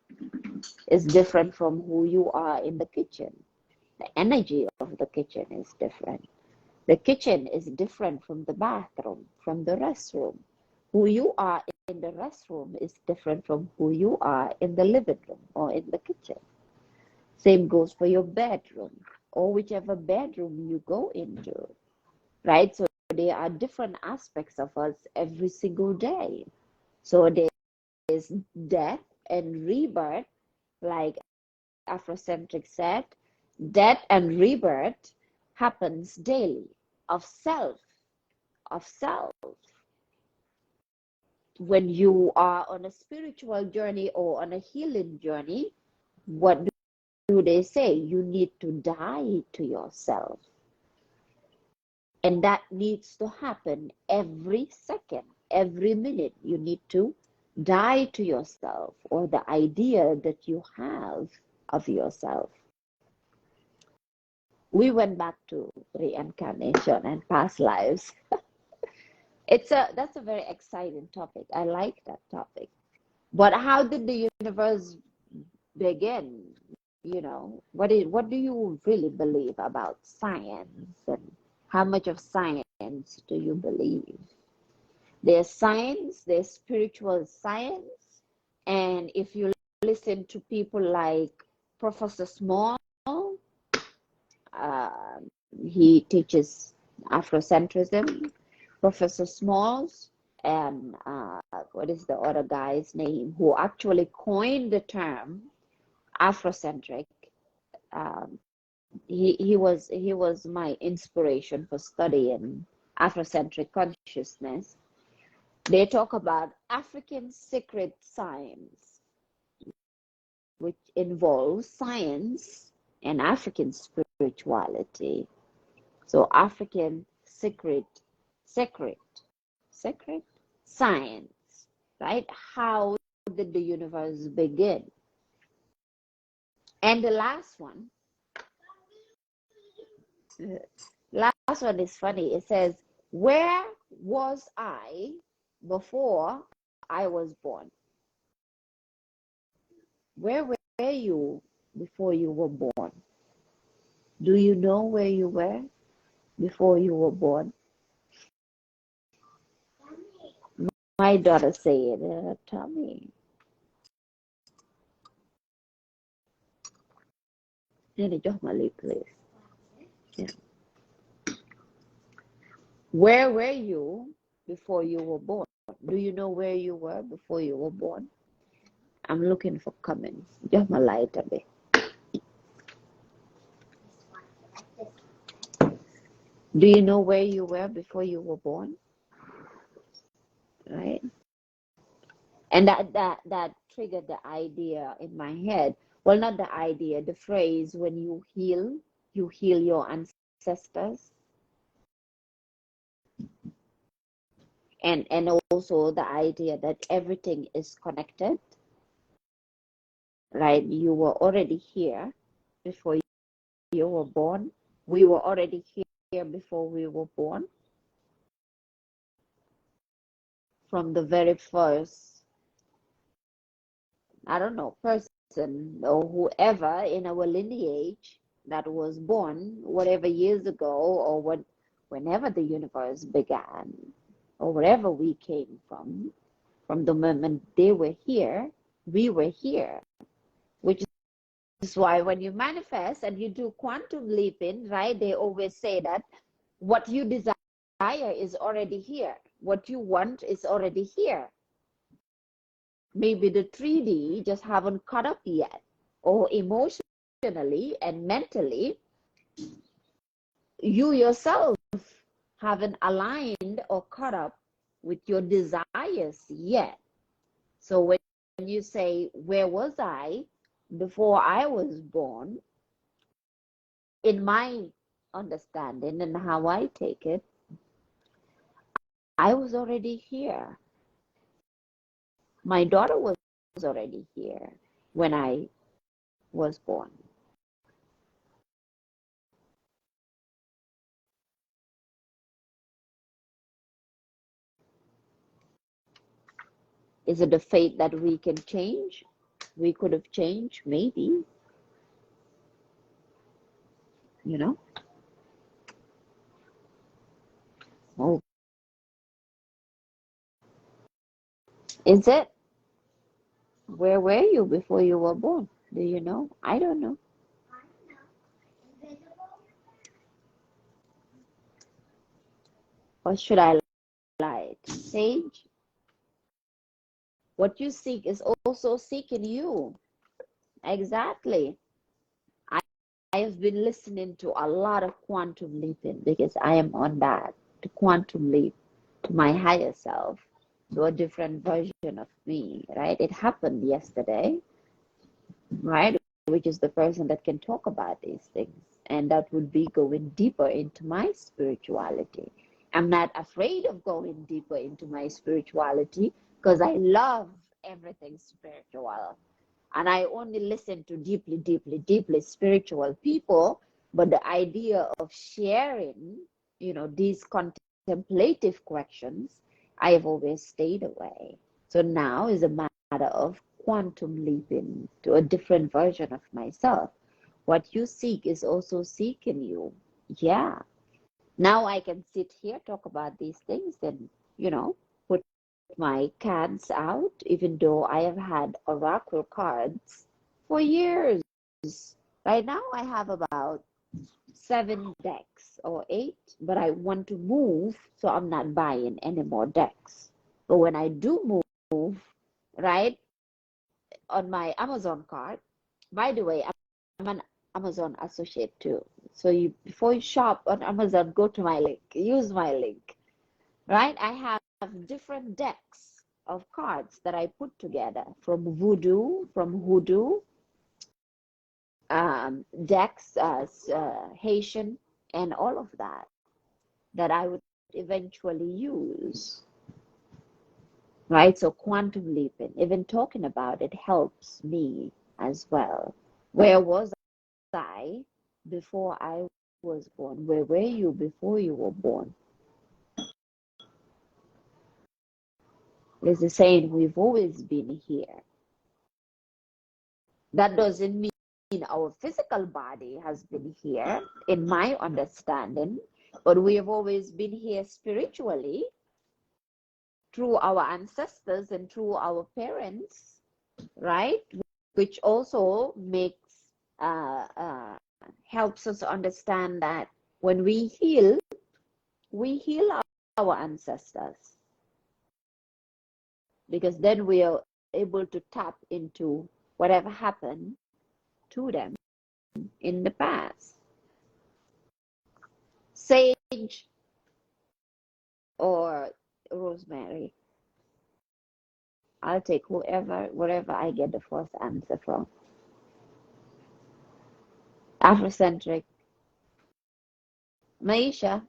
is different from who you are in the kitchen. The energy of the kitchen is different. The kitchen is different from the bathroom, from the restroom. Who you are in the restroom is different from who you are in the living room or in the kitchen. Same goes for your bedroom or whichever bedroom you go into, right? So there are different aspects of us every single day. So there's death and rebirth, like Afrocentric said, death and rebirth happens daily of self. When you are on a spiritual journey or on a healing journey, what do they say? You need to die to yourself. And that needs to happen every second, every minute. You need to die to yourself or the idea that you have of yourself. We went back to reincarnation and past lives. That's a very exciting topic. I like that topic. But how did the universe begin? What do you really believe about science, and how much of science do you believe? There's science, there's spiritual science, and if you listen to people like Professor Small, uh, he teaches Afrocentrism. Professor Smalls, and what is the other guy's name who actually coined the term Afrocentric. Um, he was my inspiration for studying Afrocentric consciousness. They talk about African secret science, which involves science and African spirituality. So African secret, secret science, right? How did the universe begin? And the last one is funny. It says, where was I before I was born? Where were you before you were born? Do you know where you were before you were born? My daughter said, Tommy, please. Yeah. Where were you before you were born? Do you know where you were before you were born? I'm looking for comments. Just my light a bit. Do you know where you were before you were born? Right? And that triggered the idea in my head. Well, not the idea, the phrase, when you heal your ancestors. And also the idea that everything is connected, right? You were already here before you were born. We were already here before we were born. From the very first, I don't know, person or whoever in our lineage that was born, whatever years ago, or whenever the universe began, or wherever we came from the moment they were here, we were here, which is why when you manifest and you do quantum leaping, right, they always say that what you desire is already here. What you want is already here. Maybe the 3D just haven't caught up yet, or emotionally and mentally, you yourself haven't aligned or caught up with your desires yet. So when you say, where was I before I was born? In my understanding and how I take it, I was already here. My daughter was already here when I was born. Is it a fate that we can change? We could have changed, maybe. You know? Oh, is it? Where were you before you were born? Do you know? I don't know. Or should I lie? Sage, what you seek is also seeking you. Exactly. I have been listening to a lot of quantum leaping because I am on that, to quantum leap to my higher self, to a different version of me, right? It happened yesterday, right? Which is the person that can talk about these things. And that would be going deeper into my spirituality. I'm not afraid of going deeper into my spirituality because I love everything spiritual. And I only listen to deeply, deeply, deeply spiritual people. But the idea of sharing, these contemplative questions, I have always stayed away. So now is a matter of quantum leaping to a different version of myself. What you seek is also seeking you. Yeah. Now I can sit here, talk about these things, and, put my cards out, even though I have had oracle cards for years. Right now I have about 7 decks or 8, but I want to move, so I'm not buying any more decks. But when I do move, right, on my Amazon cart, by the way, I'm an Amazon associate too. So you, before you shop on Amazon, go to my link, use my link, right? I have different decks of cards that I put together from Hoodoo, decks, Haitian, and all of that I would eventually use, right? So quantum leaping, even talking about it helps me as well. Where was I before I was born? Where were you before you were born? There's a saying, we've always been here. That doesn't mean our physical body has been here, in my understanding, but we have always been here spiritually through our ancestors and through our parents, right? Which also helps us understand that when we heal our ancestors, because then we are able to tap into whatever happened to them in the past. Sage or Rosemary? I'll take whatever I get the first answer from. Afrocentric. Maisha.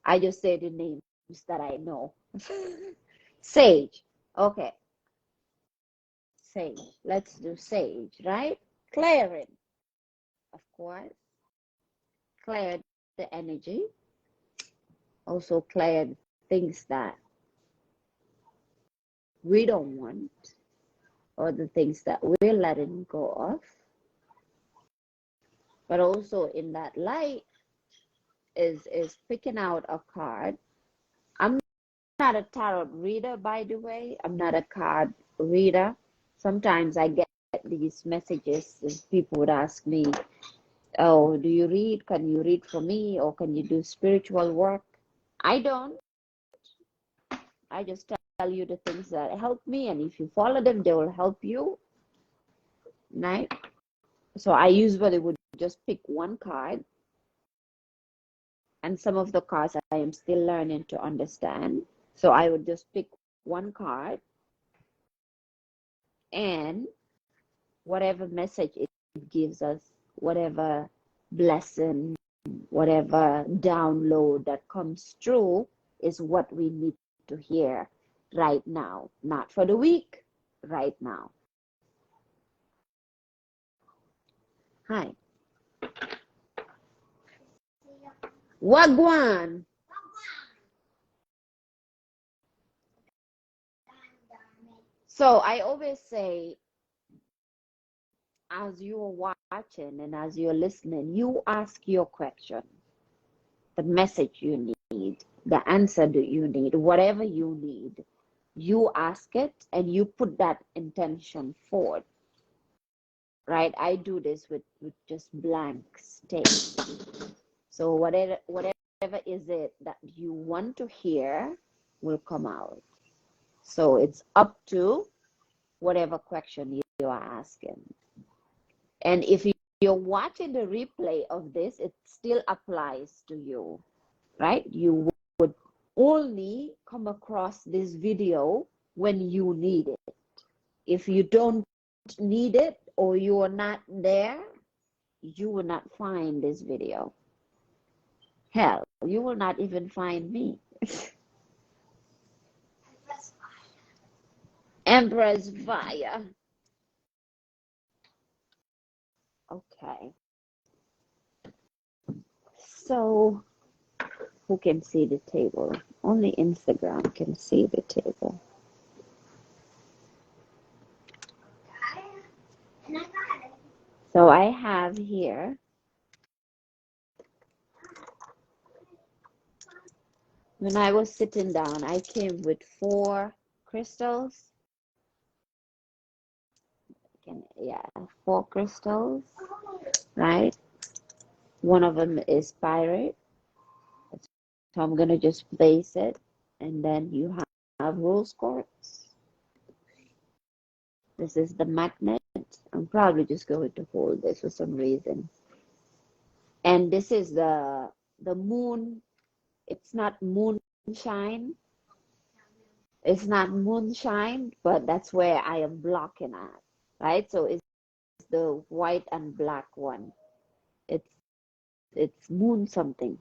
I just say the names that I know. Sage. Okay. Sage. Let's do sage, right? Clearing. Of course. Clear the energy. Also clear things that we don't want, or the things that we're letting go of. But also in that light is picking out a card. I'm not a tarot reader, by the way. I'm not a card reader. Sometimes I get these messages and people would ask me, oh, do you read? Can you read for me? Or can you do spiritual work? I don't. I just tell you the things that help me, and if you follow them, they will help you. Right? So I usually would just pick one card, and some of the cards I am still learning to understand. So I would just pick one card, and whatever message it gives us, whatever blessing, whatever download that comes through is what we need to hear right now, not for the week, right now. Hi. Wagwan. So I always say, as you're watching and as you're listening, you ask your question, the message you need, the answer that you need, whatever you need, you ask it and you put that intention forward, right? I do this with just blank state. So whatever is it that you want to hear will come out. So it's up to whatever question you are asking. And if you're watching the replay of this, it still applies to you, right? You would only come across this video when you need it. If you don't need it or you are not there, you will not find this video. Hell, you will not even find me. Empress Via. Okay. So, who can see the table? Only Instagram can see the table. So I have here when I was sitting down, I came with 4 crystals. 4 crystals, right? One of them is pirate. So I'm gonna just place it, and then you have rose quartz. This is the magnet. I'm probably just going to hold this for some reason. And this is the moon. It's not moonshine. It's not moonshine, but that's where I am blocking at, right? So it's the white and black one. It's it's moon something.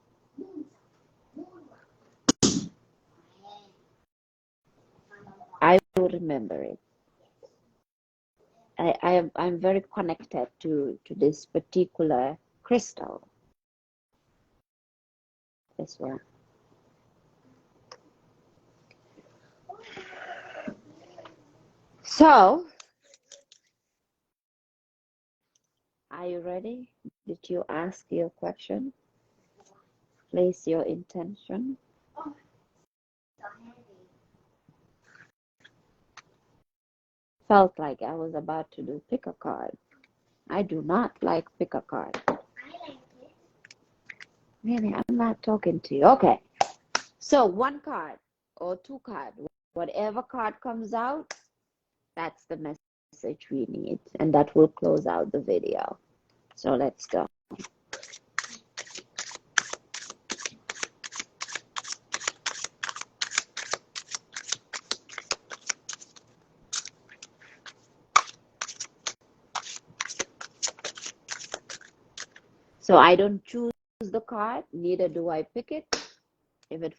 I will remember it. I'm very connected to this particular crystal as well. So, are you ready? Did you ask your question? Place your intention. Felt like I was about to do pick a card. I do not like pick a card. Really, I'm not talking to you. Okay. So one card or two card, whatever card comes out, that's the message we need, and that will close out the video. So let's go. So I don't choose the card, neither do I pick it. If it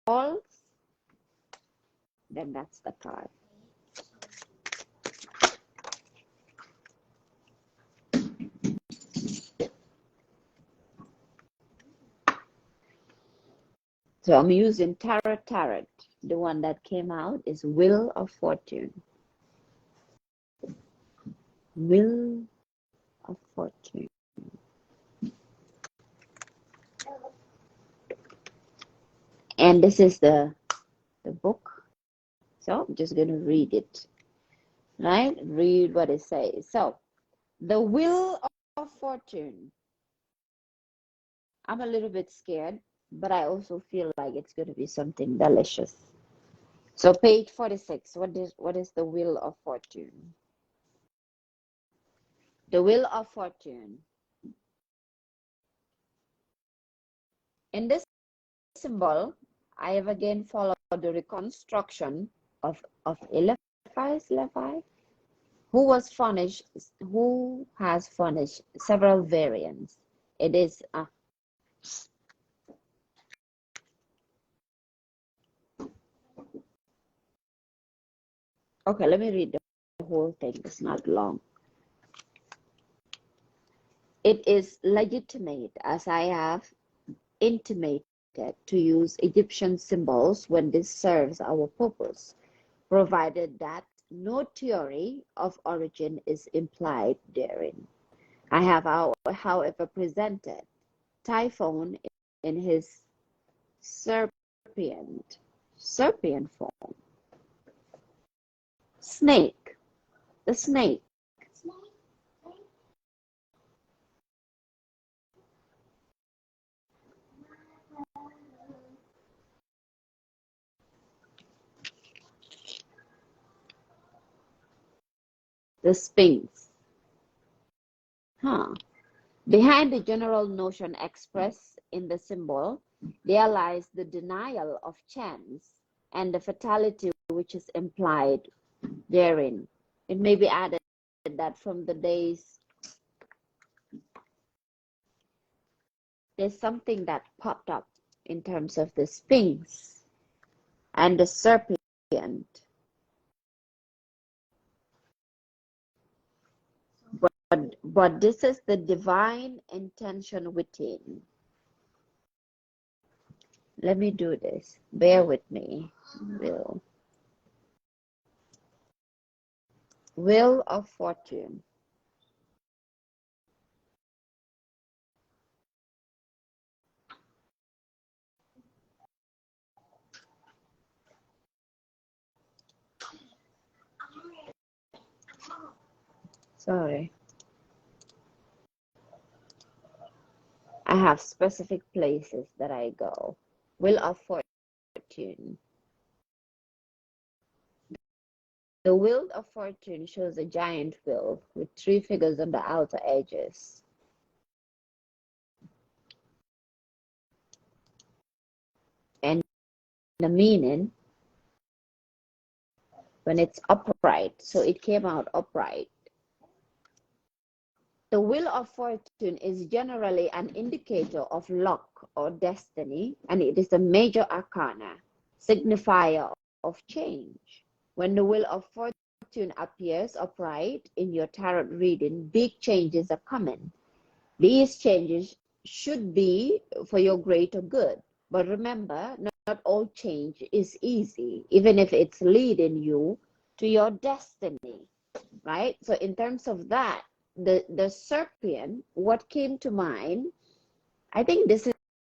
falls, then that's the card. So I'm using Tarot. The one that came out is Wheel of Fortune. Wheel of Fortune. And this is the book. So I'm just going to read it, right? Read what it says. So the Wheel of Fortune. I'm a little bit scared, but I also feel like it's going to be something delicious. So page 46, what is the Wheel of Fortune? The Wheel of Fortune. In this symbol, I have again followed the reconstruction of Levi, who has furnished several variants. It is okay, let me read the whole thing. It's not long. It is legitimate, as I have intimated, to use Egyptian symbols when this serves our purpose, provided that no theory of origin is implied therein. I have, however, presented Typhon in his serpent form. Snake, the snake. The Sphinx. Behind the general notion expressed in the symbol, there lies the denial of chance and the fatality which is implied therein. It may be added that from the days, there's something that popped up in terms of the Sphinx and the serpent. But this is the divine intention within. Let me do this. Bear with me. Wheel of Fortune. Sorry. have specific places that I go. Wheel of Fortune. The Wheel of Fortune shows a giant wheel with 3 figures on the outer edges. And the meaning, when it's upright, so it came out upright. The Wheel of Fortune is generally an indicator of luck or destiny, and it is a major arcana, signifier of change. When the Wheel of Fortune appears upright in your tarot reading, big changes are coming. These changes should be for your greater good. But remember, not all change is easy, even if it's leading you to your destiny, right? So in terms of that, the serpent, what came to mind, I think this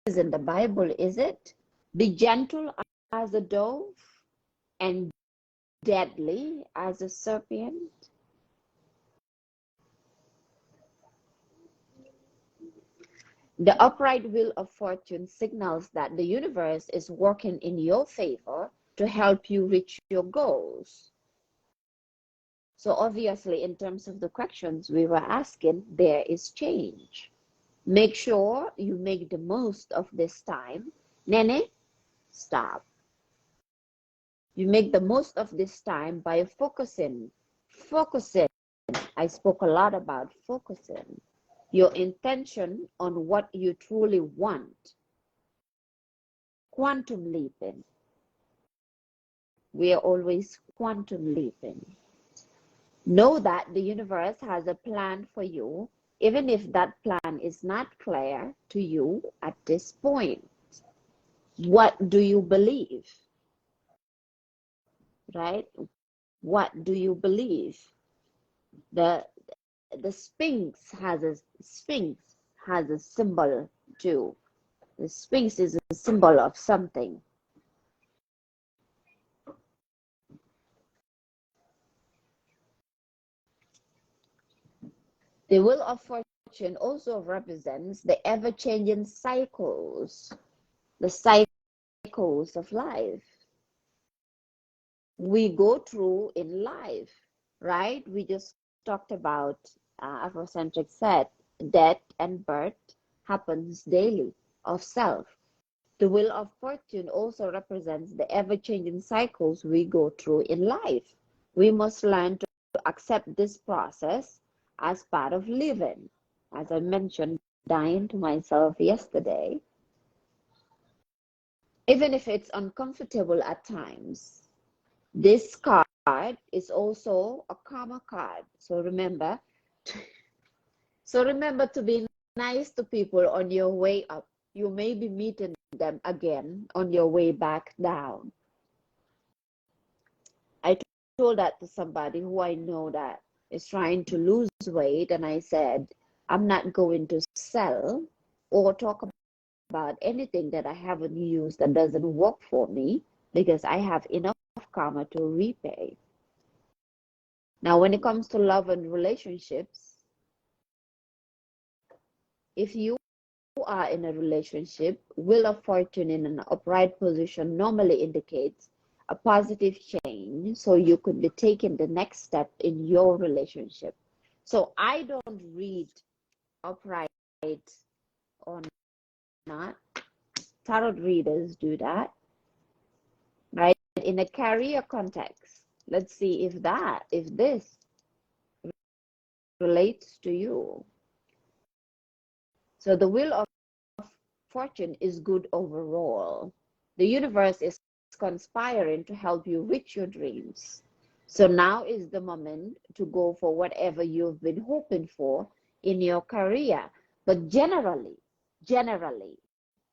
is in the Bible, is it? Be gentle as a dove and deadly as a serpent. The upright wheel of fortune signals that the universe is working in your favor to help you reach your goals. So obviously, in terms of the questions we were asking, there is change. Make sure you make the most of this time. Nene, stop. You make the most of this time by focusing. Focusing. I spoke a lot about focusing. Your intention on what you truly want. Quantum leaping. We are always quantum leaping. Know that the universe has a plan for you, even if that plan is not clear to you at this point. What do you believe? Right? What do you believe? The Sphinx has a symbol too. The Sphinx is a symbol of something. The Wheel of Fortune also represents the ever-changing cycles, the cycles of life we go through in life, right? We just talked about, Afrocentric said, death and birth happens daily of self. The Wheel of Fortune also represents the ever-changing cycles we go through in life. We must learn to accept this process as part of living. As I mentioned, dying to myself yesterday, even if it's uncomfortable at times. This card is also a karma card. So remember to be nice to people on your way up. You may be meeting them again on your way back down. I told that to somebody who I know that is trying to lose weight, and I said, I'm not going to sell or talk about anything that I haven't used that doesn't work for me, because I have enough karma to repay. Now, when it comes to love and relationships, if you are in a relationship, Wheel of Fortune in an upright position normally indicates a positive change, so you could be taking the next step in your relationship. So I don't read upright or not. Tarot readers do that, right? In a career context, let's see if this relates to you. So the Wheel of Fortune is good overall. The universe is conspiring to help you reach your dreams. So now is the moment to go for whatever you've been hoping for in your career. But generally,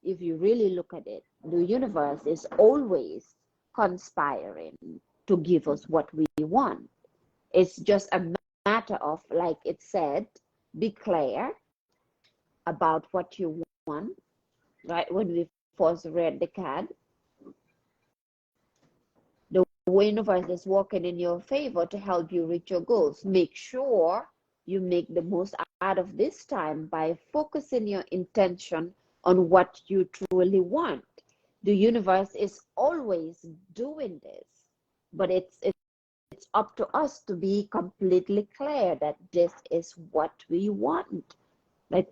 if you really look at it, the universe is always conspiring to give us what we want. It's just a matter of, like it said, be clear about what you want, right? When we first read the card, the universe is working in your favor to help you reach your goals. Make sure you make the most out of this time by focusing your intention on what you truly want. The universe is always doing this, but it's up to us to be completely clear that this is what we want. Like,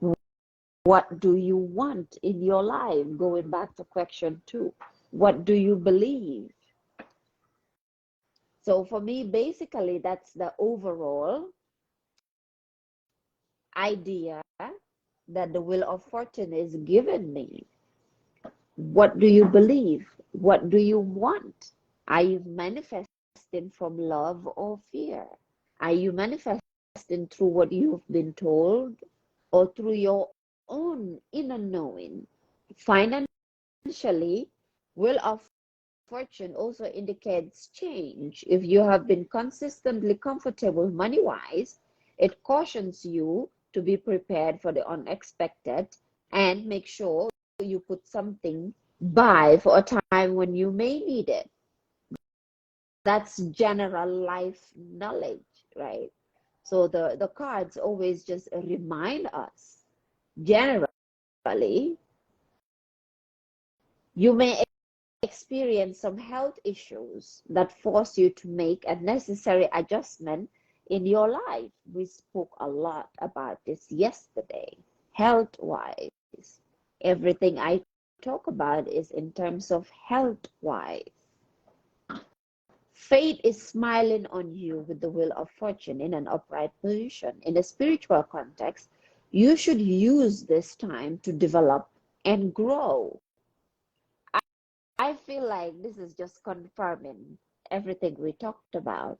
what do you want in your life? Going back to question 2, what do you believe? So for me, basically, that's the overall idea that the Wheel of Fortune is giving me. What do you believe? What do you want? Are you manifesting from love or fear? Are you manifesting through what you've been told or through your own inner knowing? Financially, Wheel of Fortune also indicates change. If you have been consistently comfortable money-wise, it cautions you to be prepared for the unexpected and make sure you put something by for a time when you may need it. That's general life knowledge, right? So the cards always just remind us, generally, you may experience some health issues that force you to make a necessary adjustment in your life. We spoke a lot about this yesterday, health wise. Everything I talk about is in terms of health wise. Fate is smiling on you with the Wheel of Fortune in an upright position. In a spiritual context, you should use this time to develop and grow. I feel like this is just confirming everything we talked about.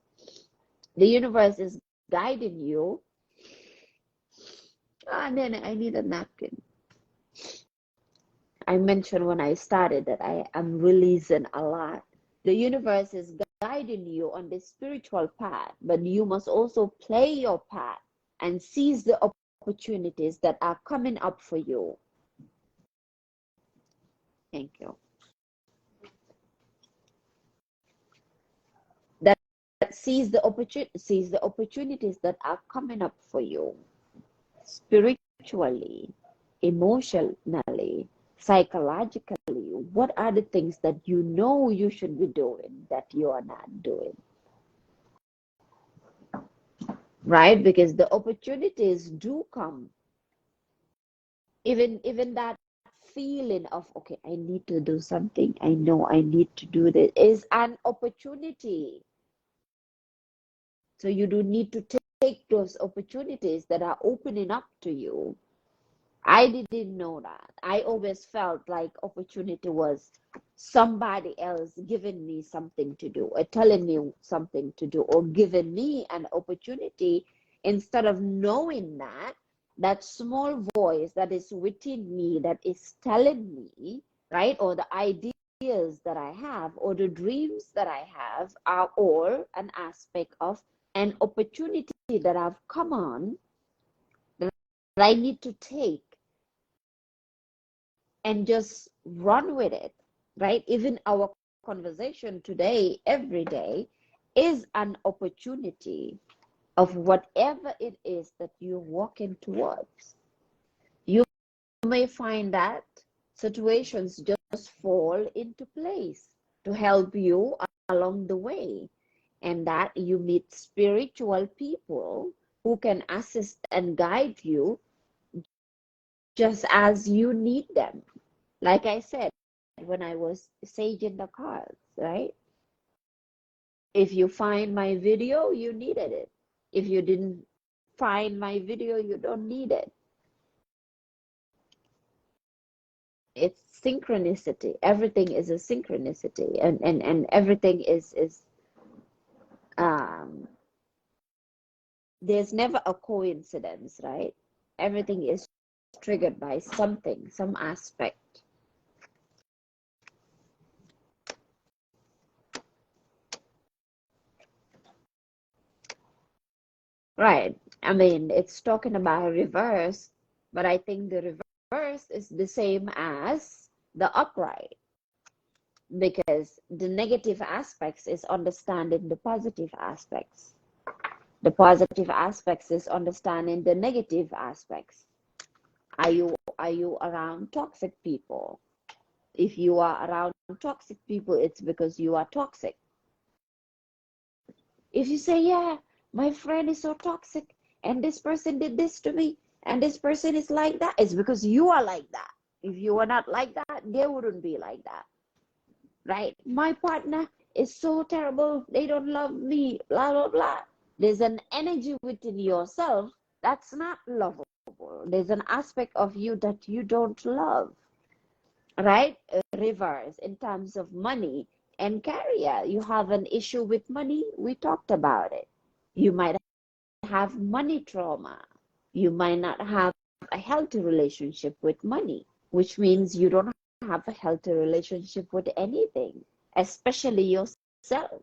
The universe is guiding you. And then I need a napkin. I mentioned when I started that I am releasing a lot. The universe is guiding you on the spiritual path, but you must also play your part and seize the opportunities that are coming up for you. Thank you. That seize the opportunities that are coming up for you, spiritually, emotionally, psychologically. What are the things that you know you should be doing that you are not doing? Right? Because the opportunities do come. Even that feeling of, okay, I need to do something, I know I need to do this, is an opportunity. So you do need to take those opportunities that are opening up to you. I didn't know that. I always felt like opportunity was somebody else giving me something to do, or telling me something to do, or giving me an opportunity, instead of knowing that small voice that is within me that is telling me, right, or the ideas that I have or the dreams that I have are all an aspect of an opportunity that I've come on that I need to take and just run with it, right? Even our conversation today, every day, is an opportunity of whatever it is that you're walking towards. You may find that situations just fall into place to help you along the way, and that you meet spiritual people who can assist and guide you just as you need them. Like I said, when I was saging the cards, right? If you find my video, you needed it. If you didn't find my video, you don't need it. It's synchronicity. Everything is a synchronicity, and everything is um there's never a coincidence, right? Everything is triggered by something, some aspect. Right. I mean, it's talking about reverse, but I think the reverse is the same as the upright, because the negative aspects is understanding the positive aspects. The positive aspects is understanding the negative aspects. Are you around toxic people? If you are around toxic people, it's because you are toxic. If you say, yeah, my friend is so toxic, and this person did this to me, and this person is like that, it's because you are like that. If you are not like that, they wouldn't be like that. Right? My partner is so terrible, they don't love me, blah, blah, blah. There's an energy within yourself that's not lovable. There's an aspect of you that you don't love. Right? Reverse in terms of money and career. You have an issue with money, we talked about it. You might have money trauma. You might not have a healthy relationship with money, which means you don't have a healthy relationship with anything, especially yourself.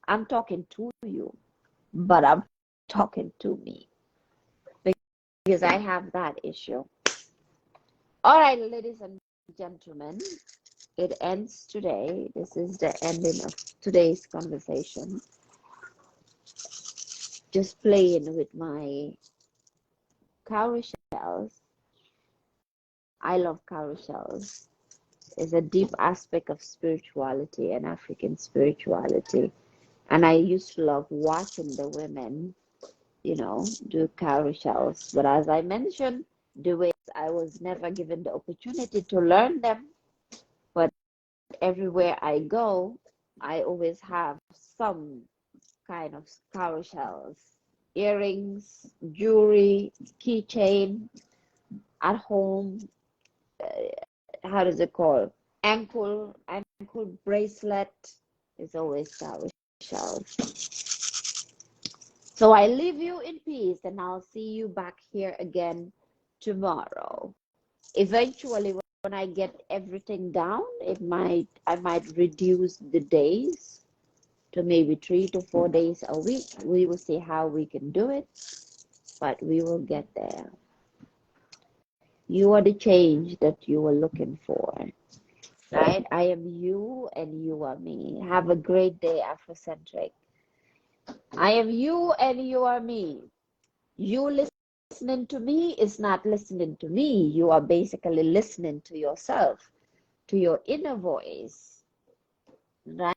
I'm talking to you, but I'm talking to me because I have that issue. All right, ladies and gentlemen, it ends today. This is the ending of today's conversation. Just playing with my cowrie shells. I love cowrie shells. It's a deep aspect of spirituality and African spirituality. And I used to love watching the women, do cowrie shells. But as I mentioned, the ways I was never given the opportunity to learn them. But everywhere I go, I always have some kind of cowrie shells, earrings, jewelry, keychain at home. How does it call? Ankle bracelet is always cowrie shells. So I leave you in peace, and I'll see you back here again tomorrow. Eventually, when I get everything down, I might reduce the days to maybe 3 to 4 days a week. We will see how we can do it, but we will get there. You are the change that you were looking for, right? I am you and you are me. Have a great day, Afrocentric. I am you and you are me. You listening to me is not listening to me. You are basically listening to yourself, to your inner voice, right?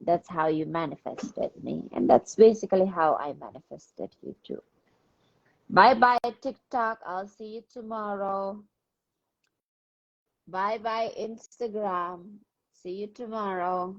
That's how you manifested me. And that's basically how I manifested you too. Bye-bye, TikTok. I'll see you tomorrow. Bye-bye, Instagram. See you tomorrow.